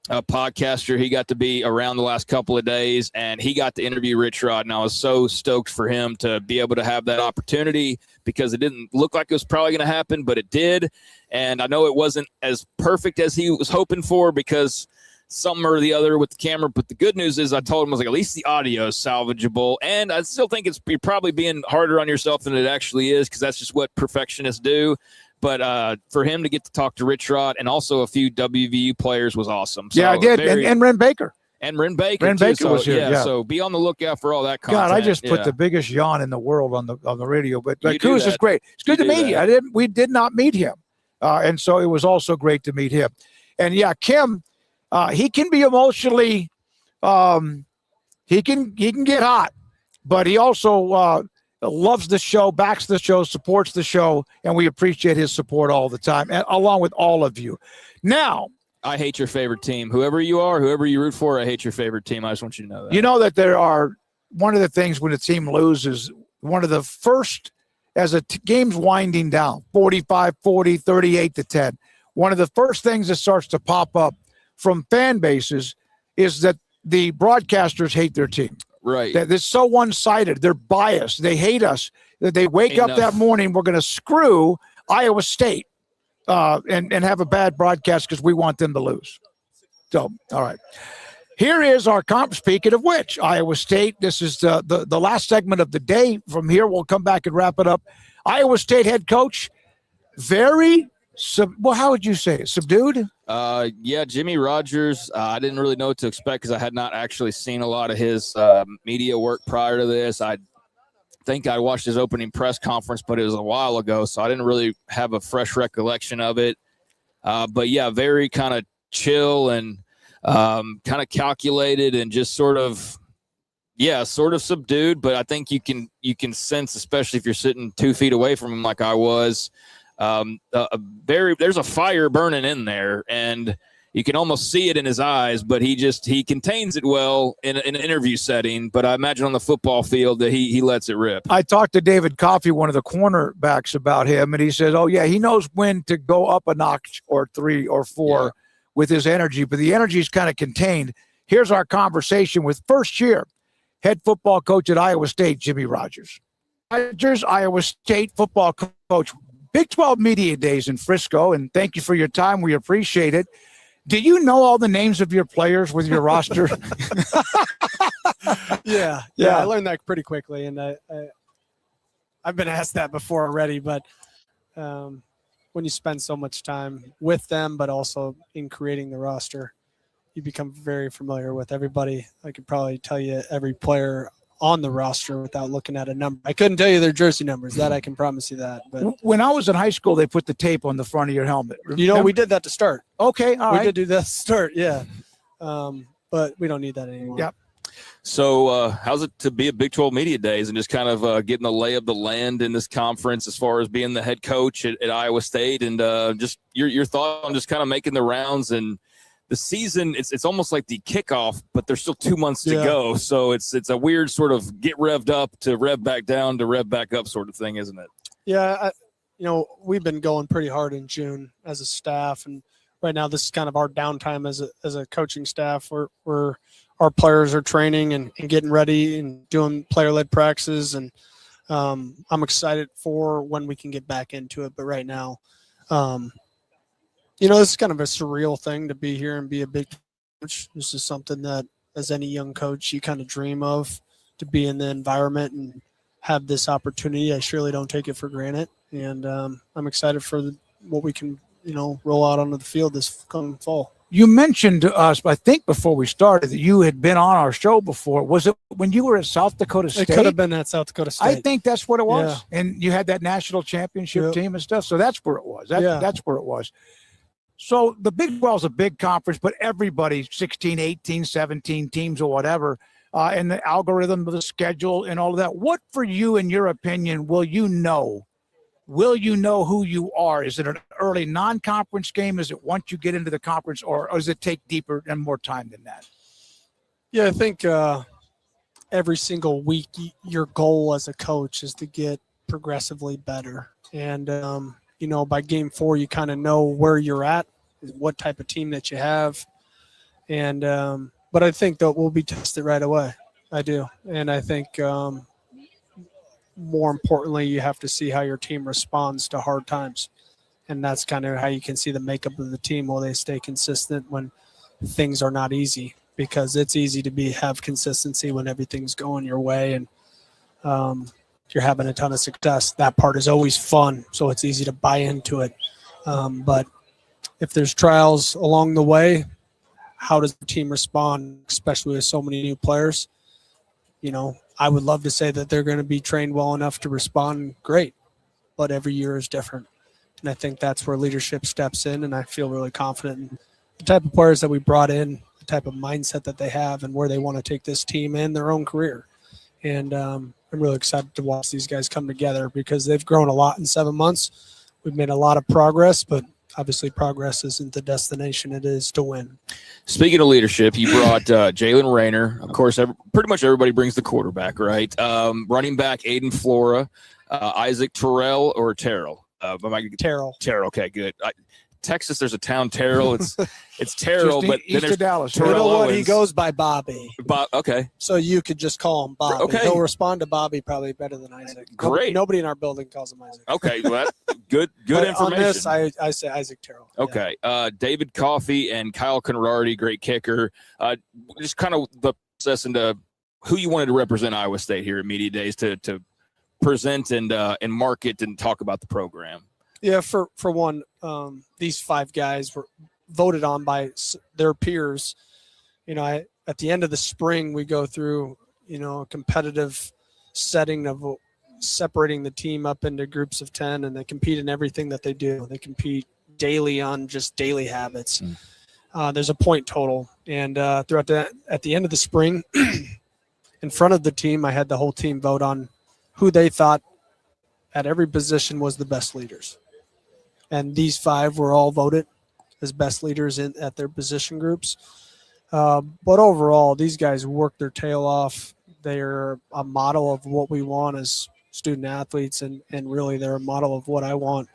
a podcaster. He got to be around the last couple of days, and he got to interview Rich Rod, and I was so stoked for him to be able to have that opportunity because it didn't look like it was probably going to happen, but it did. And I know it wasn't as perfect as he was hoping for because something or the other with the camera, but the good news is I told him, I was like, at least the audio is salvageable, and I still think you're probably being harder on yourself than it actually is because that's just what perfectionists do. But for him to get to talk to Rich Rod and also a few WVU players was awesome. So yeah, I did. And Ren Baker. And Ren Baker. Ren Baker was here. Yeah. So be on the lookout for all that content. God, I just put the biggest yawn in the world on the radio. But Coos is great. It's good You to do meet that. you. We did not meet him, and so it was also great to meet him. And yeah, Kim, he can be emotionally, he can get hot, but he also loves the show, backs the show, supports the show, and we appreciate his support all the time, and along with all of you. Now, I hate your favorite team. Whoever you are, whoever you root for, I hate your favorite team. I just want you to know that. You know that there are one of the things when a team loses, one of the first, as a game's winding down, 45-40, 38-10, one of the first things that starts to pop up from fan bases is that the broadcasters hate their team. Right. That it's so one-sided. They're biased. They hate us. That they wake up that morning, we're going to screw Iowa State and have a bad broadcast because we want them to lose. So, all right. Here is our comp. Speaking of which, Iowa State, this is the last segment of the day. From here, we'll come back and wrap it up. Iowa State head coach, very how would you say it? Subdued? Yeah, Jimmy Rogers, I didn't really know what to expect because I had not actually seen a lot of his media work prior to this. I think I watched his opening press conference, but it was a while ago, so I didn't really have a fresh recollection of it. But yeah, very kind of chill and kind of calculated and just sort of subdued. But I think you can sense, especially if you're sitting 2 feet away from him like I was, there's a fire burning in there, and you can almost see it in his eyes, but he contains it well in an interview setting. But I imagine on the football field that he lets it rip. I talked to David Coffey, one of the cornerbacks, about him, and he says, oh yeah, he knows when to go up a notch or 3 or 4 with his energy, but the energy is kind of contained. Here's our conversation with first-year head football coach at Iowa State, Jimmy Rogers. Iowa State football coach. Big 12 Media Days in Frisco, and thank you for your time. We appreciate it. Do you know all the names of your players with your roster? Yeah, I learned that pretty quickly, and I've been asked that before already. But when you spend so much time with them, but also in creating the roster, you become very familiar with everybody. I could probably tell you every player on the roster without looking at a number. I couldn't tell you their jersey numbers. That I can promise you that. But when I was in high school, they put the tape on the front of your helmet. You know, we did that to start. Okay, all right. We did do that to start, yeah. But we don't need that anymore. Yep. So how's it to be at Big 12 Media Days and just kind of getting the lay of the land in this conference as far as being the head coach at Iowa State, and just your thought on just kind of making the rounds and the season? It's almost like the kickoff, but there's still 2 months to go. So it's a weird sort of get revved up to rev back down to rev back up sort of thing, isn't it? Yeah, we've been going pretty hard in June as a staff, and right now this is kind of our downtime as a coaching staff. We're our players are training and getting ready and doing player-led practices. And I'm excited for when we can get back into it. But right now, this is kind of a surreal thing to be here and be a big coach. This is something that, as any young coach, you kind of dream of, to be in the environment and have this opportunity. I surely don't take it for granted. And I'm excited for what we can, roll out onto the field this coming fall. You mentioned to us, I think before we started, that you had been on our show before. Was it when you were at South Dakota State? It could have been at South Dakota State. I think that's what it was. Yeah. And you had that national championship Yep. team and stuff. So that's where it was. Yeah. That's where it was. So the Big 12 is a big conference, but everybody, 16, 18, 17 teams or whatever, and the algorithm of the schedule and all of that. What, for you, in your opinion, will you know who you are? Is it an early non-conference game? Is it once you get into the conference, or does it take deeper and more time than that? Yeah, I think every single week your goal as a coach is to get progressively better. And, by game 4, you kind of know where you're at, what type of team that you have. And but I think that we'll be tested right away. I do. And I think more importantly, you have to see how your team responds to hard times. And that's kind of how you can see the makeup of the team. Will they stay consistent when things are not easy? Because it's easy to have consistency when everything's going your way and you're having a ton of success. That part is always fun, so it's easy to buy into it. But if there's trials along the way, how does the team respond, especially with so many new players? I would love to say that they're going to be trained well enough to respond great, but every year is different. And I think that's where leadership steps in, and I feel really confident in the type of players that we brought in, the type of mindset that they have, and where they want to take this team and their own career. And I'm really excited to watch these guys come together because they've grown a lot in 7 months. We've made a lot of progress, but obviously progress isn't the destination. It is to win. Speaking of leadership, you brought Jalen Rayner. Of course, pretty much everybody brings the quarterback, right? Running back Aiden Flora, Isaac Terrell or Terrell? Terrell. Terrell, okay, good. Texas, there's a town Terrell. It's Terrell, but east then of Dallas. You know what? He Owens. goes by Bobby. Okay. So you could just call him Bobby. Okay. He'll respond to Bobby probably better than Isaac. Great. Nobody in our building calls him Isaac. Okay, well, that's good But information. on this, I say Isaac Terrell. Okay. David Coffey and Kyle Conrarty, great kicker. Just kind of the process into who you wanted to represent Iowa State here at Media Days to present and market and talk about the program. Yeah, for one, these 5 guys were voted on by their peers. At the end of the spring, we go through, a competitive setting of separating the team up into groups of 10, and they compete in everything that they do. They compete daily on just daily habits. There's a point total, and at the end of the spring, in front of the team, I had the whole team vote on who they thought at every position was the best leaders. And these 5 were all voted as best leaders at their position groups. But overall, these guys work their tail off. They're a model of what we want as student athletes, and really they're a model of what I want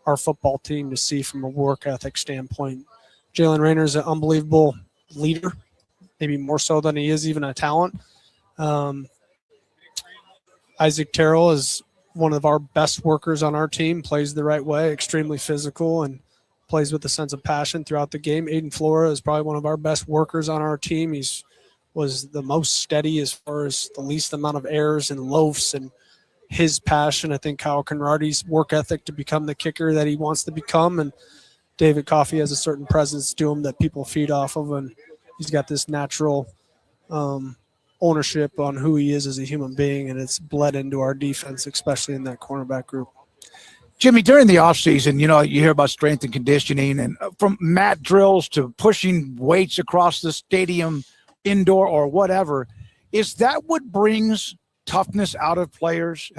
our football team to see from a work ethic standpoint. Jalen Rayner is an unbelievable leader, maybe more so than he is even a talent. Isaac Terrell is one of our best workers on our team, plays the right way, extremely physical, and plays with a sense of passion throughout the game. Aiden Flora is probably one of our best workers on our team. Was the most steady as far as the least amount of errors and loafs, and his passion. I think Kyle Conrarty's work ethic to become the kicker that he wants to become, and David Coffey has a certain presence to him that people feed off of, and he's got this natural ownership on who he is as a human being, and it's bled into our defense, especially in that cornerback group. Jimmy, during the offseason, you hear about strength and conditioning, and from mat drills to pushing weights across the stadium, indoor or whatever. Is that what brings toughness out of players?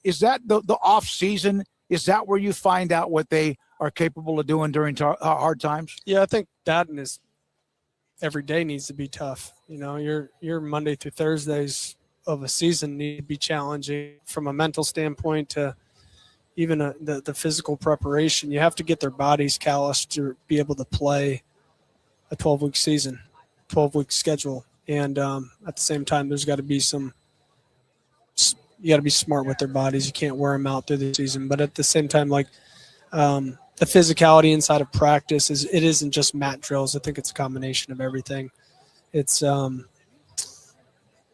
Is that the off season? Is that where you find out what they are capable of doing during hard times? Yeah, I think that is every day needs to be tough. Your Monday through Thursdays of a season need to be challenging from a mental standpoint to even the physical preparation. You have to get their bodies calloused to be able to play a 12-week season, 12-week schedule. And at the same time, there's got to be you got to be smart with their bodies. You can't wear them out through the season. But at the same time, like the physicality inside of practice it isn't just mat drills. I think it's a combination of everything. It's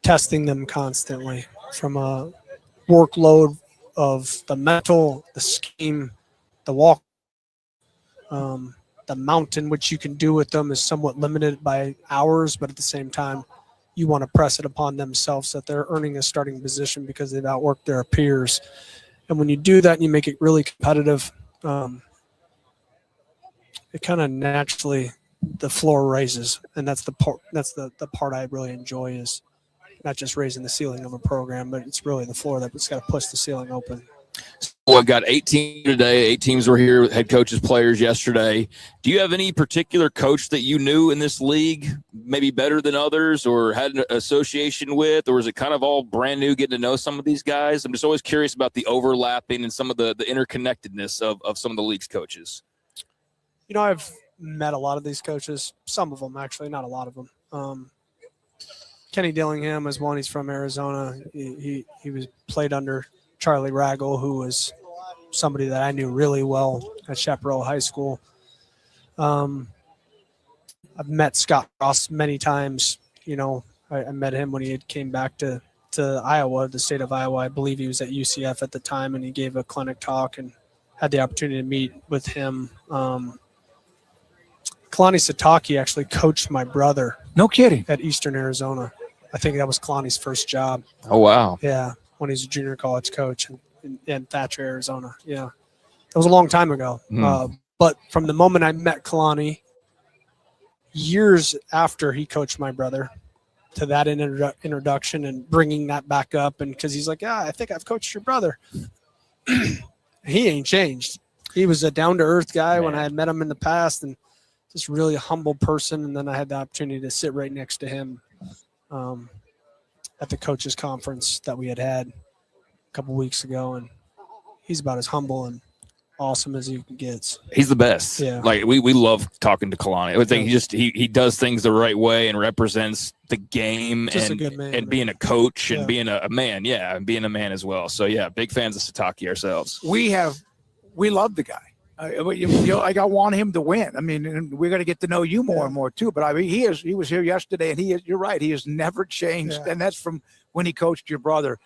testing them constantly from a workload of the mental, the scheme, the walk. The amount in which you can do with them is somewhat limited by hours, but at the same time, you want to press it upon themselves that they're earning a starting position because they've outworked their peers. And when you do that and you make it really competitive, it kind of naturally the floor raises, and that's the part I really enjoy is not just raising the ceiling of a program, but it's really the floor that's got to push the ceiling open. Well, I've got 8 teams today. 8 teams were here, head coaches, players yesterday. Do you have any particular coach that you knew in this league, maybe better than others, or had an association with, or is it kind of all brand new getting to know some of these guys? I'm just always curious about the overlapping and some of the interconnectedness of some of the league's coaches. You know, I've met a lot of these coaches, some of them actually, not a lot of them. Kenny Dillingham is one. He's from Arizona. He was played under Charlie Raggle, who was somebody that I knew really well at Chaparral High School. I've met Scott Ross many times. You know, I met him when he had came back to Iowa, the state of Iowa. I believe he was at UCF at the time, and he gave a clinic talk and had the opportunity to meet with him. Kalani Sataki actually coached my brother. No kidding. At Eastern Arizona. I think that was Kalani's first job. Oh, wow. Yeah, when he's a junior college coach in Thatcher, Arizona. Yeah, that was a long time ago. But from the moment I met Kalani, years after he coached my brother, to that introduction and bringing that back up, and because he's like, yeah, I think I've coached your brother. He ain't changed. He was a down-to-earth guy when I had met him in the past, and just really a humble person. And then I had the opportunity to sit right next to him at the coaches conference that we had a couple weeks ago, and he's about as humble and awesome as he gets. He's the best. Yeah. Like we love talking to Kalani. I think he does things the right way and represents the game Just and a good man, and being a coach and being a man. Yeah, and being a man as well. So yeah, big fans of Sataki ourselves. We love the guy. I want him to win. I mean, and we're going to get to know you more and more too. But I mean, he was here yesterday, and you're right. He has never changed, and that's from when he coached your brother.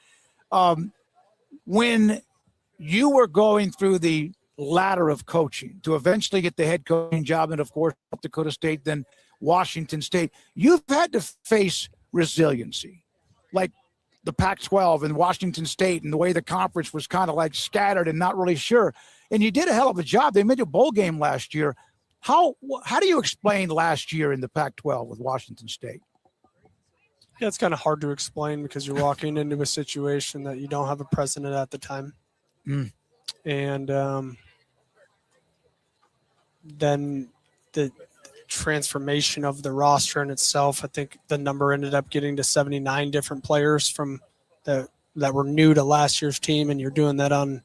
When you were going through the ladder of coaching to eventually get the head coaching job, and of course North Dakota State, then Washington State, you've had to face resiliency, like the Pac-12 and Washington State, and the way the conference was kind of like scattered and not really sure. And you did a hell of a job. They made a bowl game last year. How do you explain last year in the Pac-12 with Washington State? Yeah, it's kind of hard to explain because you're walking into a situation that you don't have a president at the time. And then the transformation of the roster in itself, I think the number ended up getting to 79 different players from that were new to last year's team, and you're doing that on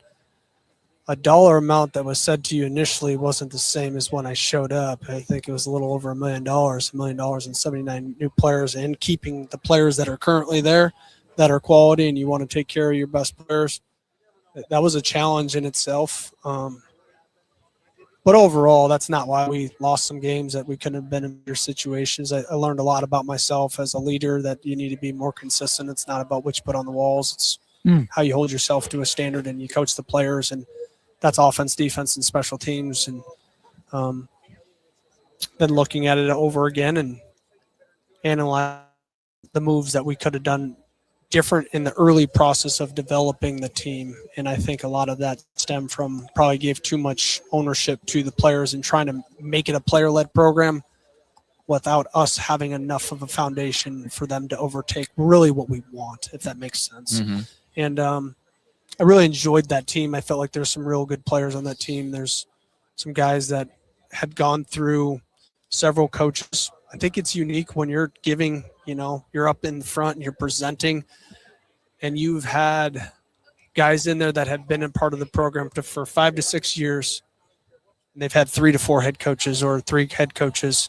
a dollar amount that was said to you initially wasn't the same as when I showed up. I think it was a little over $1 million and 79 new players, and keeping the players that are currently there that are quality, and you want to take care of your best players. That was a challenge in itself. But overall, that's not why we lost some games that we couldn't have been in your situations. I learned a lot about myself as a leader, that you need to be more consistent. It's not about what you put on the walls. It's how you hold yourself to a standard, and you coach the players, and that's offense, defense, and special teams. And then looking at it over again and analyze the moves that we could have done different in the early process of developing the team. And I think a lot of that stemmed from probably gave too much ownership to the players and trying to make it a player-led program without us having enough of a foundation for them to overtake really what we want, if that makes sense. And I really enjoyed that team. I felt like there's some real good players on that team. There's some guys that had gone through several coaches. I think it's unique when you're giving, you're up in front and you're presenting, and you've had guys in there that have been a part of the program for 5 to 6 years, and they've had 3 to 4 head coaches or 3 head coaches.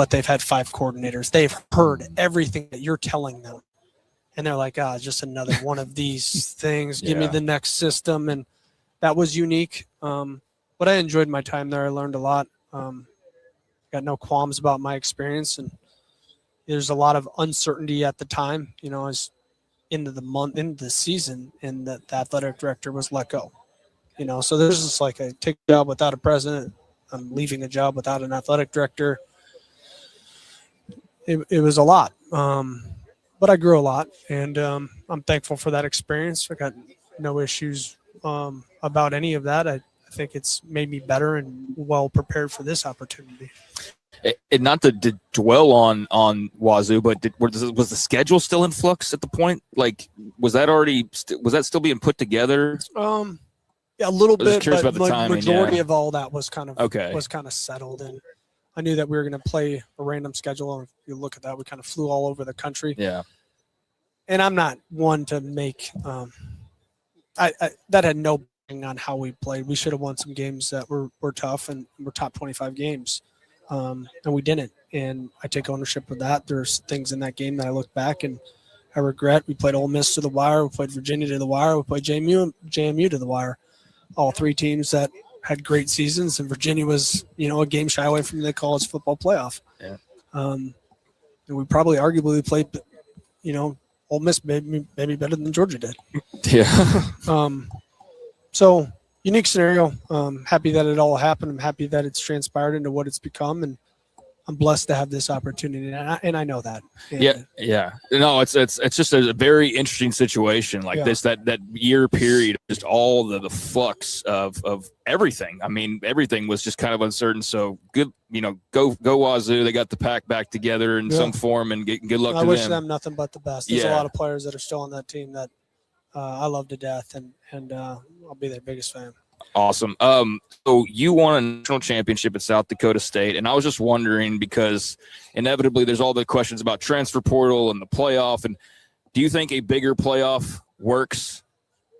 but they've had 5 coordinators. They've heard everything that you're telling them. And they're like, just another one of these things. Give me the next system. And that was unique. But I enjoyed my time there. I learned a lot. Got no qualms about my experience. And there's a lot of uncertainty at the time, as into the season, and the athletic director was let go. So there's just like I take a job without a president. I'm leaving a job without an athletic director. It was a lot. But I grew a lot, and I'm thankful for that experience. I got no issues about any of that. I think it's made me better and well prepared for this opportunity. And not to dwell on Wazoo, but was the schedule still in flux at the point? Like, was that still being put together? Yeah, a little bit, but about the timing, majority of all that was kind of okay. Was kind of settled, and I knew that we were going to play a random schedule. And if you look at that, we kind of flew all over the country. Yeah. And I'm not one to make that had no bearing on how we played. We should have won some games that were tough and were top 25 games, and we didn't. And I take ownership of that. There's things in that game that I look back and I regret. We played Ole Miss to the wire. We played Virginia to the wire. We played JMU to the wire. All 3 teams that had great seasons, and Virginia was, a game shy away from the college football playoff. Yeah. And we probably arguably played, Ole Miss maybe better than Georgia did. Yeah. So unique scenario. Happy that it all happened. I'm happy that it's transpired into what it's become, and I'm blessed to have this opportunity, and I know that. And yeah. No, it's just a very interesting situation like this. That year period, just all the flux of everything. I mean, everything was just kind of uncertain. So good, go Wazoo. They got the pack back together in some form, and good luck to them. I wish them nothing but the best. There's a lot of players that are still on that team that I love to death, and I'll be their biggest fan. Awesome. So you won a national championship at South Dakota State, and I was just wondering, because inevitably there's all the questions about transfer portal and the playoff, and do you think a bigger playoff works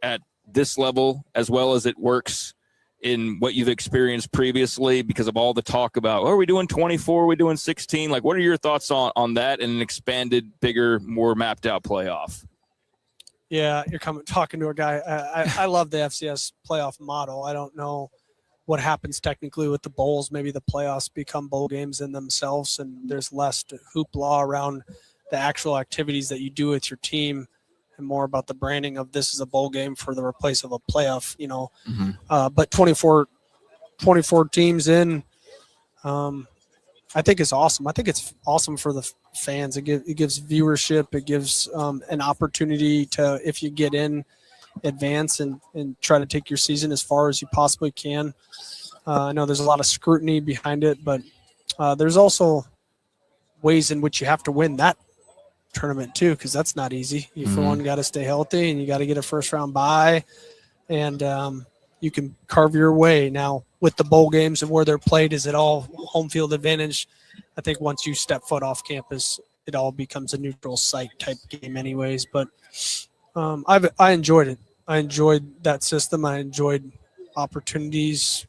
at this level as well as it works in what you've experienced previously, because of all the talk about, are we doing 24, are we doing 16? Like, what are your thoughts on that and an expanded, bigger, more mapped out playoff? Yeah, you're talking to a guy. I love the FCS playoff model. I don't know what happens technically with the bowls. Maybe the playoffs become bowl games in themselves, and there's less hoopla around the actual activities that you do with your team, and more about the branding of this is a bowl game for the replace of a playoff. But 24 teams in, I think it's awesome. I think it's awesome for the fans. It gives viewership. It gives an opportunity to, if you get in, advance and try to take your season as far as you possibly can. I know there's a lot of scrutiny behind it, but there's also ways in which you have to win that tournament too, because that's not easy. You, for one, got to stay healthy, and you got to get a first-round bye, and you can carve your way. Now, with the bowl games and where they're played, is it all home field advantage? I think once you step foot off campus, it all becomes a neutral site type game anyways. But I enjoyed it. I enjoyed that system. I enjoyed opportunities.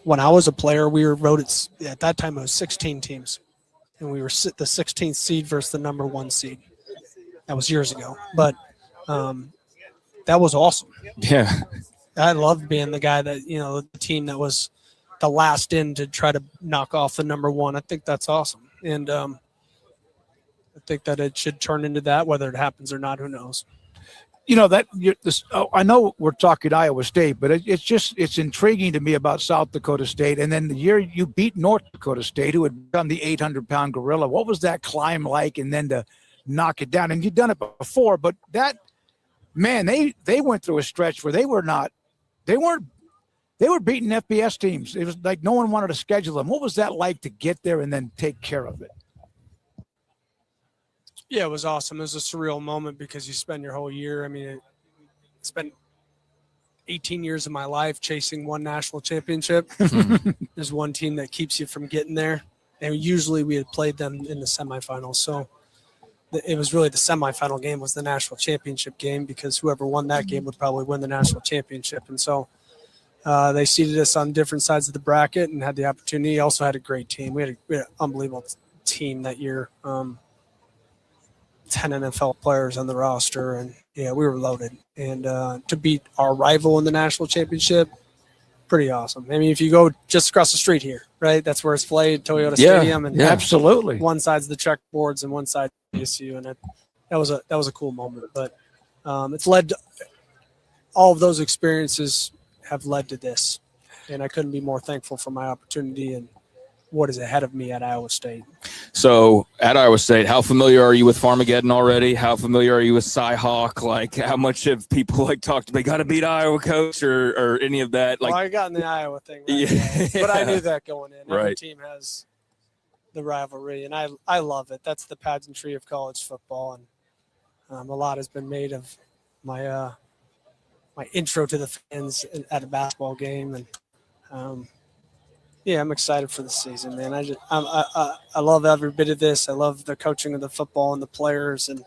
When I was a player, we were voted, at that time it was 16 teams, and we were the 16th seed versus the number 1 seed. That was years ago. But that was awesome. Yeah. I loved being the guy that, the team that was the last in to try to knock off the number 1. I think that's awesome. And I think that it should turn into that. Whether it happens or not, who knows? I know we're talking Iowa State, but it's intriguing to me about South Dakota State. And then the year you beat North Dakota State, who had become the 800-pound gorilla, what was that climb like? And then to knock it down, and you've done it before, but that, man, they went through a stretch where they were beating FBS teams. It was like no one wanted to schedule them. What was that like to get there and then take care of it? Yeah, it was awesome. It was a surreal moment because you spend your whole year. I mean, I spent 18 years of my life chasing one national championship. There's one team that keeps you from getting there. And usually we had played them in the semifinals. So it was really the semifinal game was the national championship game, because whoever won that game would probably win the national championship. And so They seated us on different sides of the bracket and had the opportunity. Also had a great team. We had an unbelievable team that year. 10 NFL players on the roster, and yeah, we were loaded. And to beat our rival in the national championship, pretty awesome. I mean, if you go just across the street here, right, that's where it's played, Toyota Stadium, and absolutely, one side's the checkboards and one side PSU, and that was a cool moment. But it's led to, all of those experiences have led to this, and I couldn't be more thankful for my opportunity and what is ahead of me at Iowa State. So at Iowa State, how familiar are you with Farmageddon already? How familiar are you with Cy-Hawk? Like, how much have people like talked about got to beat Iowa, coach, or any of that? Like, well, I got in the Iowa thing, right? But I knew that going in. Every team has the rivalry, and I love it. That's the pageantry of college football, and a lot has been made of my my intro to the fans at a basketball game, and yeah, I'm excited for the season, man. I love every bit of this. I love the coaching of the football and the players, and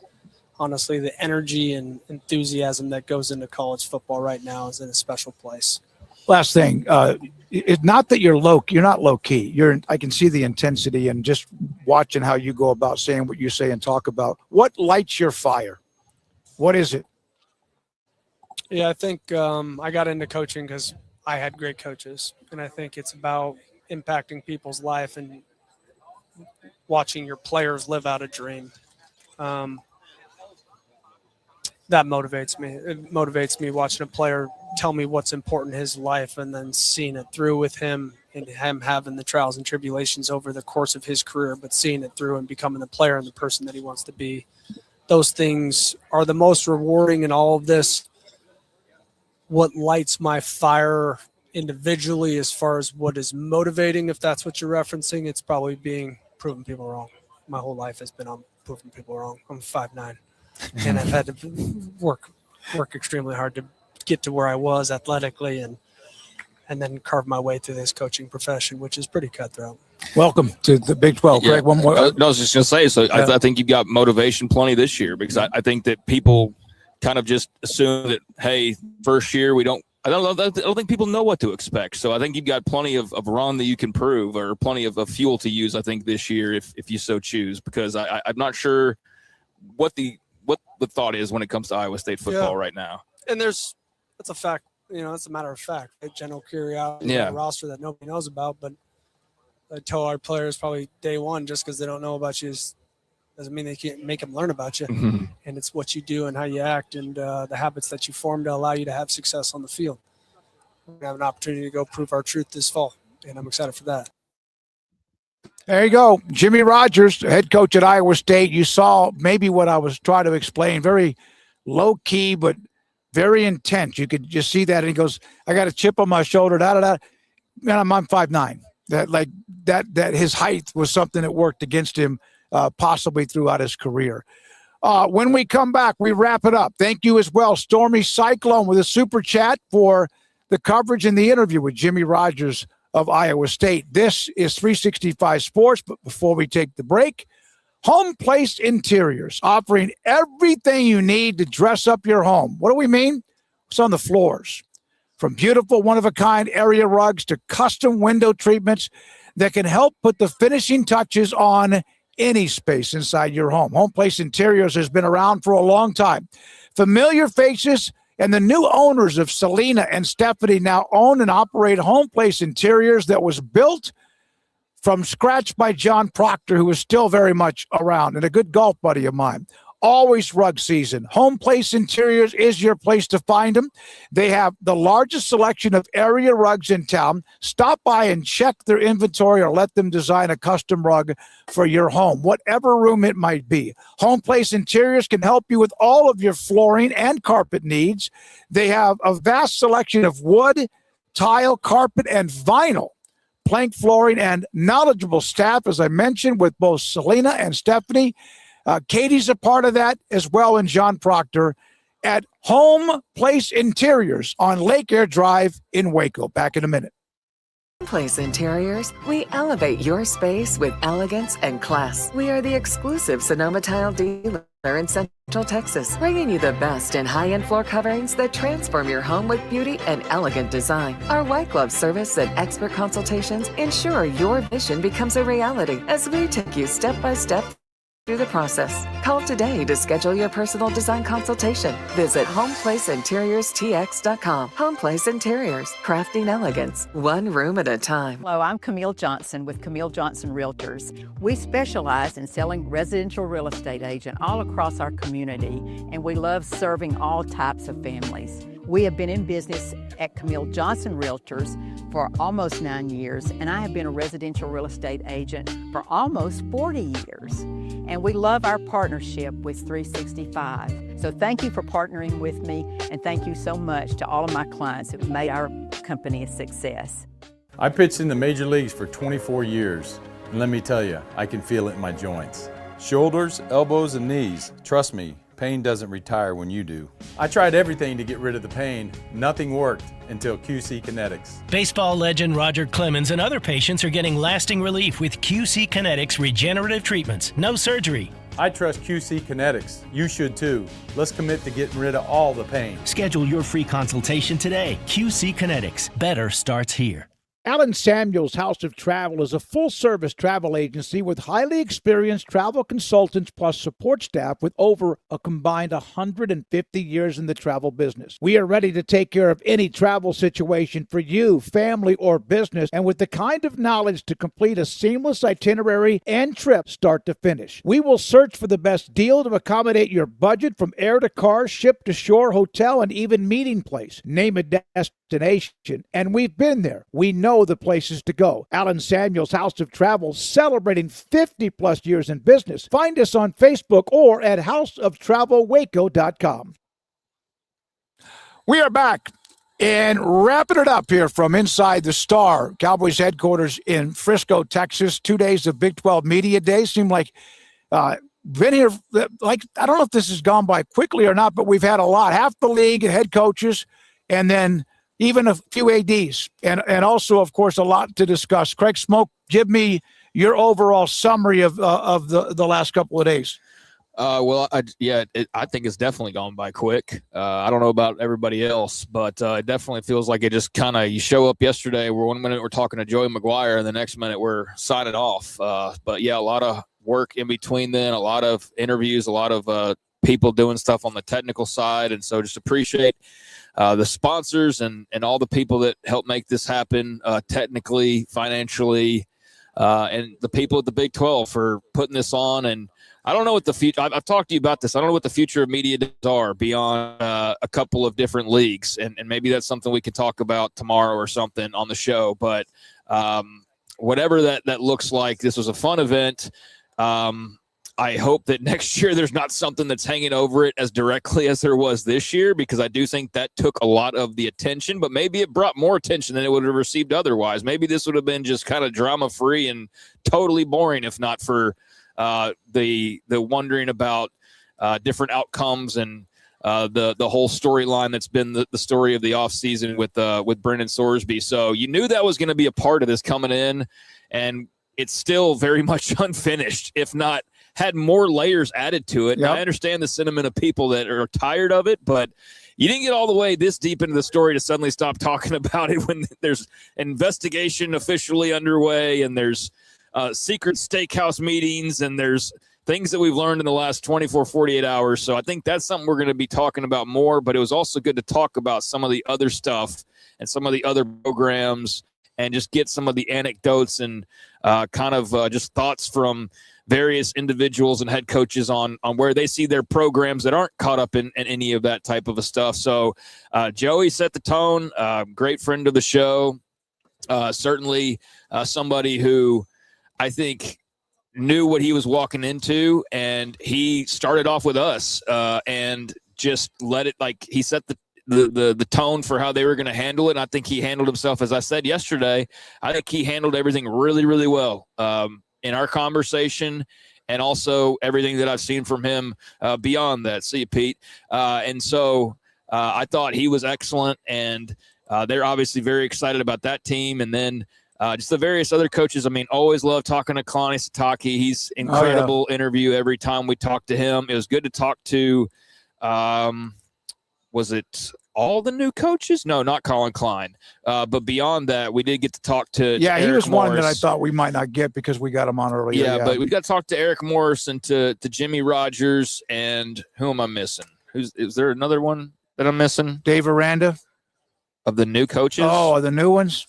honestly, the energy and enthusiasm that goes into college football right now is in a special place. Last thing, it's not that you're not low key. I can see the intensity and just watching how you go about saying what you say and talk about. What lights your fire? What is it? Yeah, I think I got into coaching because I had great coaches, and I think it's about impacting people's life and watching your players live out a dream. That motivates me. It motivates me watching a player tell me what's important in his life and then seeing it through with him and him having the trials and tribulations over the course of his career, but seeing it through and becoming the player and the person that he wants to be. Those things are the most rewarding in all of this. What lights my fire individually as far as what is motivating, if that's what you're referencing, it's probably proving people wrong. My whole life has been on proving people wrong. I'm 5'9", and I've had to work extremely hard to get to where I was athletically and then carve my way through this coaching profession, which is pretty cutthroat. Welcome to the Big 12, Greg. One more. I was just going to say, so I think you've got motivation plenty this year, because I think that people kind of just assume that, hey, first year I don't think people know what to expect. So I think you've got plenty of run that you can prove, or plenty of fuel to use, I think, this year if you so choose, because I'm not sure what the thought is when it comes to Iowa State football right now. And that's a fact. It's a matter of fact. General curiosity, a roster that nobody knows about, but I tell our players probably day one, just because they don't know about you doesn't mean they can't make them learn about you. Mm-hmm. And it's what you do and how you act and the habits that you form to allow you to have success on the field. We have an opportunity to go prove our truth this fall, and I'm excited for that. There you go. Jimmy Rogers, head coach at Iowa State. You saw maybe what I was trying to explain. Very low key, but very intense. You could just see that. And he goes, I got a chip on my shoulder. Man, I'm 5'9". That his height was something that worked against him possibly throughout his career. When we come back, we wrap it up. Thank you as well, Stormy Cyclone, with a super chat for the coverage and the interview with Jimmy Rogers of Iowa State. This is 365 Sports, but before we take the break, Home Place Interiors, offering everything you need to dress up your home. What do we mean? It's on the floors. From beautiful, one-of-a-kind area rugs to custom window treatments that can help put the finishing touches on any space inside your home. Home Place Interiors has been around for a long time. Familiar faces and the new owners of Selena and Stephanie now own and operate Home Place Interiors that was built from scratch by John Proctor, who is still very much around and a good golf buddy of mine. Always rug season. Home Place Interiors is your place to find them. They have the largest selection of area rugs in town. Stop by and check their inventory or let them design a custom rug for your home, whatever room it might be. Home Place Interiors can help you with all of your flooring and carpet needs. They have a vast selection of wood, tile, carpet, and vinyl plank flooring, and knowledgeable staff, as I mentioned, with both Selena and Stephanie. Katie's a part of that as well, and John Proctor at Home Place Interiors on Lake Air Drive in Waco. Back in a minute. Place Interiors, we elevate your space with elegance and class. We are the exclusive Sonoma tile dealer in Central Texas, bringing you the best in high-end floor coverings that transform your home with beauty and elegant design. Our white glove service and expert consultations ensure your vision becomes a reality as we take you step by step through the process. Call today to schedule your personal design consultation. Visit homeplaceinteriorstx.com. Homeplace Interiors, crafting elegance, one room at a time. Hello, I'm Camille Johnson with Camille Johnson Realtors. We specialize in selling residential real estate agent all across our community, and we love serving all types of families. We have been in business at Camille Johnson Realtors for almost 9 years, and I have been a residential real estate agent for almost 40 years. And we love our partnership with 365. So thank you for partnering with me, and thank you so much to all of my clients who have made our company a success. I pitched in the major leagues for 24 years, and let me tell you, I can feel it in my joints. Shoulders, elbows, and knees. Trust me, pain doesn't retire when you do. I tried everything to get rid of the pain. Nothing worked until QC Kinetics. Baseball legend Roger Clemens and other patients are getting lasting relief with QC Kinetics regenerative treatments. No surgery. I trust QC Kinetics. You should too. Let's commit to getting rid of all the pain. Schedule your free consultation today. QC Kinetics. Better starts here. Alan Samuels House of Travel is a full-service travel agency with highly experienced travel consultants plus support staff with over a combined 150 years in the travel business. We are ready to take care of any travel situation for you, family, or business, and with the kind of knowledge to complete a seamless itinerary and trip start to finish. We will search for the best deal to accommodate your budget from air to car, ship to shore, hotel, and even meeting place. Name a destination, and we've been there. We know the places to go. Alan Samuels House of Travel, celebrating 50 plus years in business. Find us on Facebook or at houseoftravelwaco.com. We are back and wrapping it up here from inside the Star, Cowboys headquarters in Frisco, Texas. 2 days of Big 12 Media Days. Seem like been here, like, I don't know if this has gone by quickly or not, but we've had a lot. Half the league, head coaches, and then even a few ADs, and also, of course, a lot to discuss. Craig Smoke, give me your overall summary of the last couple of days. I think it's definitely gone by quick. I don't know about everybody else, but it definitely feels like it just kind of, you show up yesterday, we're 1 minute we're talking to Joey McGuire, and the next minute we're signing off. But yeah, a lot of work in between then, a lot of interviews, a lot of people doing stuff on the technical side, and so just appreciate the sponsors and all the people that help make this happen, technically, financially, and the people at the Big 12 for putting this on. And I don't know what the future, I've talked to you about this. I don't know what the future of media are beyond a couple of different leagues. And maybe that's something we could talk about tomorrow or something on the show. But whatever that looks like, this was a fun event. I hope that next year there's not something that's hanging over it as directly as there was this year, because I do think that took a lot of the attention, but maybe it brought more attention than it would have received otherwise. Maybe this would have been just kind of drama-free and totally boring if not for the wondering about different outcomes and the whole storyline that's been the story of the offseason with Brendan Sorsby. So you knew that was going to be a part of this coming in, and it's still very much unfinished, if not had more layers added to it. Yep. I understand the sentiment of people that are tired of it, but you didn't get all the way this deep into the story to suddenly stop talking about it when there's investigation officially underway, and there's secret steakhouse meetings, and there's things that we've learned in the last 24, 48 hours. So I think that's something we're going to be talking about more, but it was also good to talk about some of the other stuff and some of the other programs and just get some of the anecdotes and just thoughts from various individuals and head coaches on where they see their programs that aren't caught up in any of that type of stuff. So Joey set the tone, great friend of the show, certainly somebody who I think knew what he was walking into, and he started off with us and just let it, like, he set the tone for how they were going to handle it. And I think he handled himself, as I said yesterday, I think he handled everything really, really well in our conversation, and also everything that I've seen from him beyond that. See you, Pete. And so I thought he was excellent, and they're obviously very excited about that team. And then just the various other coaches. I mean, always love talking to Kalani Sitake. He's incredible interview every time we talk to him. It was good to talk to, was it all the new coaches? No, not Colin Klein. But beyond that, we did get to talk to he Eric was one that I Morris. thought we might not get because we got him on earlier. Yeah, but we got to talk to Eric Morris and to Jimmy Rogers, and who am I missing? Is there another one that I'm missing? Dave Aranda. Of the new coaches? Oh, the new ones?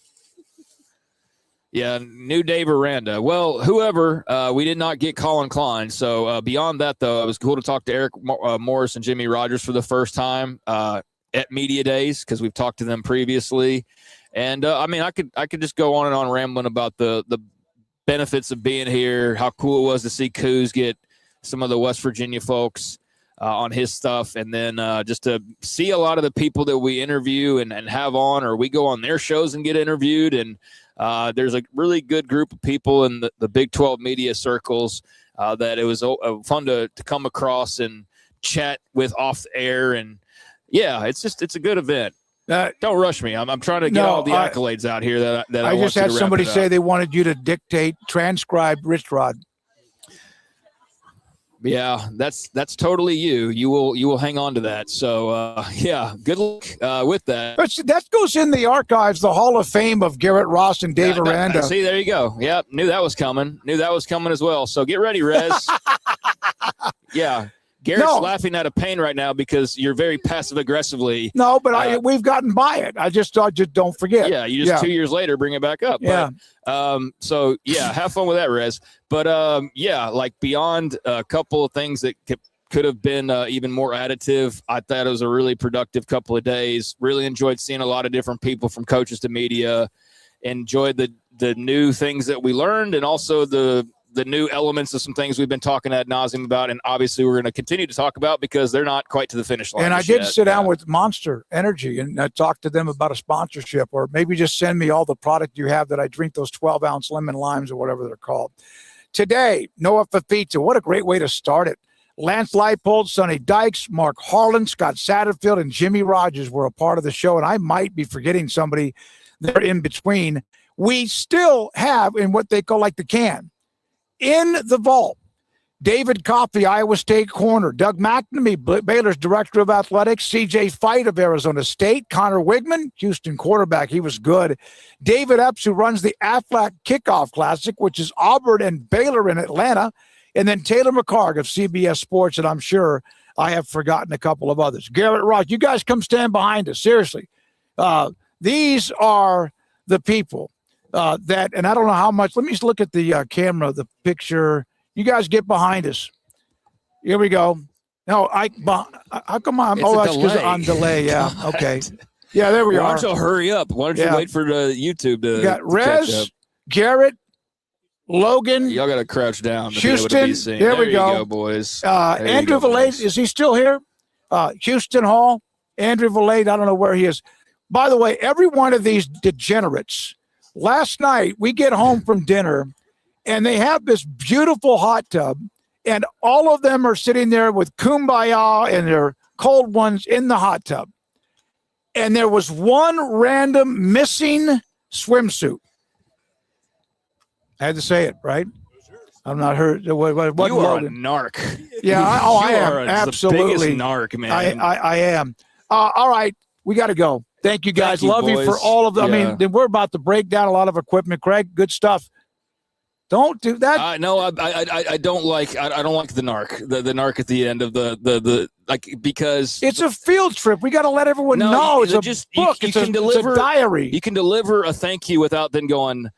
Yeah, new Dave Aranda. Well, whoever, we did not get Colin Klein. So beyond that, though, it was cool to talk to Eric Morris and Jimmy Rogers for the first time at Media Days, because we've talked to them previously. And, I mean, I could just go on and on rambling about the benefits of being here, how cool it was to see Coos get some of the West Virginia folks on his stuff, and then just to see a lot of the people that we interview and have on, or we go on their shows and get interviewed. And there's a really good group of people in the Big 12 media circles that it was fun to come across and chat with off the air. And yeah, it's a good event. Don't rush me. I'm trying to get all the accolades out here that I just had somebody say they wanted you to transcribe Rich Rod. Yeah, that's totally you. You will hang on to that. So yeah, good luck with that. But that goes in the archives, the Hall of Fame of Garrett Ross and Dave Aranda. See, there you go. Yep, knew that was coming. As well. So get ready, Rez. Yeah. Garrett's laughing out of pain right now because you're very passive aggressively. No, but we've gotten by it. I just thought, just don't forget. Yeah, you just 2 years later bring it back up. Yeah. But, so yeah, have fun with that, Rez. But yeah, like beyond a couple of things that could have been even more additive, I thought it was a really productive couple of days. Really enjoyed seeing a lot of different people from coaches to media. Enjoyed the new things that we learned, and also the new elements of some things we've been talking ad nauseum about, and obviously we're going to continue to talk about because they're not quite to the finish line. And I did sit down with Monster Energy and talk to them about a sponsorship, or maybe just send me all the product you have that I drink, those 12-ounce lemon limes or whatever they're called. Today, Noah Fafita, what a great way to start it. Lance Leipold, Sonny Dykes, Mark Harlan, Scott Satterfield, and Jimmy Rogers were a part of the show, and I might be forgetting somebody there in between. We still have in what they call like the can. In the vault, David Coffey, Iowa State corner, Doug McNamee, Baylor's director of athletics, C.J. Fight of Arizona State, Connor Wigman, Houston quarterback, he was good, David Epps, who runs the Aflac Kickoff Classic, which is Auburn and Baylor in Atlanta, and then Taylor McCarg of CBS Sports, and I'm sure I have forgotten a couple of others. Garrett Ross, you guys come stand behind us, seriously. These are the people. And I don't know how much. Let me just look at the camera, the picture. You guys get behind us. Here we go. No, how come I'm? That's because I'm delay. Yeah. Okay. Yeah, there we are. Why don't you hurry up? Why don't you wait for the YouTube to? You got Rez, Garrett, Logan. Y'all got to crouch down. To Houston. Be able to be seen. There we you go, boys. Andrew Valade, is he still here? Houston Hall. Andrew Valade. I don't know where he is. By the way, every one of these degenerates. Last night, we get home from dinner, and they have this beautiful hot tub, and all of them are sitting there with Kumbaya and their cold ones in the hot tub. And there was one random missing swimsuit. I had to say it, right? I'm not hurt. You are a narc. Yeah, I am. Absolutely. The biggest narc, man. I am. All right, we got to go. Thank you, guys. Love you for all of them. Yeah. I mean, we're about to break down a lot of equipment. Craig, good stuff. Don't do that. No, I don't like. I don't like the narc. The narc at the end of the like, because it's a field trip. We got to let everyone know. It's a book. It's a diary. You can deliver a thank you without then going,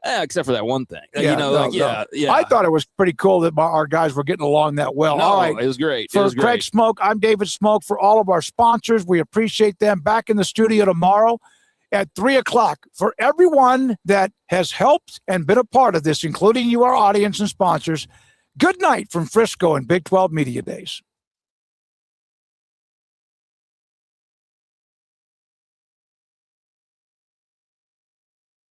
except for that one thing. Yeah, I thought it was pretty cool that our guys were getting along that well. No, all right, it was great. For Craig Smoke, I'm David Smoke. For all of our sponsors, we appreciate them. Back in the studio tomorrow at 3:00. For everyone that has helped and been a part of this, including you, our audience and sponsors, good night from Frisco and Big 12 Media Days.